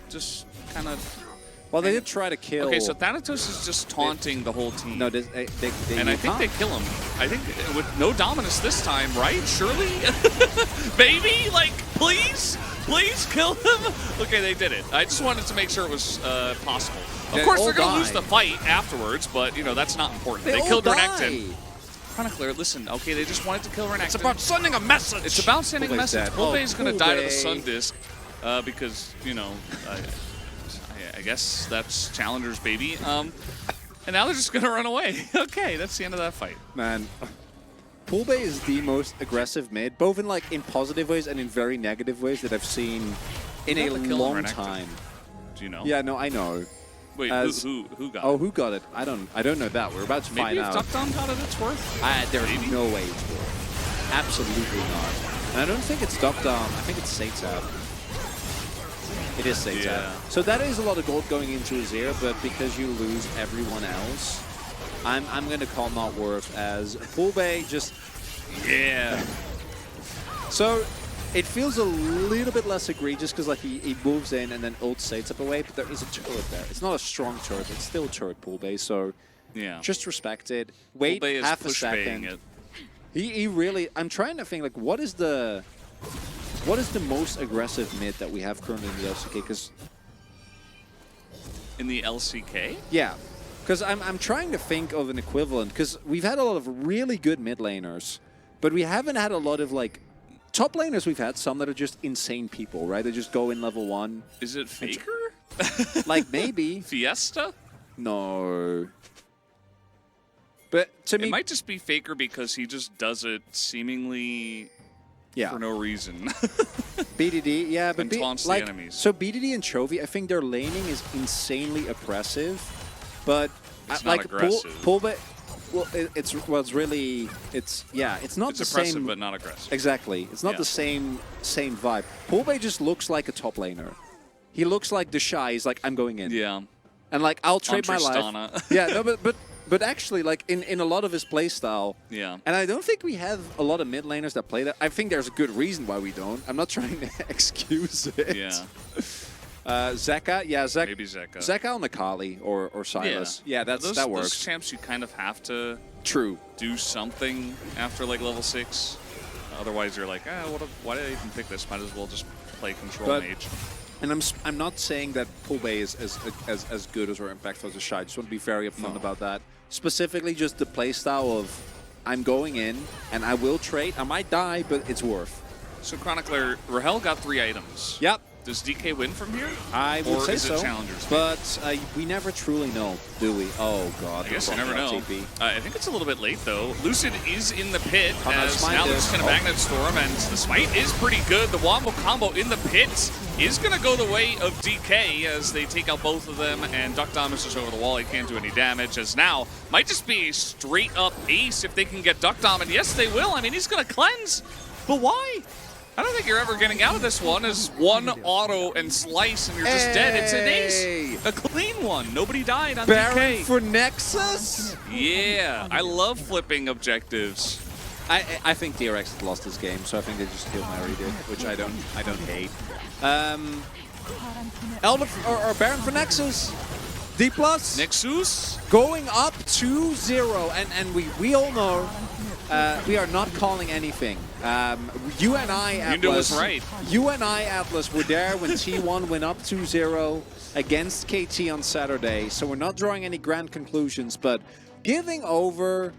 just kind of... Well, they did try to kill. Okay, so Thanatos is just taunting the whole team. No, they and I think they kill him. I think with no Dominus this time, right? Surely? Baby? Like, please? Please kill him? Okay, they did it. I just wanted to make sure it was possible. Of They course, all they're going to lose die. the fight afterwards, but, you know, that's not important. They all killed die. Renekton. Chronicler, listen, okay, they just wanted to kill Renekton. It's about sending a message. It's about sending a Pulve's message. dead. Pulve's going to die to the Pulve. Sun Disc because, you know, I guess that's Challenger's baby. And now they're just going to run away. Okay, that's the end of that fight. Man, Pulve is the most aggressive mid, both in positive ways and in very negative ways that I've seen in a Who got the kill on long Renekton? time. Do you know? Yeah, no, I know. Wait, As- who got Oh, it? who got it? I don't know that. We're about to Maybe find if out. Duckdown got it, it's worth. There's Maybe. no way it's worth. Absolutely not. And I don't think it's Duckdown. I think it's Satab. It is Satab. Yeah. So that is a lot of gold going into his ear, but because you lose everyone else, I'm going to call not worth as Pulve just... Yeah. So it feels a little bit less egregious because he moves in and then ults Satab away, but there is a turret there. It's not a strong turret, it's still turret Pulve, so Yeah. just respect it. Wait Pulve is half a push-baying second. it. He really... I'm trying to think, like, what is the most aggressive mid that we have currently in the LCK? Because, In the LCK? yeah. Because I'm trying to think of an equivalent, because we've had a lot of really good mid laners, but we haven't had a lot of, like... Top laners, we've had some that are just insane people, right? They just go in level 1. Is it Faker? Like, maybe. Fiesta? No. But to me... It might just be Faker because he just does it seemingly yeah. for no reason. BDD, yeah, but And taunts the like, enemies. so BDD and Chovy, I think their laning is insanely oppressive, but It's like not aggressive. Pulve, well, it's really it's not It's the impressive, same. but not aggressive. Exactly, it's not Yeah. the same vibe. Pulve just looks like a top laner. He looks like the shy. He's like, I'm going in, Yeah. and like I'll trade my life. Tristana. Yeah, no, but actually, like in a lot of his playstyle. Yeah. And I don't think we have a lot of mid laners that play that. I think there's a good reason why we don't. I'm not trying to excuse it. Yeah. Zeka, yeah, Maybe Zeka. Zeka on Akali or Silas. Yeah, that Those works. champs you kind of have to True. do something after like level 6. Otherwise you're like, why did I even pick this? Might as well just play control But- mage. And I'm not saying that Pulve is as good as or impactful as a Shy. I just want to be very upfront about that. Specifically, just the playstyle of I'm going in and I will trade. I might die, but it's worth. So Chronicler, Rahel got 3 items. Yep. Does DK win from here? I would Or say is it so, challengers? but we never truly know, do we? Oh god, I guess you they're never blocking know. our TP. I think it's a little bit late though. Lucid is in the pit Oh, no, as Smite now they're is- just going to Magnet Storm, and the Smite is pretty good. The Wombo combo in the pit is going to go the way of DK as they take out both of them, and Duck Dom is just over the wall. He can't do any damage, as now might just be a straight up ace if they can get Duck Dom, and yes, they will. I mean, he's going to cleanse, but why? I don't think you're ever getting out of this one as one auto and slice and you're just dead. It's an Hey! ace. A clean one. Nobody died on Baron DK. for Nexus? Yeah, I love flipping objectives. I think DRX has lost this game, so I think they just killed Mary did, which I don't hate. Elder or Baron for Nexus. D+. Nexus? Going up 2-0, and we all know we are not calling anything. You and I, Atlas. You knew it was right. You and I, Atlas, were there when T1 went up 2-0 against KT on Saturday, so we're not drawing any grand conclusions, but giving over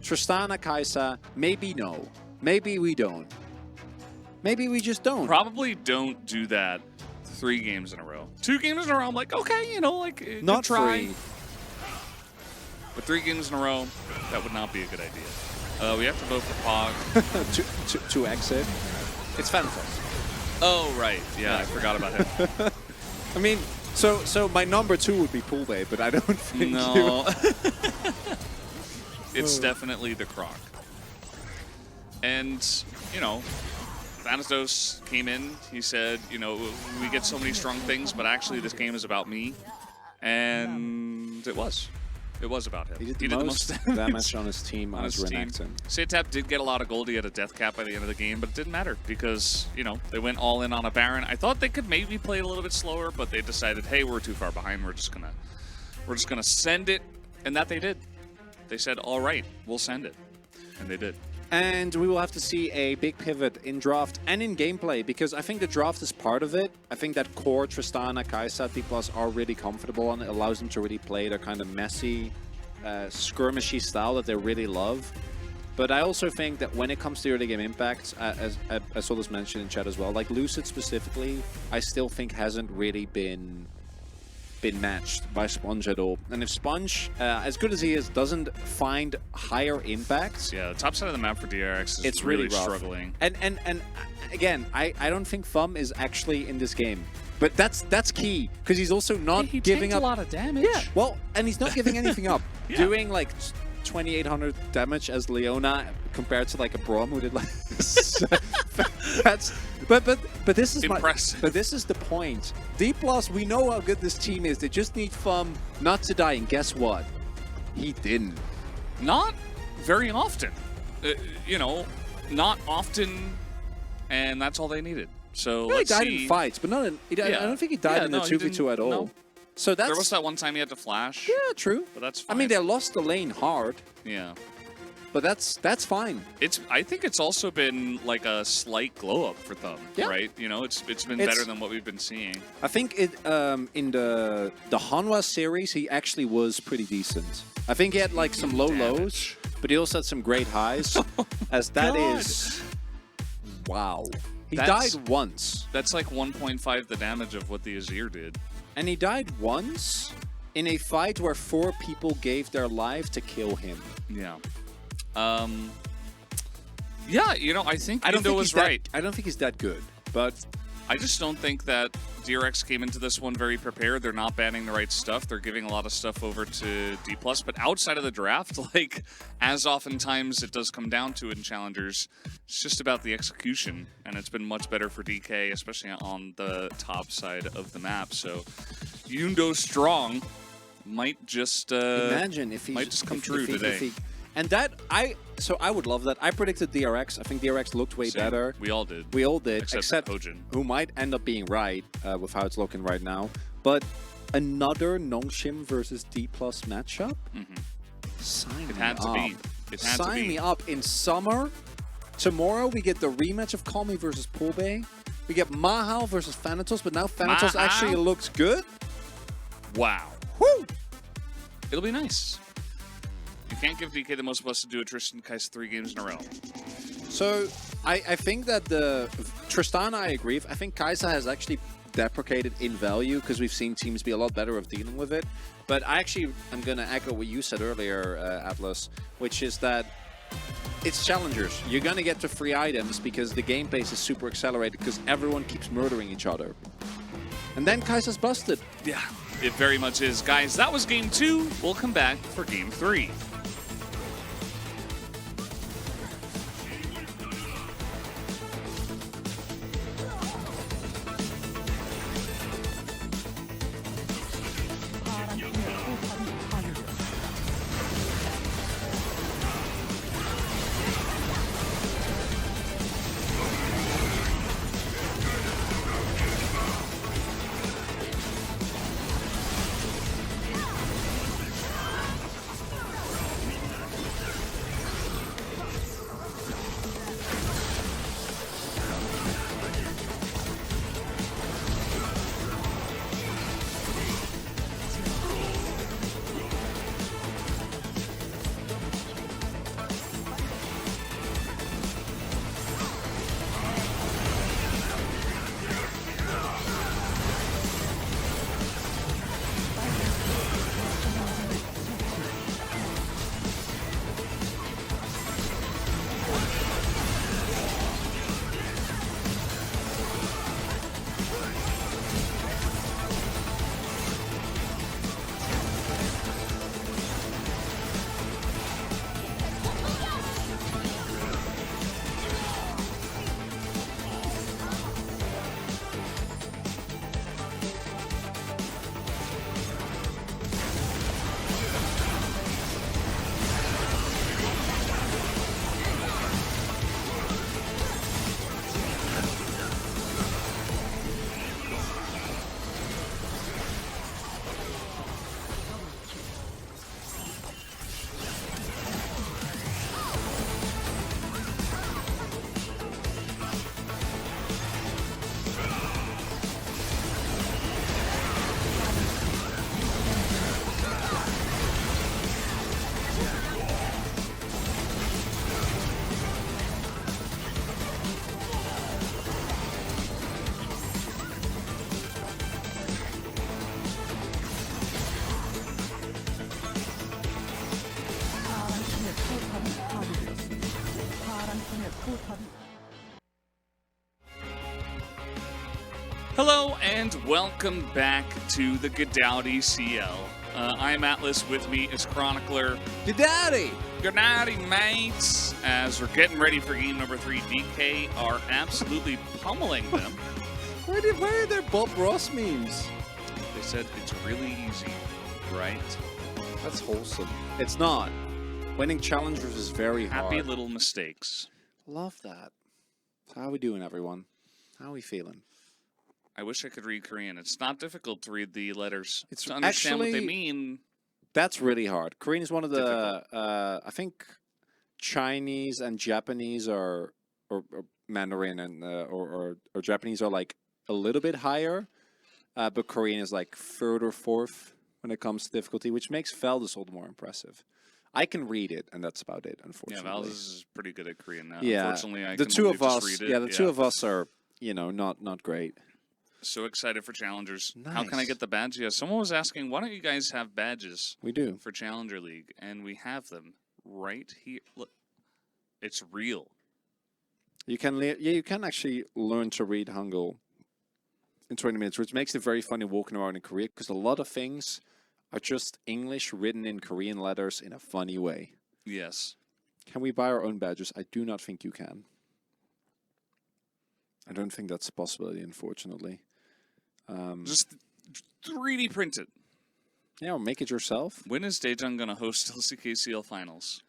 Tristana, Kai'Sa, maybe no. Maybe we don't. Maybe we just don't. Probably don't do that 3 games in a row. 2 games in a row, I'm like, okay, you know, like, Not try. free. But 3 games in a row, that would not be a good idea. We have to vote for Pog. to exit. It's Thanatos. Oh, right. Yeah, I forgot about him. I mean, so my number 2 would be Poolbay, but I don't think No. It's definitely the Croc. And, you know, Thanatos came in. He said, you know, we get so many strong things, but actually this game is about me. And it was. It was about him. He did the most damage on his team as Renekton. Saytap did get a lot of gold. He had a death cap by the end of the game, but it didn't matter because, you know, they went all in on a Baron. I thought they could maybe play it a little bit slower, but they decided, hey, we're too far behind. We're just gonna send it, and that they did. They said, all right, we'll send it, and they did. And we will have to see a big pivot in draft and in gameplay, because I think the draft is part of it. I think that core Tristana, Kai'Sa, D+ are really comfortable on it. Allows them to really play their kind of messy, skirmishy style that they really love. But I also think that when it comes to early game impact, as I saw this mentioned in chat as well, like Lucid specifically, I still think hasn't really been matched by Sponge at all. And if Sponge, as good as he is, doesn't find higher impacts... Yeah, the top side of the map for DRX is it's really struggling. And again, I don't think Thumb is actually in this game. But that's key, because he's also not giving up... a lot of damage. Yeah, well, and he's not giving anything up. Yeah. Doing like 2,800 damage as Leona compared to like a Braum who did like... that's... But this is impressive. But this is the point. D+, we know how good this team is. They just need Thumb not to die, and guess what? He didn't. Not very often. You know, not often, and that's all they needed. So He let's died see. in fights, but not in... I don't think he died in the 2v2 at all. No. So that's... There was that one time he had to flash. Yeah, true. But that's I fine. mean, they lost the lane hard, Yeah. but that's fine. I think it's also been like a slight glow up for Thumb, right? You know, it's been better than what we've been seeing. I think it in the Hanwha series, he actually was pretty decent. I think he had like some low lows, but he also had some great highs. As that is... Wow. He died once. That's like 1.5 the damage of what the Azir did. And he died once in a fight where 4 people gave their life to kill him. Yeah. Yeah, you know, I think Indo was right. I don't think he's that good, but... I just don't think that DRX came into this one very prepared. They're not banning the right stuff. They're giving a lot of stuff over to D+. But outside of the draft, like, as oftentimes it does come down to it in Challengers, it's just about the execution. And it's been much better for DK, especially on the top side of the map. So, Yundo Strong might just imagine if he might just come true today. And that, I would love that. I predicted DRX. I think DRX looked way better. We all did. We all did, except Hojin, who might end up being right with how it's looking right now. But another Nongshim versus D+ matchup? Sign me up. It had to be. It had to be. Sign me up. In summer, tomorrow we get the rematch of Call Me versus Poolbay. We get Mahal versus Thanatos, but now Thanatos actually looks good. Wow. Woo! It'll be nice. You can't give DK the most plus to do a Tristan Kai'Sa 3 games in a row. So, I think that the Tristana, I agree. I think Kai'Sa has actually deprecated in value because we've seen teams be a lot better of dealing with it. But I actually am going to echo what you said earlier, Atlas, which is that it's challengers. You're going to get to free items because the game pace is super accelerated because everyone keeps murdering each other. And then Kai'Sa's busted. Yeah, it very much is. Guys, that was game 2. We'll come back for game 3. And welcome back to the LCK CL. I'm Atlas, with me is Chronicler. Good daddy! Good nighty, mates! As we're getting ready for game number 3, DK are absolutely pummeling them. Where are their Bob Ross memes? They said it's really easy, right? That's wholesome. It's not. Winning challengers is very hard. Happy little mistakes. Love that. How are we doing, everyone? How are we feeling? I wish I could read Korean. It's not difficult to read the letters. It's to understand actually, what they mean. That's really hard. Korean is one of the, I think Chinese and Japanese or Mandarin and or Japanese are like a little bit higher, but Korean is like third or fourth when it comes to difficulty, which makes Veldis all the more impressive. I can read it, and that's about it, unfortunately. Yeah, Veldis is pretty good at Korean now. Yeah, Unfortunately, I the can two only of just us, read it. yeah, the two of us are, you know, not great. So excited for challengers. Nice. How can I get the badge? Yeah, someone was asking, why don't you guys have badges? We do. For Challenger League, and we have them right here. Look, it's real. You can actually learn to read Hangul in 20 minutes, which makes it very funny walking around in Korea, because a lot of things are just English written in Korean letters in a funny way. Yes. Can we buy our own badges? I do not think you can. I don't think that's a possibility, unfortunately. Just 3D print it. Yeah, or make it yourself. When is Daejeon going to host LCK CL finals?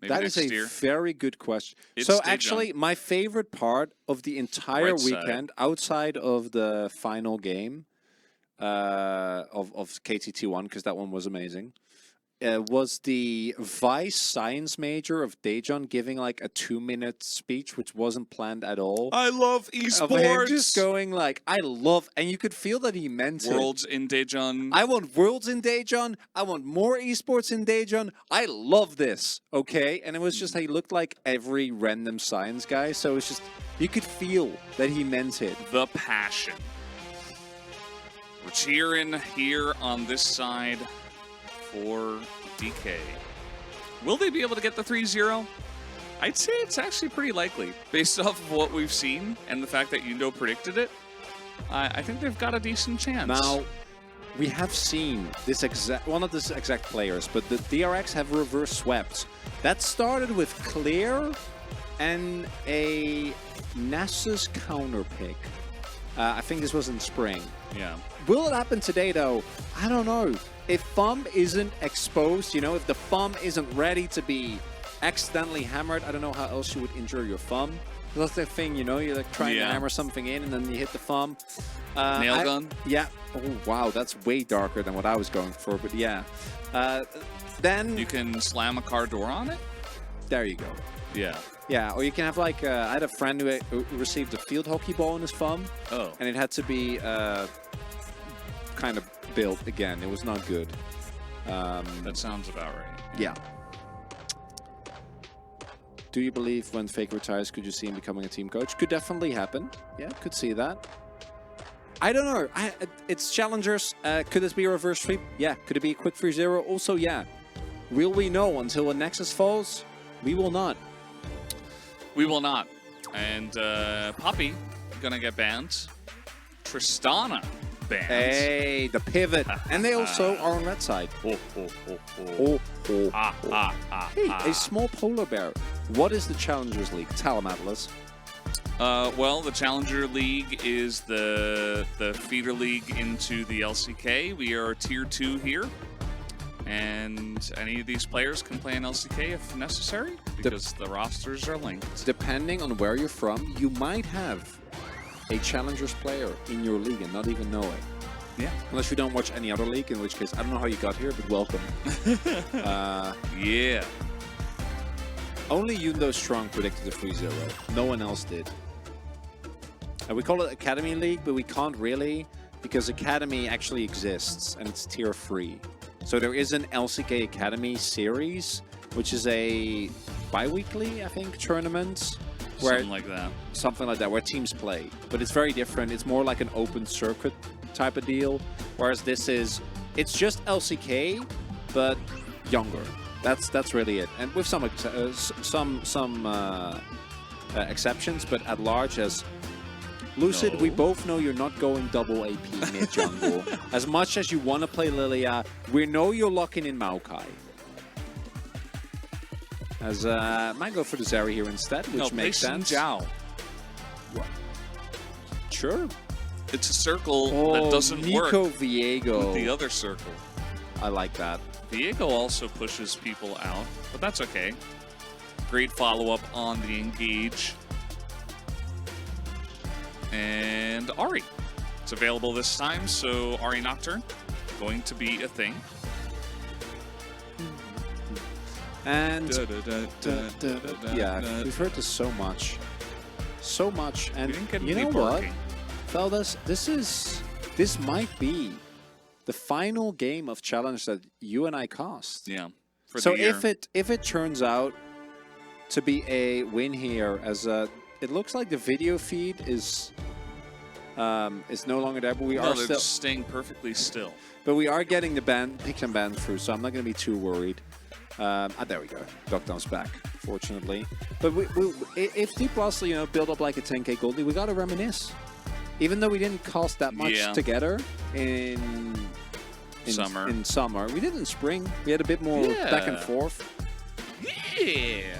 Maybe That next is a year? very good question. It's So Daejeon. actually, my favorite part of the entire Right side. weekend, outside of the final game of KT-T1, because that one was amazing, was the vice science major of Daejeon giving like a 2-minute speech, which wasn't planned at all. I love Of him esports. just going like, I love, and you could feel that he meant it. Worlds in Daejeon. I want worlds in Daejeon. I want more esports in Daejeon. I love this, okay? And it was just, he looked like every random science guy, so it's just, you could feel that he meant it. The passion. We're cheering here on this side for DK. Will they be able to get the 3-0? I'd say it's actually pretty likely. Based off of what we've seen and the fact that Yundo predicted it, I think they've got a decent chance. Now, we have seen this one of these exact players, but the DRX have reverse swept. That started with Clear and a Nasus counter pick. I think this was in spring. Yeah. Will it happen today, though? I don't know. If thumb isn't exposed, you know, if the thumb isn't ready to be accidentally hammered, I don't know how else you would injure your thumb. That's the thing, you know, you're like trying to hammer something in and then you hit the thumb. Nail gun? Yeah. Oh, wow, that's way darker than what I was going for, but yeah. Then... You can slam a car door on it? There you go. Yeah. Yeah, or you can have like, I had a friend who received a field hockey ball in his thumb. Oh. And it had to be kind of built again. It was not good. That sounds about right. Yeah. Do you believe when Fake retires, could you see him becoming a team coach? Could definitely happen. Yeah, could see that. I don't know. It's challengers. Could this be a reverse sweep? Yeah. Could it be a quick 3-0? Also, yeah. Will we know until the Nexus falls? We will not. We will not. And Poppy gonna get banned. Tristana banned. Hey, the pivot. And they also are on red side. Oh, oh, oh, oh. Oh, oh. Hey, a small polar bear. What is the Challengers League? Tell them, Atlas. Well, the Challenger League is the feeder league into the LCK. We are Tier 2 here. And any of these players can play in LCK if necessary, because the rosters are linked. Depending on where you're from, you might have a Challengers player in your league and not even know it. Yeah. Unless you don't watch any other league, in which case, I don't know how you got here, but welcome. Yeah. Only Yundo Strong predicted a 3-0. No one else did. We call it Academy League, but we can't really, because Academy actually exists, and it's Tier 3. So there is an LCK Academy series, which is a bi-weekly, I think, tournament. Something like that. Something like that, where teams play. But it's very different. It's more like an open circuit type of deal. Whereas this is, it's just LCK, but younger. That's really it. And with some exceptions, but at large, as Lucid, No. we both know you're not going double AP mid jungle. As much as you want to play Lilia, we know you're locking in Maokai. As might go for the Zeri here instead, which makes sense. Zhao. What? Sure. It's a circle that doesn't Nico work Viego. with the other circle. I like that. Viego also pushes people out, but that's okay. Great follow-up on the engage. And Ahri. It's available this time, so Ahri Nocturne going to be a thing. And yeah, we've heard this so much. So much. And We didn't get you any know what? barking. Fellas, this might be the final game of challenge that you and I cast. Yeah. For So the year. if it turns out to be a win here, as it looks like the video feed is no longer there, but we No, are they're still, just staying perfectly still. but we are getting the picks and ban through, so I'm not going to be too worried. There we go. Docdown's back, fortunately. But if Deep Plus, you know, build up like a 10k Goldie, we got to reminisce. Even though we didn't cost that much together in summer, we did in spring. We had a bit more back and forth. Yeah.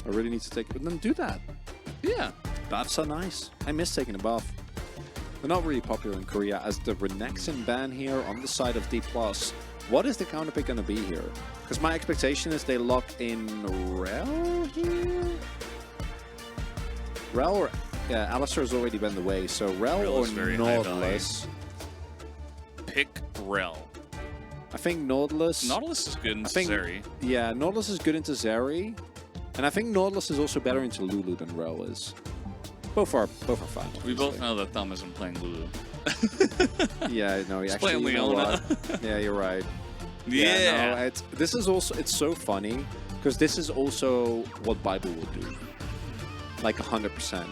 I really need to take it. But then do that. Yeah. Baths are nice. I miss taking a bath. They're not really popular in Korea. As the Renekton ban here on the side of D+, what is the counter pick going to be here? Because my expectation is they lock in Rel here? Rel or... Yeah, Alistar's already been the way, so Rel or Nautilus. Pick Rel. I think Nautilus... Nautilus is good in Zeri. Yeah, Nautilus is good into Zeri. And I think Nautilus is also better into Lulu than Rel is. Both are fine. We both know that Thumb isn't playing Lulu. Yeah, no, He's actually, playing you know Leona. what? Yeah, you're right. Yeah. No, this is also, it's so funny, because this is also what Bible will do. Like 100%.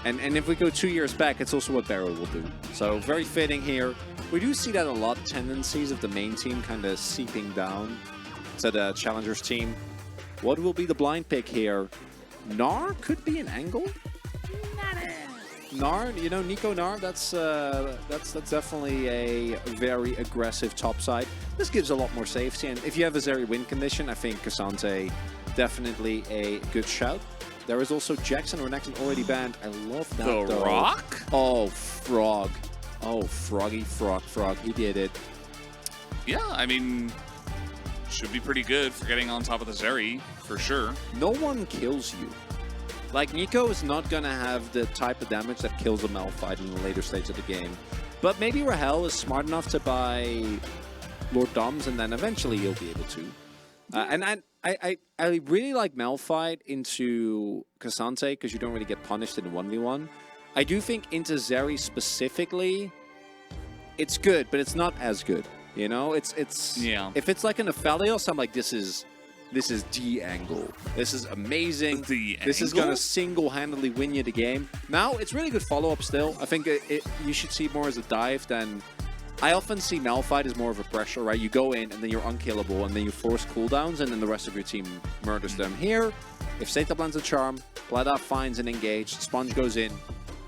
And if we go 2 years back, it's also what Barrow will do. So very fitting here. We do see that a lot, tendencies of the main team kind of seeping down to the challengers team. What will be the blind pick here? Gnar could be an angle. Gnar, you know, Nico Gnar, that's definitely a very aggressive top side. This gives a lot more safety, and if you have a Zeri win condition, I think Cassante definitely a good shout. There is also Jackson Renekton already banned. I love that The though. Rock? Oh, Frog. Oh, Froggy Frog. He did it. Yeah, I mean, should be pretty good for getting on top of the Zeri, for sure. No one kills you. Like, Nico is not going to have the type of damage that kills a Malphite in the later stage of the game. But maybe Rahel is smart enough to buy Lord Doms, and then eventually he'll be able to. And I really like Malphite into Cassante, because you don't really get punished in 1v1. I do think into Zeri specifically, it's good, but it's not as good. You know, it's Yeah. If it's like an Aphelios, I'm like, this is the angle. This is amazing. This is gonna single-handedly win you the game. Now it's really good follow-up still. I think you should see it more as a dive than. I often see Malphite as more of a pressure, right? You go in and then you're unkillable, and then you force cooldowns, and then the rest of your team murders them. Here, if Satan lands a charm, Bloodout finds an engage, Sponge goes in,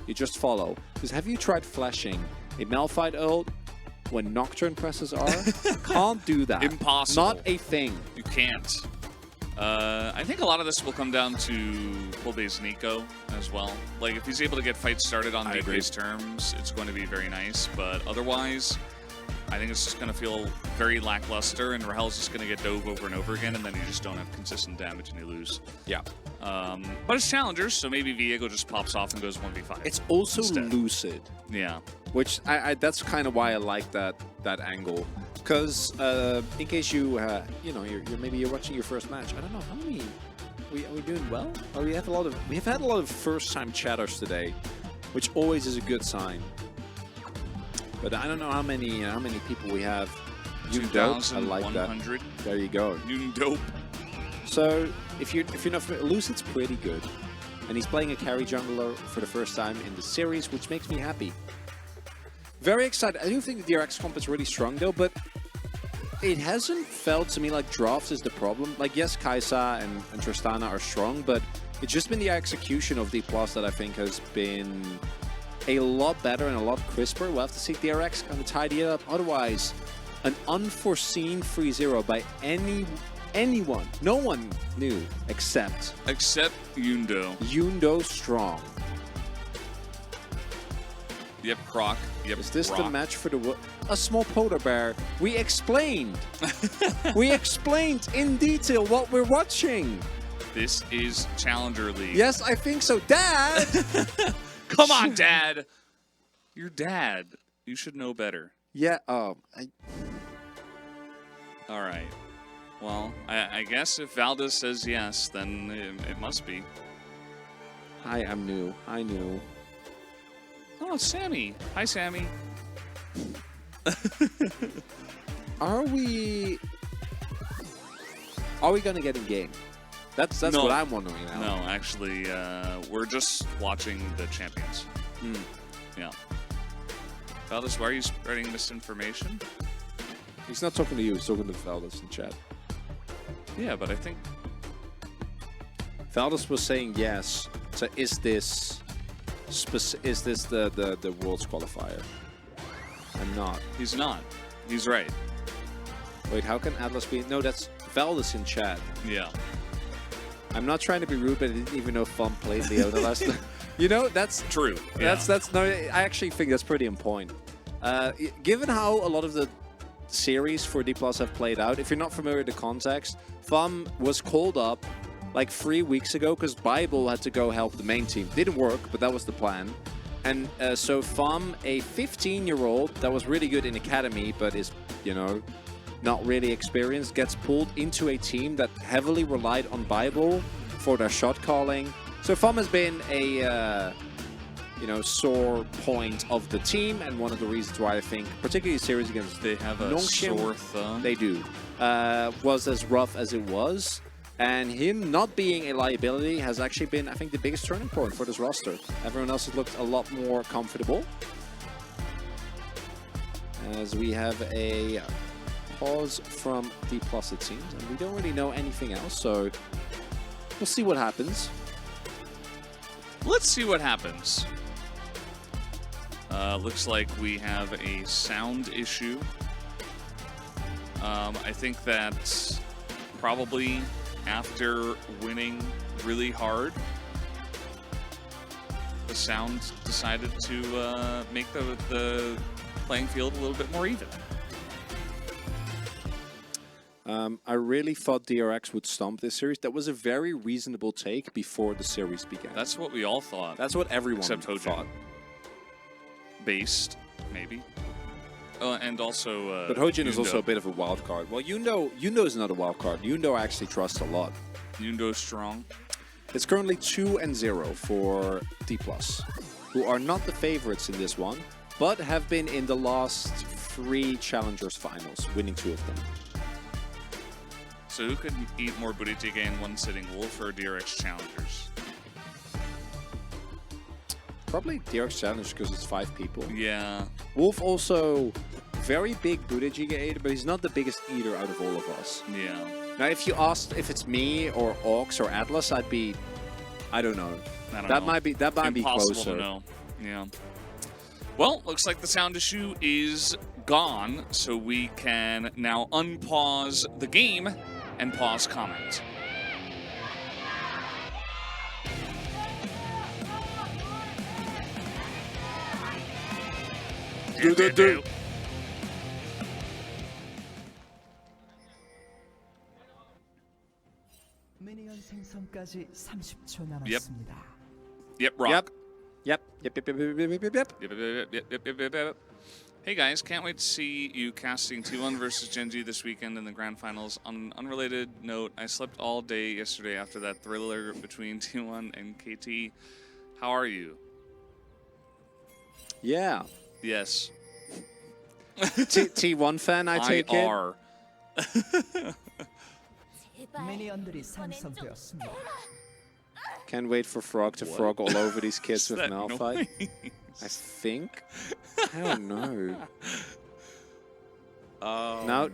you just follow. Because have you tried flashing a Malphite ult when Nocturne presses R? Can't do that. Impossible. Not a thing. You can't. I think a lot of this will come down to full-base Nico as well. Like, if he's able to get fights started on Nico's terms, it's going to be very nice. But otherwise, I think it's just going to feel very lackluster, and Rahel's just going to get dove over and over again, and then you just don't have consistent damage and you lose. Yeah. But it's challengers, so maybe Viego just pops off and goes 1v5. It's also instead. lucid. Yeah. Which, that's kind of why I like that angle. Because in case you, you know, maybe you're watching your first match. I don't know how many. Are we doing well? We have had a lot of first-time chatters today, which always is a good sign. But I don't know how many people we have. You dope. I like that. There you go. You dope. So if you're not familiar, Lucid's pretty good, and he's playing a carry jungler for the first time in the series, which makes me happy. Very excited. I do think the DRX comp is really strong though, but it hasn't felt to me like drafts is the problem. Like, yes, Kaisa and Tristana are strong, but It's just been the execution of D+ that I think has been a lot better and a lot crisper. We'll have to see DRX kind of tidy it up. Otherwise, an unforeseen 3-0 by anyone. No one knew except Yundo. Yundo Strong. Yep, Croc. Yep, Is this Rock. the match for the a small polar bear? We explained. We explained in detail what we're watching. This is Challenger League. Yes, I think so. Dad! Come on, Dad. You're Dad. You should know better. Yeah, All right. Well, I guess if Valdez says yes, then it must be. I'm new. I knew. Oh, Sammy. Hi, Sammy. Are we gonna get in game? That's No. what I'm wondering now. No, actually, we're just watching the champions. Yeah. Valdez, why are you spreading misinformation? He's not talking to you. He's talking to Valdez in chat. Yeah, but I think... Valdez was saying yes. So is this the Worlds qualifier? I'm not. He's not. He's right. Wait, how can Atlas be? No, that's Valdez in chat. Yeah. I'm not trying to be rude, but I didn't even know Fum played Leona last night. You know, that's true. Yeah. That's no. I actually think that's pretty on point. Given how a lot of the series for D+ have played out, if you're not familiar with the context, Fum was called up like 3 weeks ago because Bible had to go help the main team. Didn't work, but that was the plan. And so Fum, a 15-year-old that was really good in academy, but is, you know, not really experienced, gets pulled into a team that heavily relied on Bible for their shot calling. So Fum has been a, you know, sore point of the team, and one of the reasons why I think, particularly series against they have a Nongshim, sore thumb. They do. Was as rough as it was. And him not being a liability has actually been, I think, the biggest turning point for this roster. Everyone else has looked a lot more comfortable. As we have a pause from D+, it seems, and we don't really know anything else, so we'll see what happens. Let's see what happens. Looks like we have a sound issue. I think that probably after winning really hard, the sound decided to make the playing field a little bit more even. I really thought DRX would stomp this series. That was a very reasonable take before the series began. That's what we all thought. That's what everyone except Hojin. thought. Based, maybe. And also, but Hojin is Yundo. also a bit of a wild card. Well, Yundo is not a wild card. Yundo I actually trust a lot. Yundo strong. It's currently 2-0 for D+, who are not the favorites in this one, but have been in the last 3 Challengers finals, winning 2 of them. So who could eat more booty tika in one sitting, Wolf or DRX Challengers? Probably DRX Challengers because it's 5 people. Yeah. Wolf also very big booty tika eater, but he's not the biggest eater out of all of us. Yeah. Now, if you asked if it's me or Aux or Atlas, I'd be, I don't know. That might be Impossible closer. to know. Yeah. Well, looks like the sound issue is gone, so we can now unpause the game and pause comment. Do. 미니언 생성까지 30초 남았습니다. Yep, Rock. Yep. Yep. Hey guys, can't wait to see you casting T1 versus Gen.G this weekend in the grand finals. On an unrelated note, I slept all day yesterday after that thriller between T1 and KT. How are you? Yeah. Yes. T1 fan, I take it. are. 미니언들이 생성되었습니다. Can't wait for Frog to frog all over these kids with That Malphite. noise? I think. I don't know. Now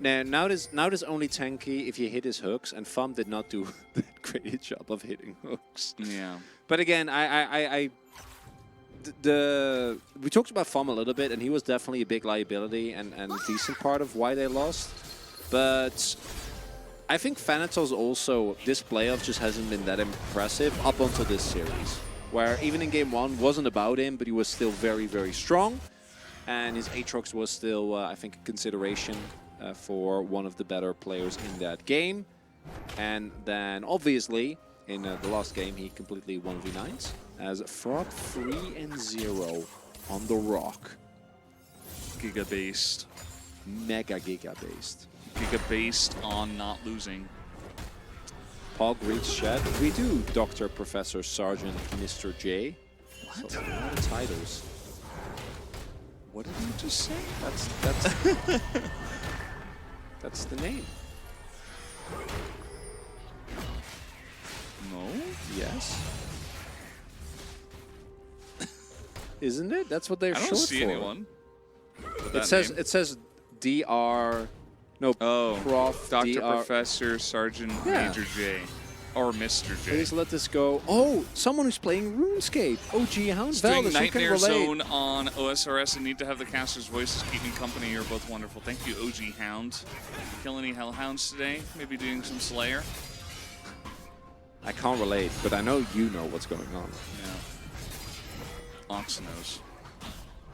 there's only tanky if you hit his hooks, and Fum did not do that great job of hitting hooks. Yeah. But again, we talked about FOM a little bit, and he was definitely a big liability and a decent part of why they lost. But I think Thanatos also, this playoff just hasn't been that impressive up until this series, where even in game 1 wasn't about him, but he was still very, very strong. And his Aatrox was still, I think, a consideration for one of the better players in that game. And then, obviously, in the last game, he completely 1v9s as Frog 3-0 on the Rock. Giga-based. Mega Giga-based. Giga-based on not losing. Pog reads Shed. We do Dr. Professor Sergeant Mr. J. What? So, a lot of titles. What did you just say? That's that's the name. No? Yes. Isn't it? That's what they're I short don't see for. anyone. with It that name. says DR. No, Oh, Prof. Dr. DR. Professor Sergeant Yeah. Major J. Or Mr. J. Please let this go. Oh, someone who's playing RuneScape. OG Hound It's doing Valdez, who can Nightmare relate. Zone on OSRS and need to have the caster's voices keep me company. You're both wonderful. Thank you, OG Hound. Kill any Hellhounds today? Maybe doing some Slayer? I can't relate, but I know you know what's going on. Yeah. Ox knows.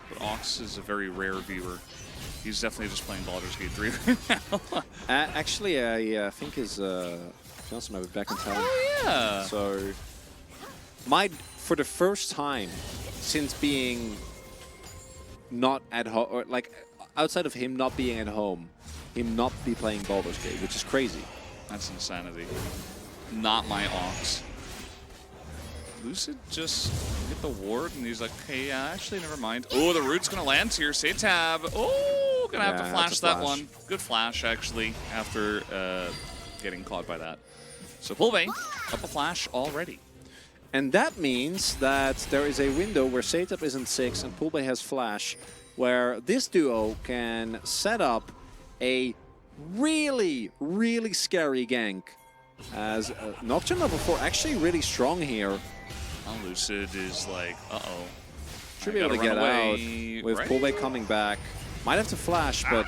But Ox is a very rare viewer. He's definitely just playing Baldur's Gate 3 right now. Actually, I think his fiance might be back in town. Oh, yeah. So, for the first time since being not at home, or like outside of him not being at home, him not be playing Baldur's Gate, which is crazy. That's insanity. Not my Ox. Lucid just hit the ward, and he's like, hey, actually, never mind. Oh, the root's going to land here. Say tab. Oh, going to have to flash that one. Good flash, actually, after getting caught by that. So Pulve, up a flash already. And that means that there is a window where Setup is in 6 and Pulve has flash, where this duo can set up a really, really scary gank. As Nocturne level 4 actually really strong here. Well, Lucid is like, uh-oh. Should be able to get out with right? Pulve coming back. Might have to flash, but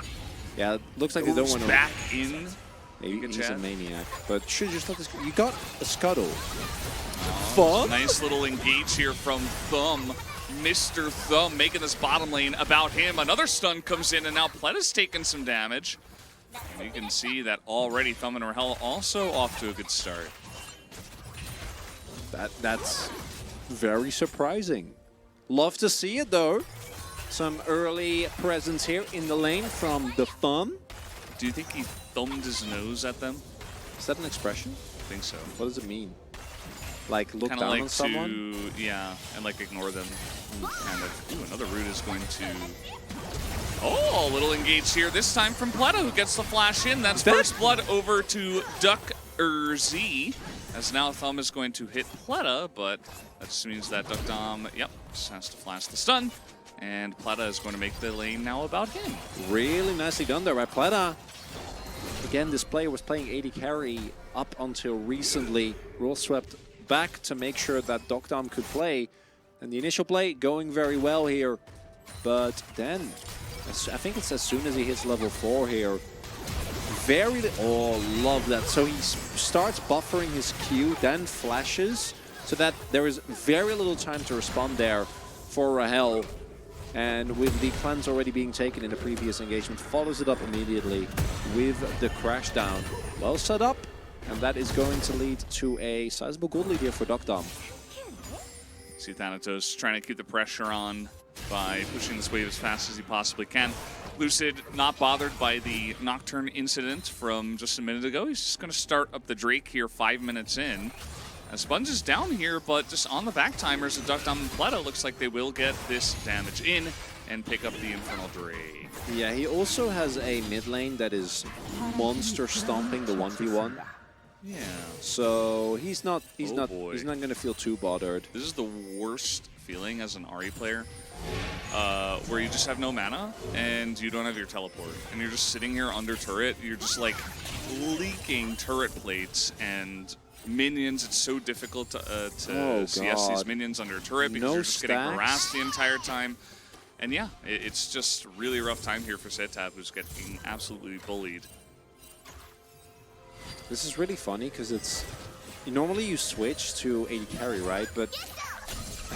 yeah, it looks like they don't want to. Back in. He's a maniac, but should just let this. You got a scuttle. Thumb? Nice little engage here from Thumb. Mr. Thumb making this bottom lane about him. Another stun comes in, and now Pletta's taking some damage. And you can see that already Thumb and Rahel also off to a good start. That's very surprising. Love to see it though. Some early presence here in the lane from the Thumb. Do you think he thumbed his nose at them? Is that an expression? I think so. What does it mean? Like look Kinda down like on someone? Yeah, and like ignore them. Kind of. Ooh, another root is going to... Oh, a little engage here, this time from Pleta, who gets the flash in. That's first blood over to Duck-Z. As now Thumb is going to hit Pleta, but that just means that Duck Dom, yep, just has to flash the stun. And Pleta is going to make the lane now about him. Really nicely done there by Pleta. Again, this player was playing AD carry up until recently. Rule swept back to make sure that Duck Dom could play. And the initial play going very well here. But then, I think it's as soon as he hits level 4 here. Oh, love that. So he starts buffering his Q, then flashes, so that there is very little time to respond there for Rahel. And with the cleanse already being taken in the previous engagement, follows it up immediately with the crash down. Well set up, and that is going to lead to a sizable gold lead here for Duck Dom. See Thanatos trying to keep the pressure on by pushing this wave as fast as he possibly can. Lucid not bothered by the Nocturne incident from just a minute ago. He's just going to start up the Drake here 5 minutes in. Sponge is down here, but just on the back timers of Duck Dom and Pleta, looks like they will get this damage in and pick up the Infernal Drake. Yeah, he also has a mid lane that is monster stomping the 1v1. Yeah. So he's not boy. he's not going to feel too bothered. This is the worst feeling as an Ahri player, where you just have no mana and you don't have your teleport, and you're just sitting here under turret. You're just like leaking turret plates and minions. It's so difficult to CS these minions under turret because you're just getting harassed the entire time. And yeah, it's just really rough time here for Setab, who's getting absolutely bullied. This is really funny because it's normally you switch to AD carry, right? But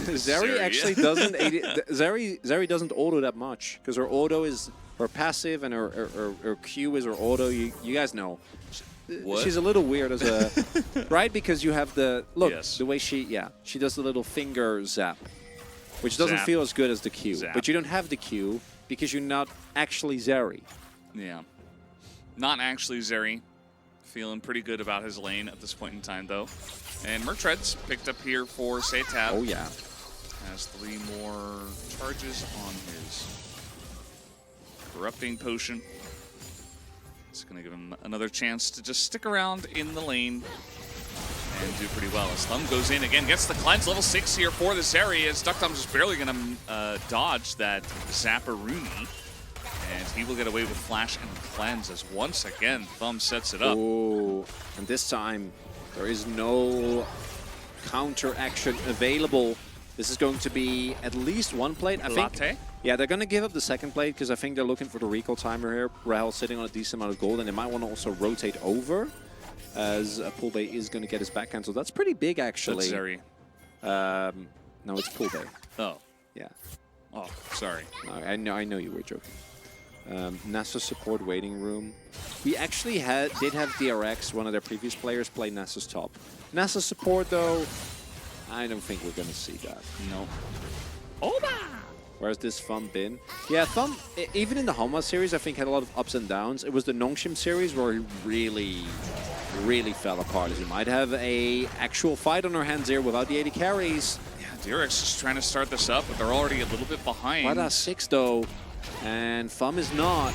Zeri actually doesn't. Zeri doesn't auto that much because her auto is her passive and her Q is her auto. You guys know. What? She's a little weird as a right because you have the look Yes. the way she does the little finger zap, which doesn't feel as good as the Q. Zap. But you don't have the Q because you're not actually Zeri. Yeah, not actually Zeri. Feeling pretty good about his lane at this point in time, though. And Mertred's picked up here for Setab. Oh, yeah. Has 3 more charges on his Corrupting Potion. It's going to give him another chance to just stick around in the lane and do pretty well. As Thumb goes in again, gets the cleanse, level 6 here for this area. As Duckdom's just barely going to dodge that Zapparuni. And he will get away with Flash and Cleanse as once again Thumb sets it up. Oh, and this time there is no counter action available. This is going to be at least one plate, I think. Latte? Yeah, they're going to give up the second plate because I think they're looking for the recall timer here. Rahel sitting on a decent amount of gold, and they might want to also rotate over as Poolbay is going to get his back cancel. That's pretty big, actually. That's Zeri. No, it's Poolbay. Oh. Yeah. Oh, sorry. No, I know you were joking. NASA support waiting room. We actually did have DRX, one of their previous players, play NASA's top. NASA support, though, I don't think we're going to see that. No. Oba! Where's this Thumb been? Yeah, Thumb, even in the Homa series, I think had a lot of ups and downs. It was the Nongshim series where he really fell apart. He might have a actual fight on our hands here without the 80 carries. Yeah, DRX is trying to start this up, but they're already a little bit behind. Why 6 though? And Thumb is not.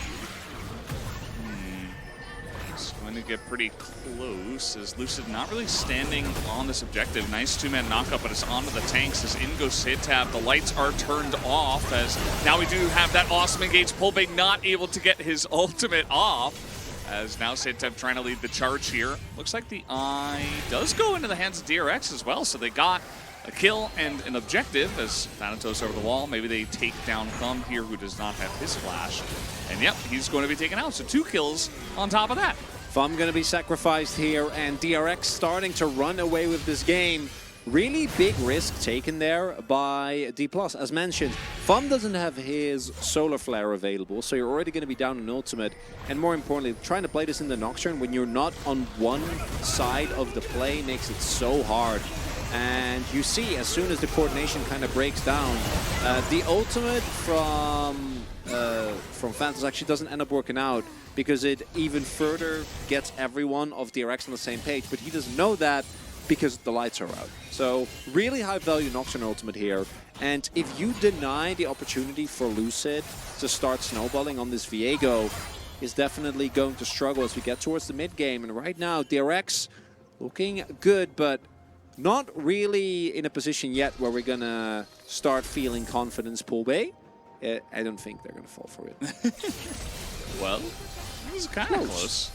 It's going to get pretty close as Lucid not really standing on this objective. Nice 2-man knockup, but it's onto the tanks as in goes Setab. The lights are turned off as now we do have that awesome engage. Poolbay not able to get his ultimate off as now Setab trying to lead the charge here. Looks like the eye does go into the hands of DRX as well, so they got a kill and an objective as Thanatos over the wall. Maybe they take down Thumb here, who does not have his flash. And yep, he's going to be taken out. So 2 kills on top of that. Thumb going to be sacrificed here, and DRX starting to run away with this game. Really big risk taken there by D+. As mentioned, Thumb doesn't have his Solar Flare available, so you're already going to be down an ultimate. And more importantly, trying to play this in the Nocturne when you're not on one side of the play makes it so hard. And you see, as soon as the coordination kind of breaks down, the ultimate from Phantos actually doesn't end up working out because it even further gets everyone of DRX on the same page. But he doesn't know that because the lights are out. So really high value Nocturne ultimate here. And if you deny the opportunity for Lucid to start snowballing on this Viego, is definitely going to struggle as we get towards the mid game. And right now, DRX looking good, but not really in a position yet where we're going to start feeling confidence Poolbay. I don't think they're going to fall for it. Well, it was kind of close.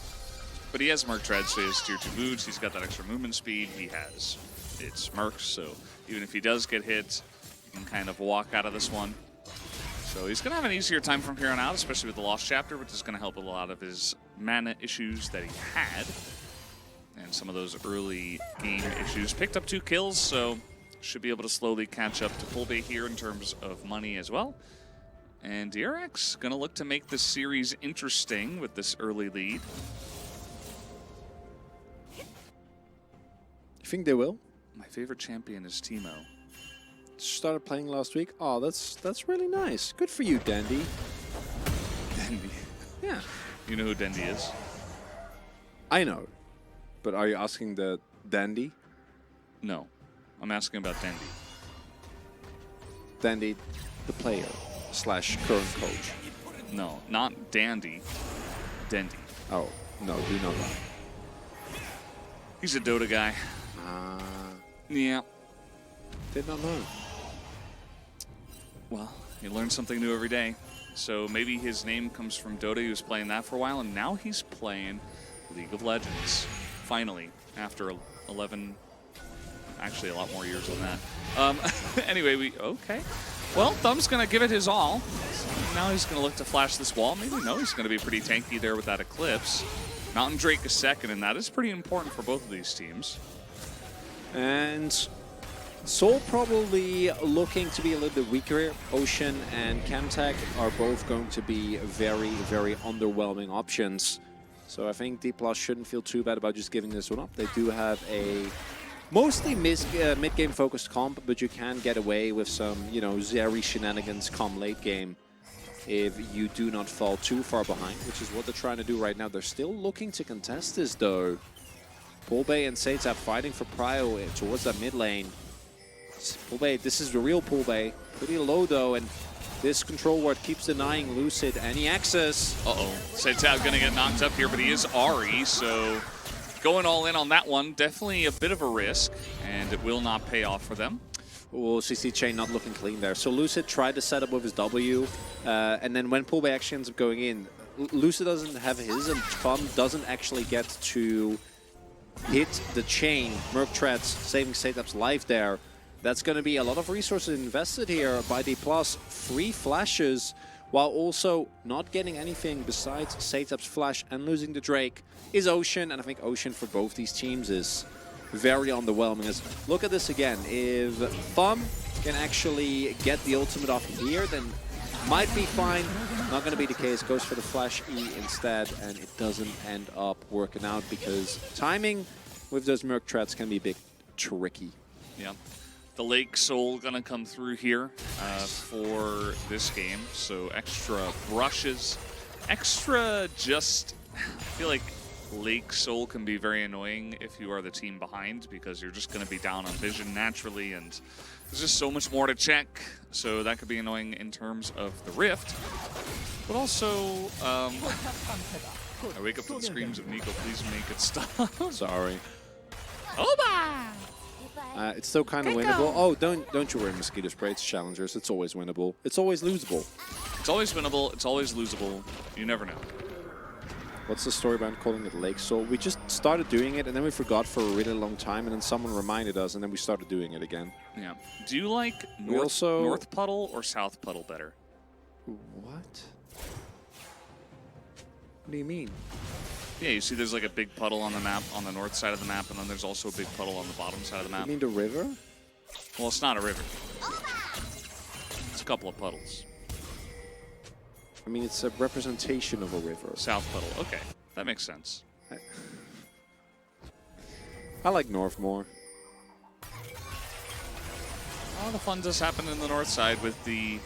But he has Merc Tread, so he has tier 2 boots. He's got that extra movement speed. He has its Mercs, so even if he does get hit, he can kind of walk out of this one. So he's going to have an easier time from here on out, especially with the Lost Chapter, which is going to help with a lot of his mana issues that he had. And some of those early game issues. Picked up 2 kills, so should be able to slowly catch up to Poolbay here in terms of money as well. And DRX going to look to make this series interesting with this early lead. You think they will? My favorite champion is Teemo. Started playing last week. Oh, that's really nice. Good for you, Dandy. Dendy. Yeah. You know who Dendy is? I know. But are you asking the Dandy? No. I'm asking about Dendy. Dandy, the player / current coach. No, not Dandy. Dendy. Oh, no, do not know. He's a Dota guy. Yeah. Did not know. Well, you learn something new every day. So maybe his name comes from Dota. He was playing that for a while, and now he's playing League of Legends. Finally, after a 11, actually a lot more years than that. Anyway, okay. Well, Thumb's going to give it his all. So now he's going to look to flash this wall. Maybe no, he's going to be pretty tanky there with that Eclipse. Mountain Drake is second, and that is pretty important for both of these teams. And Soul probably looking to be a little bit weaker. Ocean and Chemtech are both going to be very, very underwhelming options. So I think D+ shouldn't feel too bad about just giving this one up. They do have a mostly mid-game focused comp, but you can get away with some, you know, Zeri shenanigans come late game if you do not fall too far behind, which is what they're trying to do right now. They're still looking to contest this though. Poolbay and Satap fighting for prio towards that mid lane. Poolbay, this is the real Poolbay. Pretty low though, and this control ward keeps denying Lucid any access. Uh-oh. Satap gonna get knocked up here, but he is Ahri, so going all in on that one, definitely a bit of a risk, and it will not pay off for them. Oh, CC Chain not looking clean there. So Lucid tried to set up with his W, and then when Poolbay actually ends up going in, Lucid doesn't have his, and Thumb doesn't actually get to hit the chain. Merc Treads saving Satap's life there. That's going to be a lot of resources invested here by D+. 3 flashes, while also not getting anything besides Satap's flash and losing the Drake is Ocean. And I think Ocean for both these teams is very underwhelming. As look at this again. If Thumb can actually get the ultimate off here, then might be fine. Not going to be the case. Goes for the Flash E instead, and it doesn't end up working out because timing with those Merc Treads can be a bit tricky. Yeah. The Lake Soul gonna come through here for this game. So extra brushes, extra just, I feel like Lake Soul can be very annoying if you are the team behind because you're just gonna be down on vision naturally and there's just so much more to check. So that could be annoying in terms of the Rift. But also, I wake up to the screams of Nico, please make it stop. Sorry. Oba! It's still kind of winnable. Oh, don't you worry, Mosquito Spray. It's challengers. It's always winnable. It's always losable. It's always winnable. It's always losable. You never know. What's the story behind calling it Lake Soul? We just started doing it, and then we forgot for a really long time, and then someone reminded us, and then we started doing it again. Yeah. Do you like North Puddle or South Puddle better? What? What do you mean? Yeah, you see there's like a big puddle on the map, on the north side of the map, and then there's also a big puddle on the bottom side of the map. You mean the river? Well, it's not a river. It's a couple of puddles. I mean, it's a representation of a river. South Puddle. Okay, that makes sense. I like North more. A lot of fun does happen in the north side with the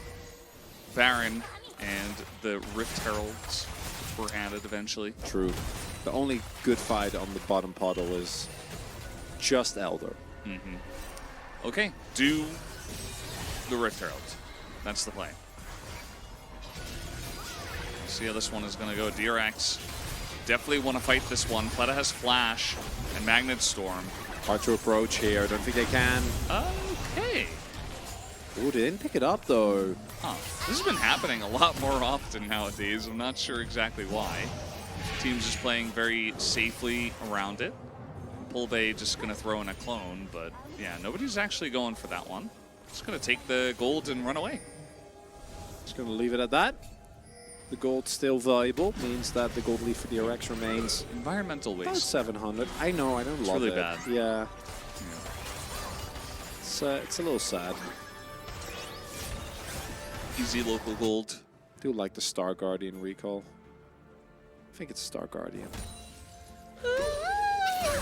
Baron and the Rift Heralds were added eventually. True. The only good fight on the bottom puddle is just Elder. Mm-hmm. Okay, do the Rift Heralds. That's the play. See how this one is going to go. DRX definitely want to fight this one. Pleta has Flash and Magnet Storm. Hard to approach here. I don't think they can. Okay. Ooh, they didn't pick it up though. Huh. This has been happening a lot more often nowadays. I'm not sure exactly why. Teams just playing very safely around it. Poolbay just going to throw in a clone, but yeah, nobody's actually going for that one. Just going to take the gold and run away. Just going to leave it at that. The gold still valuable, means that the gold lead for DRX remains environmental waste. About 700. I know, I don't love it. It's really bad. Yeah. It's a little sad. Easy local gold. I do like the Star Guardian recall. I think it's Star Guardian.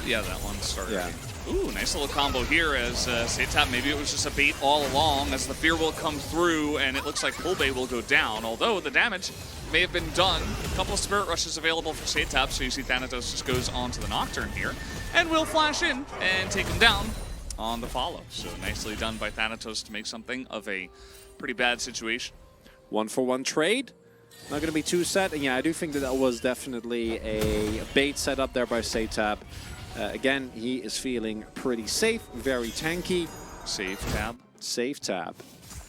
Yeah, that one, Star Yeah. Guardian. Ooh, nice little combo here as Satap, maybe it was just a bait all along as the Fear will come through and it looks like Poolbay will go down, although the damage may have been done. A couple of Spirit Rushes available for Satap, so you see Thanatos just goes on to the Nocturne here and will flash in and take him down on the follow. So nicely done by Thanatos to make something of a pretty bad situation. 1-for-1 trade. Not going to be too set. And yeah, I do think that was definitely a bait set up there by Satap. Again, he is feeling pretty safe, very tanky. Save tab. Save tab.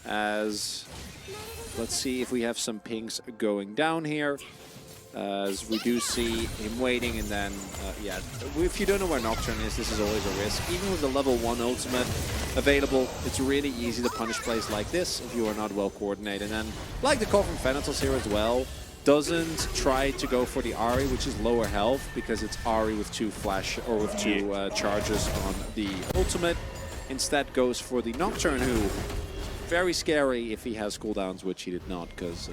As let's see if we have some pings going down here. As we do see him waiting, and then, yeah, if you don't know where Nocturne is, this is always a risk. Even with the level 1 ultimate available, it's really easy to punish plays like this if you are not well coordinated. And like the call from Thanatos here as well, doesn't try to go for the Ahri, which is lower health, because it's Ahri with 2 flash, or with 2 charges on the ultimate. Instead goes for the Nocturne, who, very scary if he has cooldowns, which he did not, because...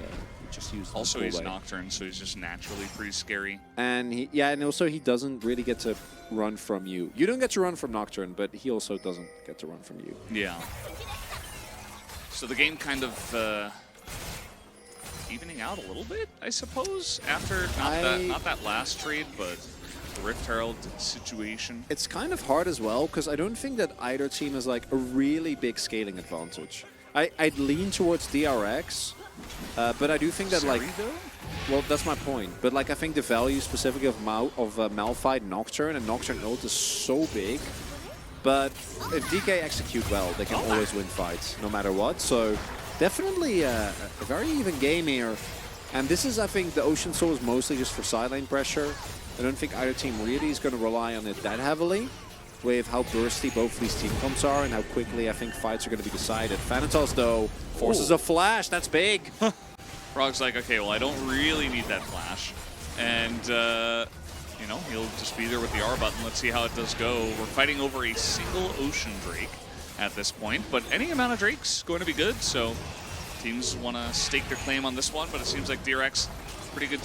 just used also, he's Nocturne, so he's just naturally pretty scary. And and also he doesn't really get to run from you. You don't get to run from Nocturne, but he also doesn't get to run from you. Yeah. So the game kind of evening out a little bit, I suppose, after not that last trade, but the Rift Herald situation. It's kind of hard as well, because I don't think that either team has like a really big scaling advantage. I'd lean towards DRX. But I do think that, like, well, that's my point. But like, I think the value specifically of Malphite Nocturne and Nocturne ult is so big. But if DK execute well, they can always win fights, no matter what. So definitely a very even game here. And this is, I think, the Ocean Soul is mostly just for side lane pressure. I don't think either team really is going to rely on it that heavily, with how bursty both of these team comps are and how quickly I think fights are going to be decided. Thanatos, though, forces a flash. That's big. Frog's like, okay, well, I don't really need that flash. And, you know, he'll just be there with the R button. Let's see how it does go. We're fighting over a single Ocean Drake at this point, but any amount of Drake's going to be good, so teams want to stake their claim on this one, but it seems like DRX pretty good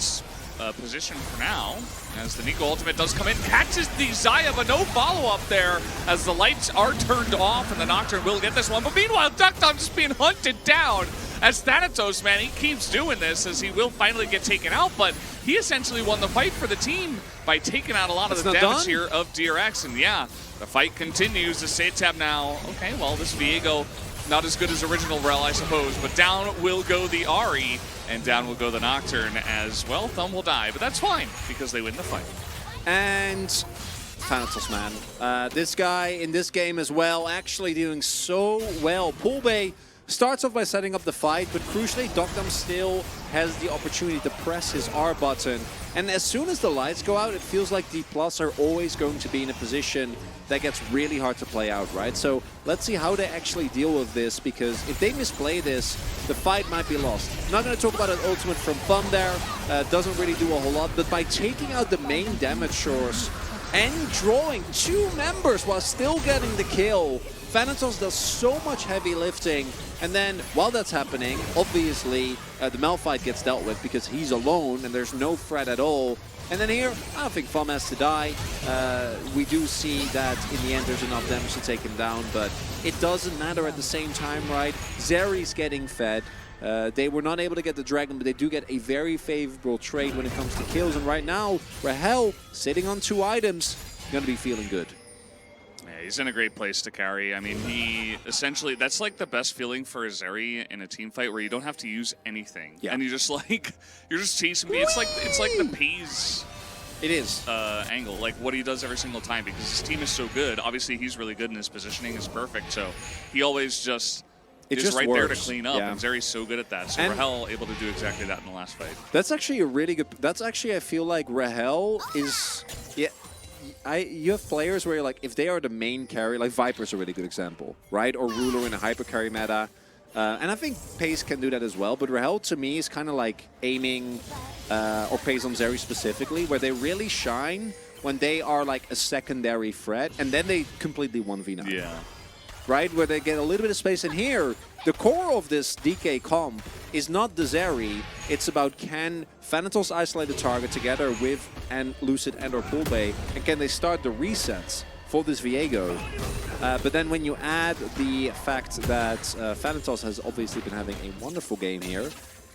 position for now, as the Nico ultimate does come in, catches the Xayah, but no follow-up there, as the lights are turned off, and the Nocturne will get this one. But meanwhile, Duckdom just being hunted down, as Thanatos, man, he keeps doing this, as he will finally get taken out, but he essentially won the fight for the team by taking out a lot of the damage here of DRX, and yeah, the fight continues. The Satab now, okay, well, this Viego, not as good as original Rel, I suppose, but down will go the Ahri, and down will go the Nocturne as well. Thumb will die, but that's fine, because they win the fight. And Thanatos, man. This guy in this game as well, actually doing so well. Poolbay starts off by setting up the fight, but crucially, Duckdom still has the opportunity to press his R button. And as soon as the lights go out, it feels like D+ are always going to be in a position that gets really hard to play out, right? So let's see how they actually deal with this, because if they misplay this, the fight might be lost. I'm not going to talk about an ultimate from Thumb there. Doesn't really do a whole lot, but by taking out the main damage source and drawing 2 members while still getting the kill, Thanatos does so much heavy lifting, and then while that's happening, obviously the Malphite gets dealt with because he's alone and there's no threat at all. And then here, I don't think Thumb has to die. We do see that in the end there's enough damage to take him down, but it doesn't matter at the same time, right? Zeri's getting fed. They were not able to get the Dragon, but they do get a very favorable trade when it comes to kills. And right now, Rahel, sitting on 2 items, going to be feeling good. Yeah, he's in a great place to carry. I mean, he essentially, that's like the best feeling for a Zeri in a team fight where you don't have to use anything. Yeah. And you just like, you're just chasing me. It's like the Pays angle, like what he does every single time, because his team is so good. Obviously, he's really good and his positioning is perfect. So he always just is right there to clean up. Yeah. And Zeri's so good at that. So Rahel able to do exactly that in the last fight. That's actually a really good, that's actually, I feel like Rahel is, yeah. You have players where you're like, if they are the main carry, like Viper's a really good example, right? Or Ruler in a hyper carry meta. And I think Pace can do that as well, but Rahel to me is kind of like aiming, or Pace on Zeri specifically, where they really shine when they are like a secondary threat, and then they completely 1v9. Yeah. Right? Where they get a little bit of space in here. The core of this DK comp is not the Zeri, it's about can Thanatos isolate the target together with Lucid and or Poolbay, and can they start the resets for this Viego. But then when you add the fact that Thanatos has obviously been having a wonderful game here,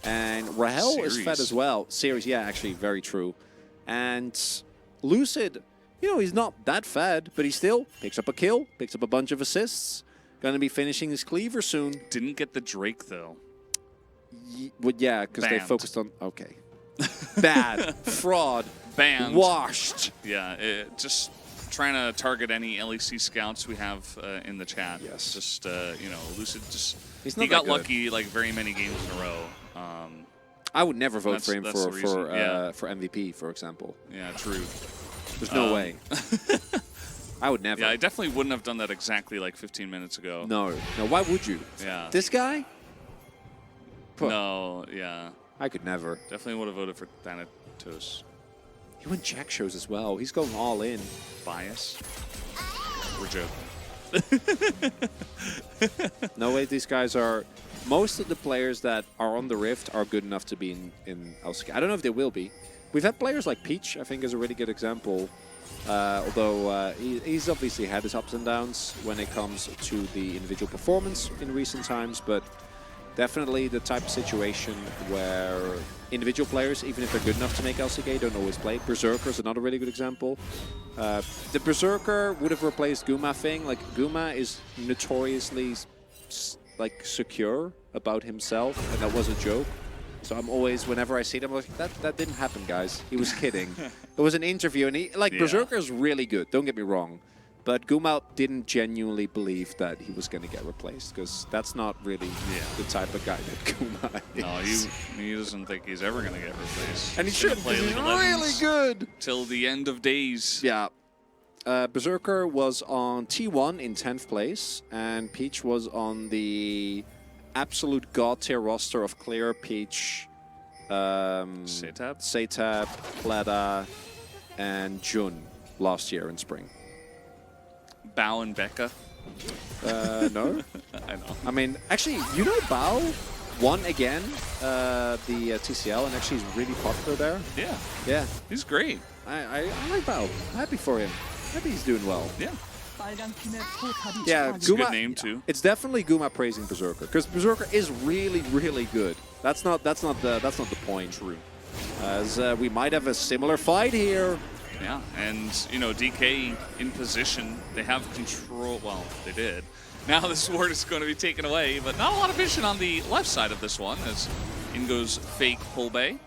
and Rahel is fed as well. Series, yeah, actually, very true. And Lucid, you know, he's not that fed, but he still picks up a kill, picks up a bunch of assists. Going to be finishing his cleaver soon. Didn't get the Drake, though. Well, yeah, because they focused on... Okay. Bad. Fraud. Banned. Washed. Yeah, just trying to target any LEC scouts we have in the chat. Yes. Just, you know, Lucid just... He got lucky like very many games in a row. I would never vote for him That's the reason, yeah. for MVP, for example. Yeah, true. There's no way. I would never. Yeah, I definitely wouldn't have done that exactly like 15 minutes ago. No, why would you? Yeah. This guy? Puh. No, yeah. I could never. Definitely would have voted for Thanatos. He went Jack shows as well. He's going all in. Bias? We're joking. No way these guys are... Most of the players that are on the Rift are good enough to be in LCK. I don't know if they will be. We've had players like Peach, I think, is a really good example. Although he's obviously had his ups and downs when it comes to the individual performance in recent times, but definitely the type of situation where individual players, even if they're good enough to make LCK, don't always play. Berserker is another really good example. The Berserker would have replaced Guma thing. Like, Guma is notoriously like secure about himself, and that was a joke. So I'm always, whenever I see them, I'm like, that didn't happen, guys. He was kidding. It was an interview, and Berserker is really good, don't get me wrong. But Guma didn't genuinely believe that he was going to get replaced, because that's not really the type of guy that Guma is. No, he doesn't think he's ever going to get replaced. And he should, because he's really good. Till the end of days. Yeah. Berserker was on T1 in 10th place, and Peach was on the absolute god tier roster of Clear, Peach, Setab, Pleda, and Jun last year in spring. Bao and Becca. No. I know. I mean, actually, you know Bao won again the TCL, and actually he's really popular there. Yeah. Yeah. He's great. I like Bao. I'm happy for him. Happy he's doing well. Yeah. Yeah, It's a Guma, good name too. It's definitely Guma praising Berserker, because Berserker is really, really good. That's not the point. True. As we might have a similar fight here. Yeah, and you know, DK in position. They have control. Well, they did. Now the sword is going to be taken away, but not a lot of vision on the left side of this one. As in goes fake pull bay.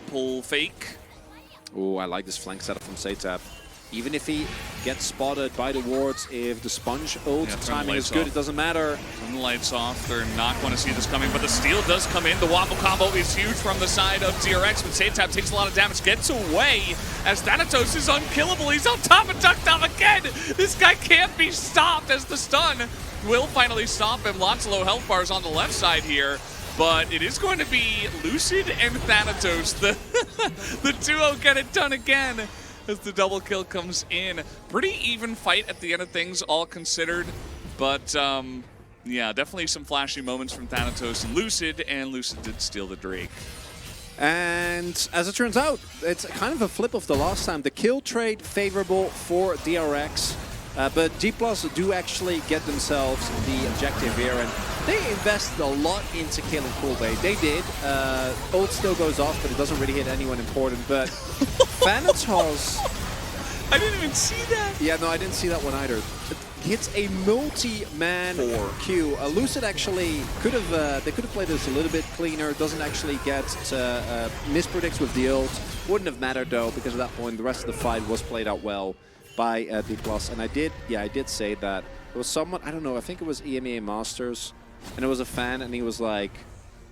Pull fake. Oh, I like this flank setup from Setab. Even if he gets spotted by the wards, if the sponge ult timing is good, it doesn't matter. Turn the lights off. They're not going to see this coming, but the steal does come in. The wombo combo is huge from the side of DRX, but Setab takes a lot of damage, gets away as Thanatos is unkillable. He's on top of Duck Top again. This guy can't be stopped as the stun will finally stop him. Lots of low health bars on the left side here. But it is going to be Lucid and Thanatos. The duo get it done again as the double kill comes in. Pretty even fight at the end of things, all considered. But yeah, definitely some flashy moments from Thanatos and Lucid did steal the Drake. And as it turns out, it's kind of a flip of the last time. The kill trade favorable for DRX. But D+ do actually get themselves the objective here, and they invest a lot into killing Coolbay. They did. Ult still goes off, but it doesn't really hit anyone important. But Thanatos... I didn't even see that. Yeah, no, I didn't see that one either. It hits a multi-man Q. Lucid actually could have... they could have played this a little bit cleaner. Doesn't actually get mispredicts with the ult. Wouldn't have mattered, though, because at that point, the rest of the fight was played out well by D+. And I did say that there was someone, I don't know, I think it was EMEA Masters, and it was a fan, and he was like,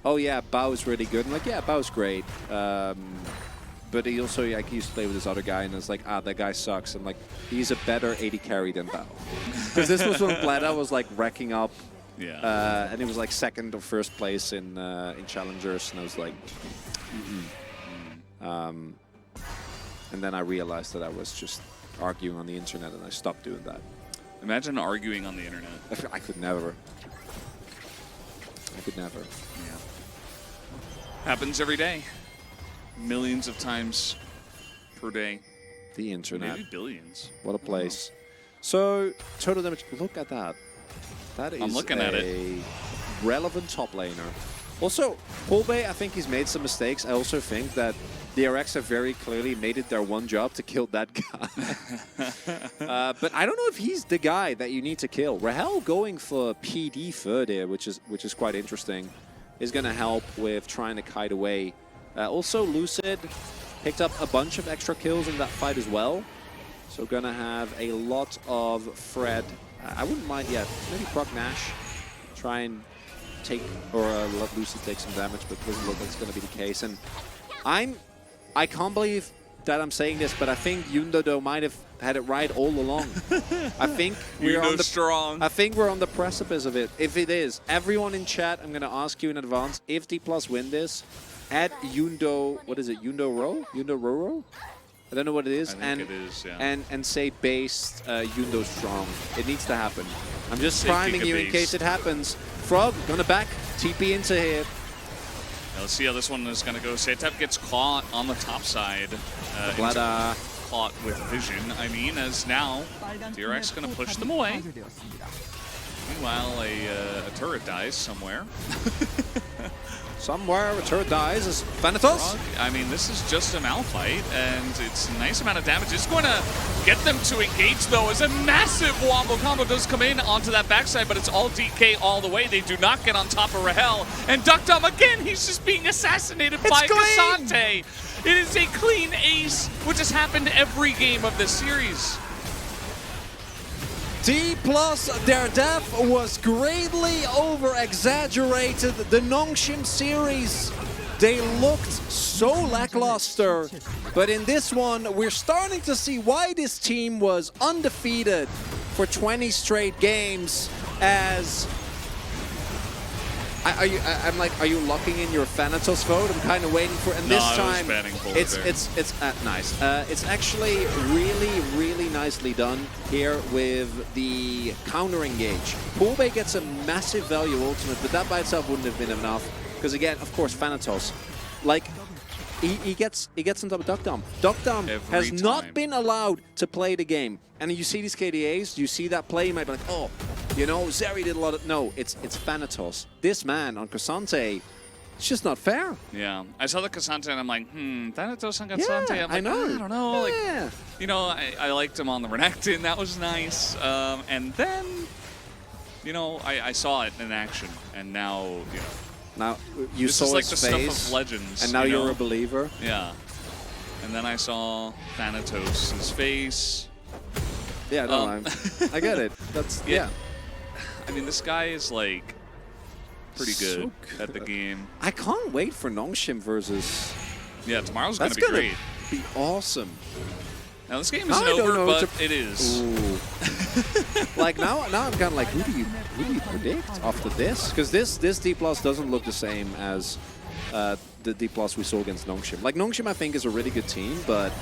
oh yeah, Bao is really good. I'm like, yeah, Bao's great. But he also, like, he used to play with this other guy, and it's like, that guy sucks. I'm like, he's a better AD carry than Bao. Because this was when Bleda was like racking up, and he was like second or first place in Challengers, and I was like, and then I realized that I was just arguing on the internet, and I stopped doing that. Imagine arguing on the internet. I could never. I could never. Yeah. Happens every day. Millions of times per day. The internet. Maybe billions. What a place. So, total damage. Look at that. That is I'm looking at it. Relevant top laner. Also, Polbay, I think he's made some mistakes. I also think that DRX have very clearly made it their one job to kill that guy. But I don't know if he's the guy that you need to kill. Rahel going for PD third here, which is quite interesting, is going to help with trying to kite away. Also, Lucid picked up a bunch of extra kills in that fight as well. So going to have a lot of Fred. I wouldn't mind, maybe Proc Nash. Try and take or let Lucy take some damage, but it doesn't look like it's going to be the case. And I can't believe that I'm saying this, but I think Yundo might have had it right all along. I think we're on the strong. I think we're on the precipice of it. If it is, everyone in chat, I'm going to ask you in advance, if D+ win this, add Yundo, what is it, Yundo Ro? Yundo Roro? I don't know what it is. I think it is, yeah. And say based Yundo strong. It needs to happen. I'm just Say priming Giga you in based. case it happens. Frog, gonna back TP into here. Now let's see how this one is going to go. Setep gets caught on the top side. Blada. Caught with vision, I mean, as now DRX going to push them away. Meanwhile, a turret dies somewhere. Somewhere a turret dies is Thanatos. I mean, this is just a Malphite, and it's a nice amount of damage. It's going to get them to engage, though, as a massive wombo combo does come in onto that backside, but it's all DK all the way. They do not get on top of Rahel. And Duckdom, again, he's just being assassinated by Cassante. It is a clean ace, which has happened every game of this series. D+, their death was greatly over-exaggerated. The Nongshim series, they looked so lackluster. But in this one, we're starting to see why this team was undefeated for 20 straight games as... I'm like, are you locking in your Thanatos vote? I'm kind of waiting for, and this time it's nice. It's actually really nicely done here with the counter engage. Poolbay gets a massive value ultimate, but that by itself wouldn't have been enough because again, of course, Thanatos, like he gets on top of Duckdom. Duckdom has not been allowed to play the game, and you see these KDAs, you see that play, you might be like, oh. You know, Zeri did a lot of... No, it's Thanatos. This man on Cassante, it's just not fair. Yeah. I saw the Cassante and I'm like, Thanatos on Cassante? Yeah, I'm like, I know. I don't know. Yeah. Like, you know, I liked him on the Renekton. That was nice. And then, you know, I saw it in action. And now, you know... Now, you saw like his the face, stuff of legends. and now you're a believer. Yeah. And then I saw Thanatos' face. Yeah, no, I get it. That's... yeah. I mean, this guy is, like, pretty good, at the game. I can't wait for Nongshim versus... Yeah, tomorrow's going to be great. Be awesome. Now, this game isn't over, but it is. Like, now I'm kind of like, who do you predict after this? Because this D+ doesn't look the same as the D+ we saw against Nongshim. Like, Nongshim, I think, is a really good team, but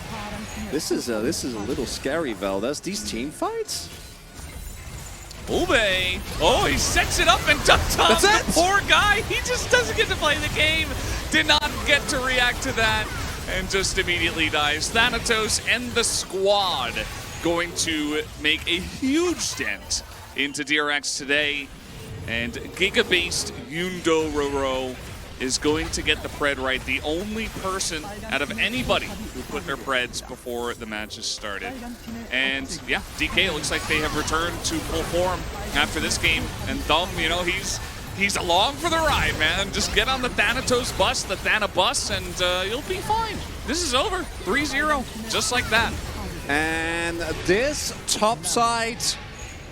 this is a little scary, Veldas. These team fights... Ube! Oh, he sets it up and Duckdom, the poor guy, he just doesn't get to play the game. Did not get to react to that and just immediately dies. Thanatos and the squad going to make a huge dent into DRX today. And Giga-based Yundo Roro is going to get the pred right. The only person out of anybody who put their preds before the matches started. And yeah, DK looks like they have returned to full form after this game. And Thumb, you know, he's along for the ride, man. Just get on the Thanatos bus, the Thana bus, and you'll be fine. This is over. 3-0, just like that. And this top side,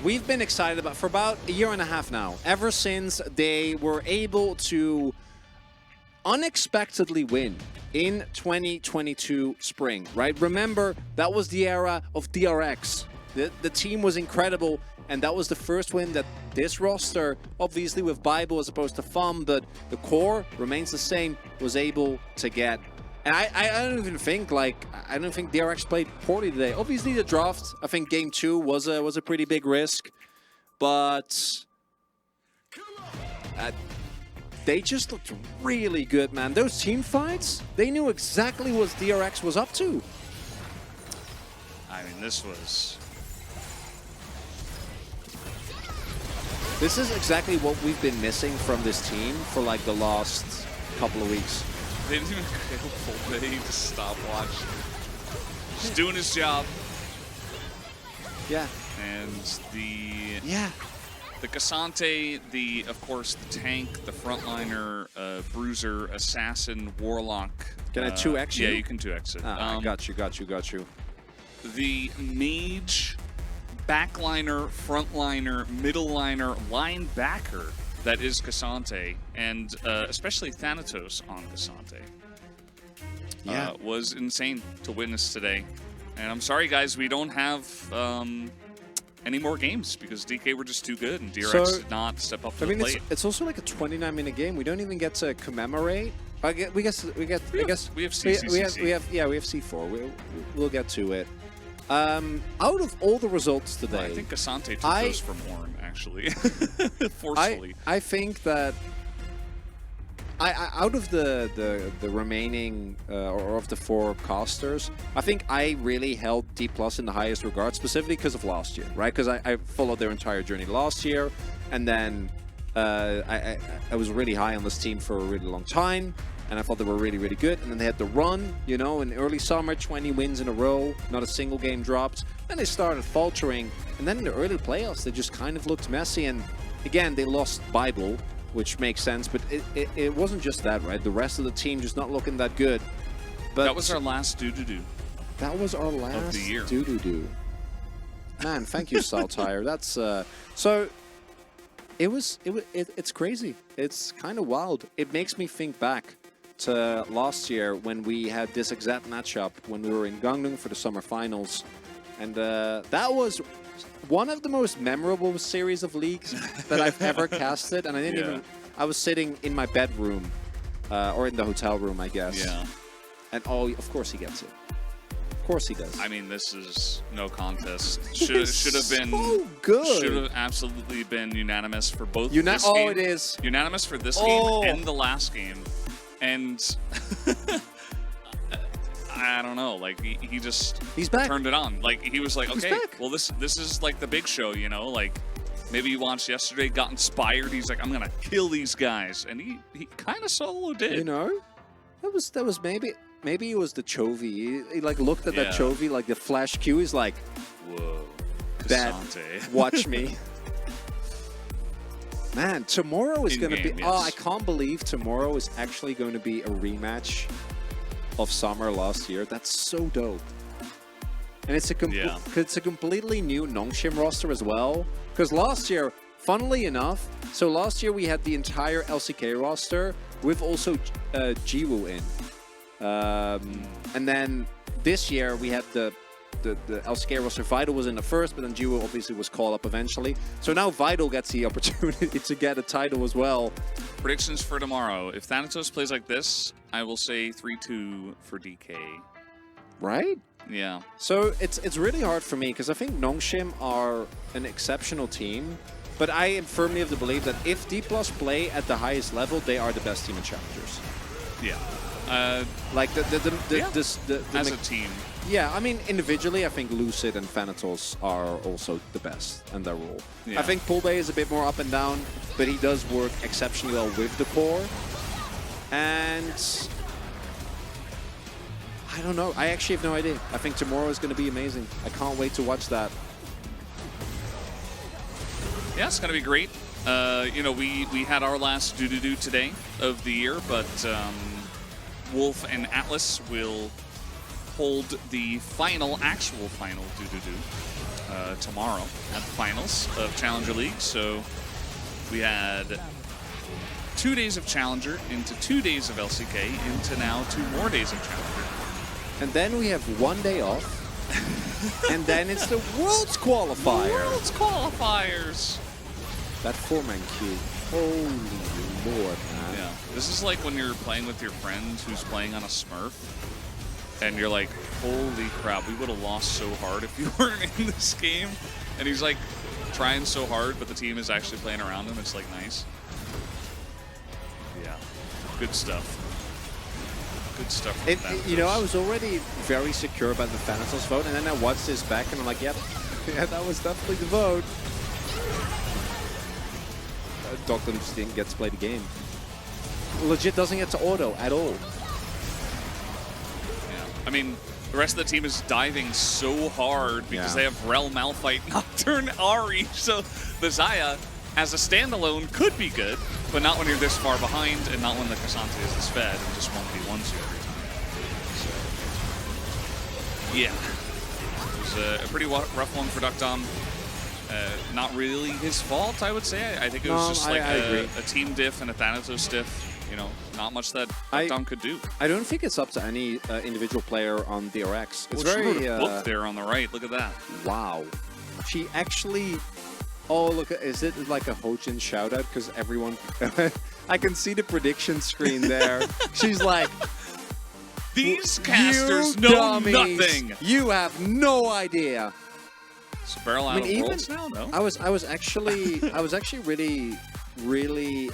we've been excited about for about a year and a half now. Ever since they were able to unexpectedly win in 2022 spring, right? Remember, that was the era of DRX. The team was incredible, and that was the first win that this roster, obviously with Bible as opposed to FUM, but the core remains the same, was able to get. And I don't even think, like, I don't think DRX played poorly today. Obviously, the draft, I think game 2 was a pretty big risk, but they just looked really good, man. Those team fights, they knew exactly what DRX was up to. I mean, this is exactly what we've been missing from this team for like the last couple of weeks. They didn't even get a full day to stopwatch. Just doing his job. Yeah. And the Cassante, of course, the tank, the frontliner, bruiser, assassin, warlock. Can I 2x you? Yeah, you can 2x it. Got you. The mage, backliner, frontliner, middle liner, linebacker that is Cassante, and especially Thanatos on Cassante. Was insane to witness today. And I'm sorry, guys, we don't have any more games because DK were just too good, and DRX did not step up to the plate. It's also like a 29-minute game. We don't even get to commemorate. We have C4. We have C4. We'll get to it. Out of all the results today, well, I think Cassante took those from Horn, actually, forcefully. I think that out of the remaining or of the 4 casters, I think I really held D+ in the highest regard, specifically because of last year, right? Because I followed their entire journey last year, and then I was really high on this team for a really long time. And I thought they were really, really good. And then they had the run, you know, in early summer, 20 wins in a row, not a single game dropped. Then they started faltering. And then in the early playoffs, they just kind of looked messy. And again, they lost Bible, which makes sense. But it wasn't just that, right? The rest of the team just not looking that good. But that was our last do-do-do. That was our last do-do-do. Man, thank you, Saltire. That's so. It's crazy. It's kind of wild. It makes me think back to last year when we had this exact matchup when we were in Gangneung for the summer finals, and that was one of the most memorable series of leagues that I've ever casted. And I didn't even. I was sitting in my bedroom, or in the hotel room, I guess. Yeah. And of course he gets it. Of course he does. I mean, this is no contest. Should have been so good. Should have absolutely been unanimous for both. This game. It is unanimous for this game and the last game. And I don't know, like he's back. Turned it on. Like he was like, okay, well this is like the big show, you know, like maybe he watched yesterday, got inspired. He's like, I'm gonna kill these guys, and he kind of solo did. You know, that was maybe it was the Chovy. He like looked at that Chovy, like the flash Q. He's like, whoa, Cassante. Watch me. Man, tomorrow is going to be... Yes. Oh, I can't believe tomorrow is actually going to be a rematch of Summer last year. That's so dope. And it's a completely new Nongshim roster as well. Because last year, funnily enough, so last year we had the entire LCK roster with also Jiwoo in. And then this year we had the LCK roster. Vital was in the first, but then Jiwoo obviously was called up eventually. So now Vital gets the opportunity to get a title as well. Predictions for tomorrow. If Thanatos plays like this, I will say 3-2 for DK. Right? Yeah. So it's really hard for me because I think Nongshim are an exceptional team, but I am firmly of the belief that if D+ play at the highest level, they are the best team in Challengers. Yeah. Like as a team. Yeah, I mean, individually, I think Lucid and Thanatos are also the best in their role. Yeah. I think Poolbay is a bit more up and down, but he does work exceptionally well with the core. And I don't know. I actually have no idea. I think tomorrow is going to be amazing. I can't wait to watch that. Yeah, it's going to be great. You know, we had our last do-do-do today of the year, but Wolf and Atlas will hold the actual final do-do-do tomorrow at the finals of Challenger League. So we had 2 days of Challenger into 2 days of LCK into now 2 more days of Challenger. And then we have 1 day off. And then it's the Worlds Qualifier. Worlds Qualifiers. That 4-man queue. Holy Lord, man. Yeah. This is like when you're playing with your friend who's playing on a Smurf. And you're like, holy crap, we would have lost so hard if you weren't in this game. And he's like trying so hard, but the team is actually playing around him. It's like nice. Yeah, good stuff. Good stuff. You know, I was already very secure about the Thanatos vote, and then I watched this back and I'm like, yep, yeah, that was definitely the vote. Dr. just didn't get to play the game. Legit doesn't get to auto at all. I mean, the rest of the team is diving so hard because they have Rel, Malphite, Nocturne, Ahri. So the Xayah, as a standalone, could be good, but not when you're this far behind and not when the Cassante is this fed and just 1v1s you every time. So, yeah. It was a pretty rough one for Duckdom. Not really his fault, I would say. I think it was just like a team diff and a Thanatos diff. You know, not much that Dom could do. I don't think it's up to any individual player on DRX. It's very booked there on the right. Look at that. Wow. She actually. Oh, look! Is it like a Hojin shout out? Because everyone, I can see the prediction screen there. She's like, these casters know dummies. Nothing. You have no idea. So barrel out of worlds now, no? I was actually really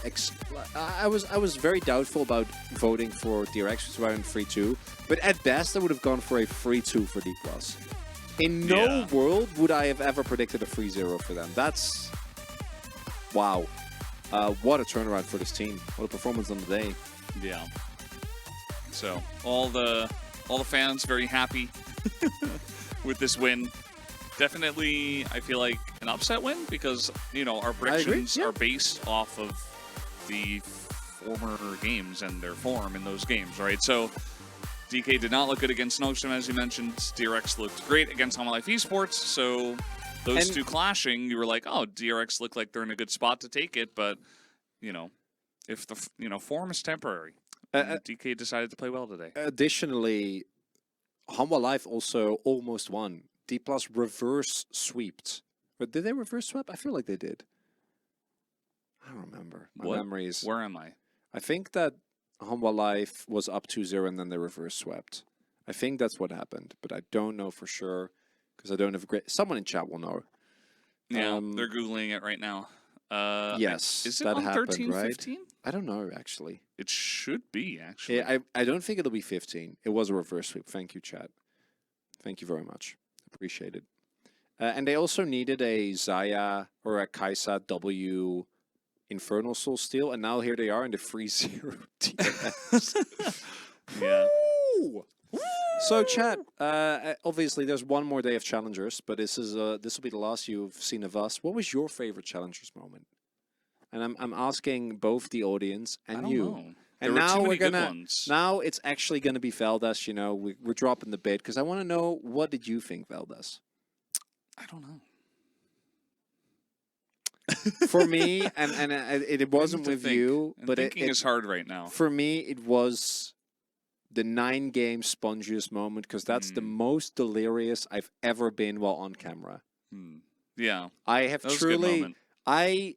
I was very doubtful about voting for DRX, which was around 3-2. But at best, I would have gone for a 3-2 for D+. In no world would I have ever predicted a 3-0 for them. That's wow. What a turnaround for this team. What a performance on the day. Yeah. So all the fans very happy with this win. Definitely, I feel like an upset win because, you know, our predictions are based off of the former games and their form in those games, right? So DK did not look good against Noxum, as you mentioned. DRX looked great against Hama Life Esports. So those two clashing, you were like, oh, DRX look like they're in a good spot to take it. But, you know, if the form is temporary, DK decided to play well today. Additionally, Hama Life also almost won. D+ reverse sweeped. But did they reverse sweep? I feel like they did. I don't remember. My memories. Where am I? I think that Hama Life was up 2-0 and then they reverse swept. I think that's what happened, but I don't know for sure because I don't have a great. Someone in chat will know. Yeah, they're googling it right now. Yes, is it that on happened, 13, right? 15? I don't know actually. It should be actually. Yeah, I don't think it'll be 15. It was a reverse sweep. Thank you, chat. Thank you very much. Appreciate it. And they also needed a Zaya or a Kaisa W Infernal Soul Steel, and now here they are in the 3-0 TS. Yeah. So, chat. Obviously, there's one more day of challengers, but this will be the last you've seen of us. What was your favorite challengers moment? And I'm asking both the audience and you. Know. And now we're gonna. Now it's actually gonna be Veldas. You know, we're dropping the bid because I want to know, what did you think, Veldas? I don't know. For me, and it wasn't with you, but thinking is hard right now. For me, it was the 9-game Spongius moment because that's the most delirious I've ever been while on camera. Yeah, I have truly. I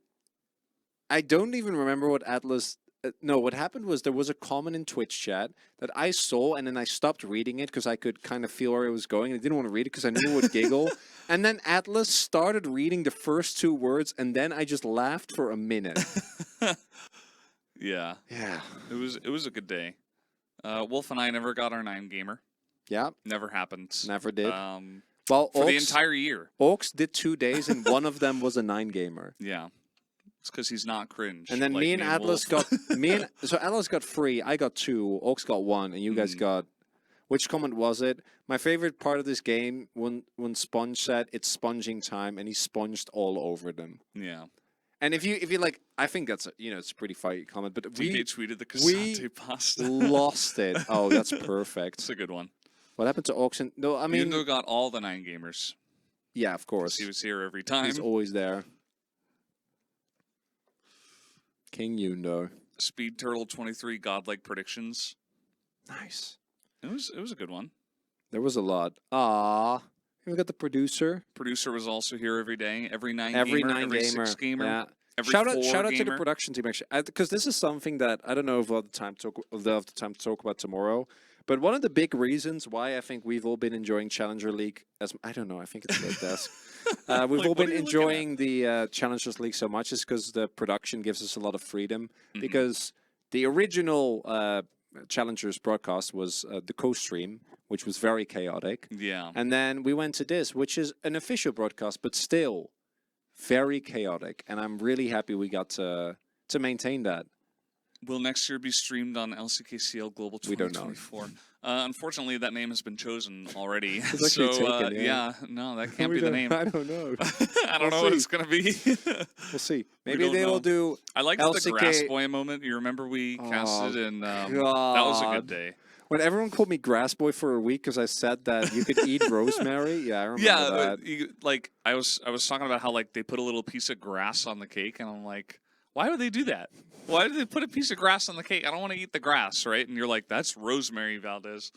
don't even remember what Atlas. No, what happened was there was a comment in Twitch chat that I saw, and then I stopped reading it because I could kind of feel where it was going. I didn't want to read it because I knew it would giggle. And then Atlas started reading the first 2 words, and then I just laughed for a minute. Yeah. Yeah. It was a good day. Wolf and I never got our 9-gamer. Yeah. Never happened. Never did. Well, for the entire year. Oaks did 2 days, and one of them was a 9-gamer. Yeah. It's because he's not cringe. And then like me and Atlas got so Atlas got 3, I got 2, Oaks got 1, and you guys got. Which comment was it? My favorite part of this game when Sponge said it's sponging time, and he sponged all over them. Yeah. And if you like, I think that's it's a pretty funny comment. But we tweeted the Casate pasta. Lost it. Oh, that's perfect. It's a good one. What happened to Oaks? No, I mean, Yundo got all the 9-gamers. Yeah, of course. He was here every time. He's always there. King Yundo. Speed Turtle 23 godlike predictions. Nice. It was a good one. There was a lot. We got the producer. Producer was also here every day, every 9-gamer, every 6-gamer. Yeah. Every shout 4-gamer. out to the production team actually, because this is something that I don't know if we'll have the time to talk about tomorrow. But one of the big reasons why I think we've all been enjoying Challenger League, I don't know, I think it's the desk. We've all been enjoying the Challengers League so much is because the production gives us a lot of freedom. Because the original Challengers broadcast was the co-stream, which was very chaotic. Yeah. And then we went to this, which is an official broadcast, but still very chaotic. And I'm really happy we got to maintain that. Will next year be streamed on LCK CL Global 2024? We don't know. Unfortunately, that name has been chosen already. So, taken, yeah, no, that can't be the name. I don't know. I don't know what it's going to be. We'll see. Maybe they will do I like LCK... the Grass Boy moment. You remember we casted and that was a good day. When everyone called me Grass Boy for a week because I said that you could eat rosemary. Yeah, I remember that. Like I was talking about how like they put a little piece of grass on the cake, and I'm like, why would they do that? Why do they put a piece of grass on the cake? I don't want to eat the grass, right? And you're like, that's rosemary, Valdez.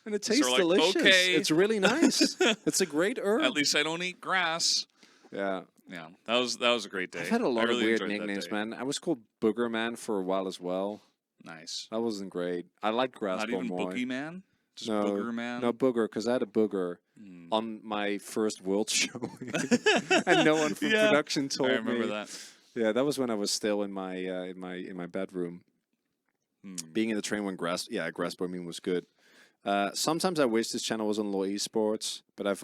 And it tastes like, delicious. okay. It's really nice. It's a great herb. At least I don't eat grass. Yeah. Yeah, that was a great day. I've had a lot really of weird nicknames, man. I was called Booger Man for a while as well. Nice. That wasn't great. I like Grass Not Boy even more. Boogie Man? Just No, Booger Man? No, Booger, because I had a booger on my first World show. And no one from production told me. I remember that. Yeah, that was when I was still in my bedroom. Being in the train when Grass Boy meme was good. Sometimes I wish this channel was on Law Esports, but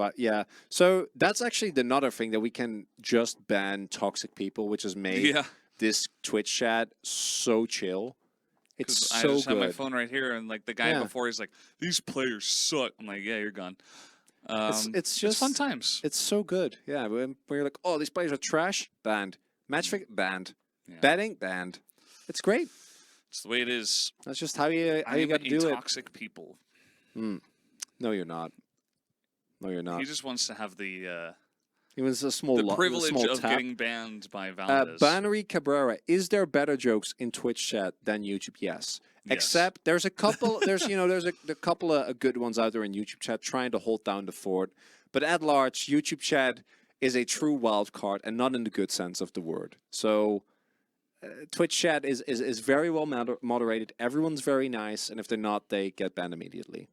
so that's actually another thing that we can just ban toxic people, which has made this Twitch chat so chill. It's so good. I just have my phone right here, and like the guy before, he's like, "These players suck." I'm like, "Yeah, you're gone." It's just fun times. It's so good. Yeah, when you're like, "Oh, these players are trash," banned. Matchmaking banned. Betting banned. It's great. It's the way it is. That's just how you got to do it. Toxic people. No, you're not. No, you're not. He just wants to have the He was a small privilege small of tap. getting banned by Valdez. Bannery Cabrera, is there better jokes in Twitch chat than YouTube? Yes. Except there's a couple. There's a couple of good ones out there in YouTube chat trying to hold down the fort. But at large, YouTube chat is a true wild card, and not in the good sense of the word. So Twitch chat is very well moderated. Everyone's very nice, and if they're not, they get banned immediately.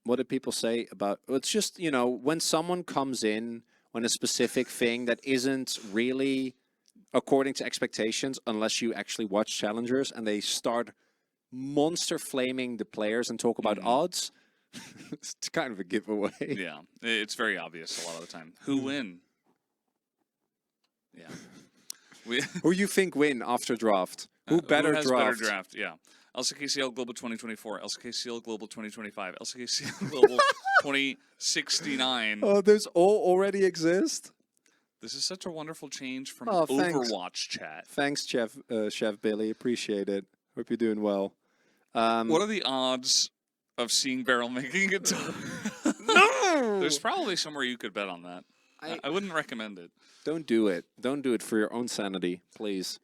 What did people say about? It's just, when someone comes in on a specific thing that isn't really according to expectations, unless you actually watch challengers, and they start monster flaming the players and talk about odds. It's kind of a giveaway. Yeah, it's very obvious a lot of the time. Who win? Yeah. Who you think win after draft? Who better has draft? Better draft? Yeah. LCK CL Global 2024, LCK CL Global 2025, LCK CL Global 2069. Oh, those all already exist? This is such a wonderful change from thanks. Overwatch chat. Thanks, Chef Billy. Appreciate it. Hope you're doing well. What are the odds of seeing Beryl making it? No! There's probably somewhere you could bet on that. I wouldn't recommend it. Don't do it. Don't do it for your own sanity, please.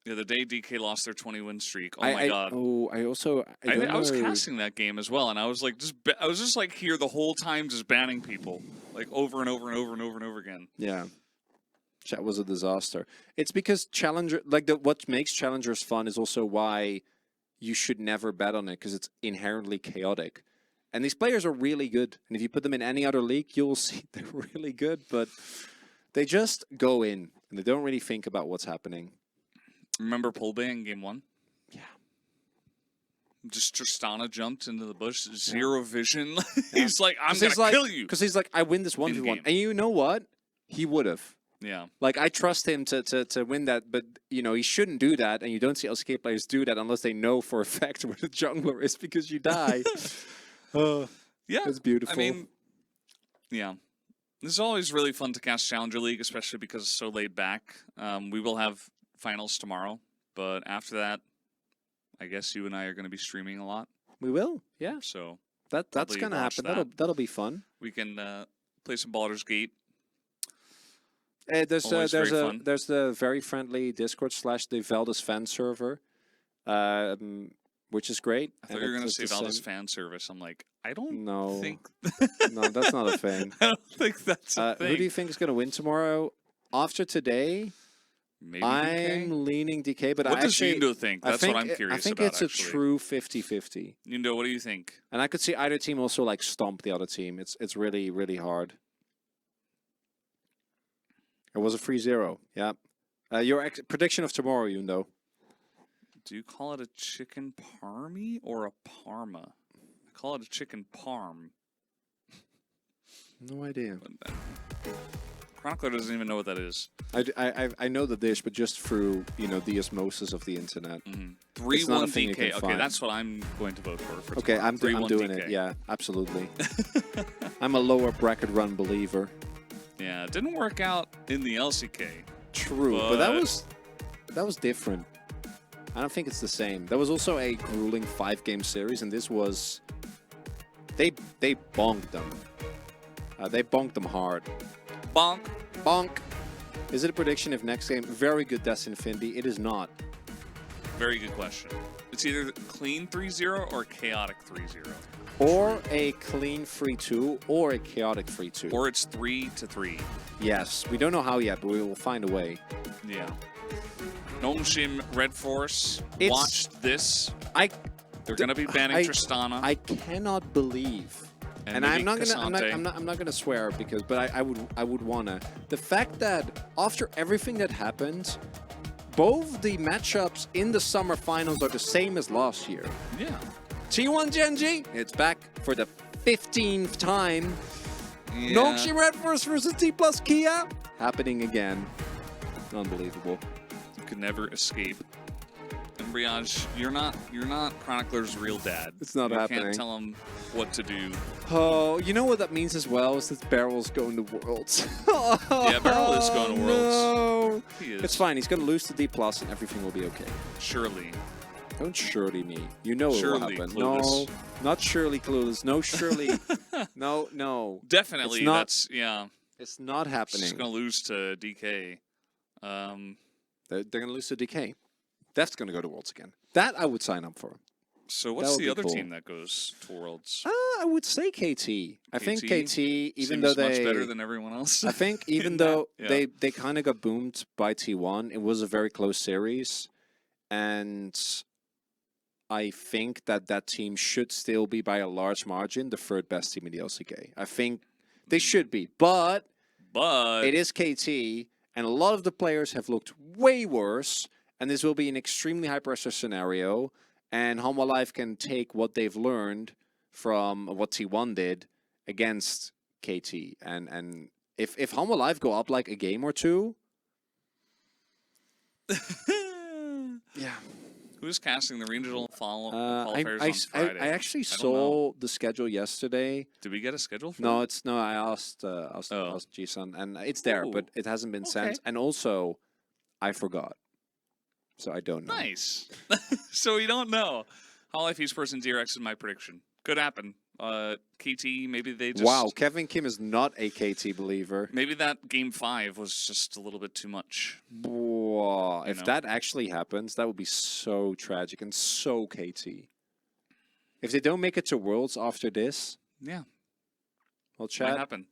Yeah, the day DK lost their 20-win streak. Oh my god. I was casting that game as well, and I was like, I was just like here the whole time, just banning people, like over and over and over and over and over again. Yeah, chat was a disaster. It's because what makes challengers fun is also why you should never bet on it, because it's inherently chaotic. And these players are really good, and if you put them in any other league, you'll see they're really good, but they just go in and they don't really think about what's happening. Remember Polbay in game 1? Yeah. Just Tristana jumped into the bush, zero vision. He's like, I'm going to kill you. Because he's like, I win this 1v1. And you know what? He would have. Yeah. Like, I trust him to win that, but, he shouldn't do that. And you don't see LCK players do that unless they know for a fact where the jungler is, because you die. Yeah. It's beautiful. I mean, yeah. This is always really fun to cast Challenger League, especially because it's so laid back. We will have finals tomorrow, but after that, I guess you and I are going to be streaming a lot. We will, yeah. So that's going to happen. That'll be fun. We can play some Baldur's Gate. There's the very friendly Discord / the Valdez fan server, which is great. I thought you were going to say Valdez fan service. I'm like, I don't think. No, that's not a thing. I don't think that's a thing. Who do you think is going to win tomorrow? After today, maybe I'm DK? Leaning DK, but what does Yundo think? That's what I'm curious about. I think it's actually. A true 50-50. Yundo, what do you think? And I could see either team also like stomp the other team. It's really, really hard. It was a 3-0. Yeah. Your prediction of tomorrow, Yundo. Do you call it a chicken parmy or a parma? I call it a chicken parm. No idea. Chronicler doesn't even know what that is. I know the dish, but just through the osmosis of the internet. 3-1 DK. Okay, that's what I'm going to vote for okay, I'm doing DK. it. Yeah, absolutely. I'm a lower bracket run believer. Yeah, it didn't work out in the LCK. True, but that was different. I don't think it's the same. There was also a grueling 5-game series, and this was... They bonked them. They bonked them hard. Bonk. Bonk. Is it a prediction if next game? Very good Destiny Infinity. It is not. Very good question. It's either clean 3-0 or chaotic 3-0. Or a clean 3-2 or a chaotic 3-2. Or it's 3-3. Yes. We don't know how yet, but we will find a way. Yeah. Nomshim Red Force watched this. They're going to be banning Tristana. I cannot believe. And I'm not gonna swear because, but I would wanna. The fact that after everything that happened, both the matchups in the summer finals are the same as last year. Yeah. T1 Gen.G, it's back for the 15th time. Yeah. Noxie Red Force versus T plus Kia, happening again. Unbelievable. You could never escape. And Briage, you're not Chronicler's real dad. It's not happening. You can't tell him what to do. Oh, you know what that means as well? Is that Barrel's going to Worlds. Yeah, Barrel is going to Worlds. No. He is. It's fine. He's going to lose to D+, and everything will be okay. Surely. Don't surely me. You know it will happen. Clueless. No, not Shirley Clueless. No, Shirley. No. Definitely, it's not, that's, yeah. It's not happening. She's going to lose to DK. They're going to lose to DK. That's going to go to Worlds again. That I would sign up for. So what's the other team that goes to Worlds? I would say KT. I think KT, even though they... much better than everyone else. I think even though they kind of got boomed by T1, it was a very close series. And I think that team should still be, by a large margin, the third best team in the LCK. I think they should be. But it is KT, and a lot of the players have looked way worse. And this will be an extremely high-pressure scenario. And Hanwha Life can take what they've learned from what T1 did against KT. And if Hanwha Life go up like a game or two... yeah. Who's casting the regional qualifiers on Friday? I actually saw the schedule yesterday. Did we get a schedule for No, it's... No, I asked G-Sun, and it's there, but it hasn't been sent. And also, I forgot. So I don't know. Nice. So we don't know. Hololive Esports and DRX is my prediction. Could happen. KT, maybe they just... Wow, Kevin Kim is not a KT believer. Maybe that Game 5 was just a little bit too much. Wow. If that actually happens, that would be so tragic and so KT. If they don't make it to Worlds after this... Yeah. Well, chat. Might happen.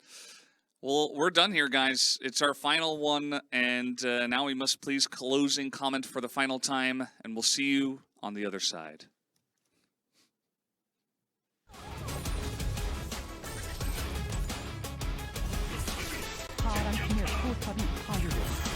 Well, we're done here, guys. It's our final one, and now we must please closing comment for the final time, and we'll see you on the other side. 파란 팀의 포탑이 파괴되었습니다.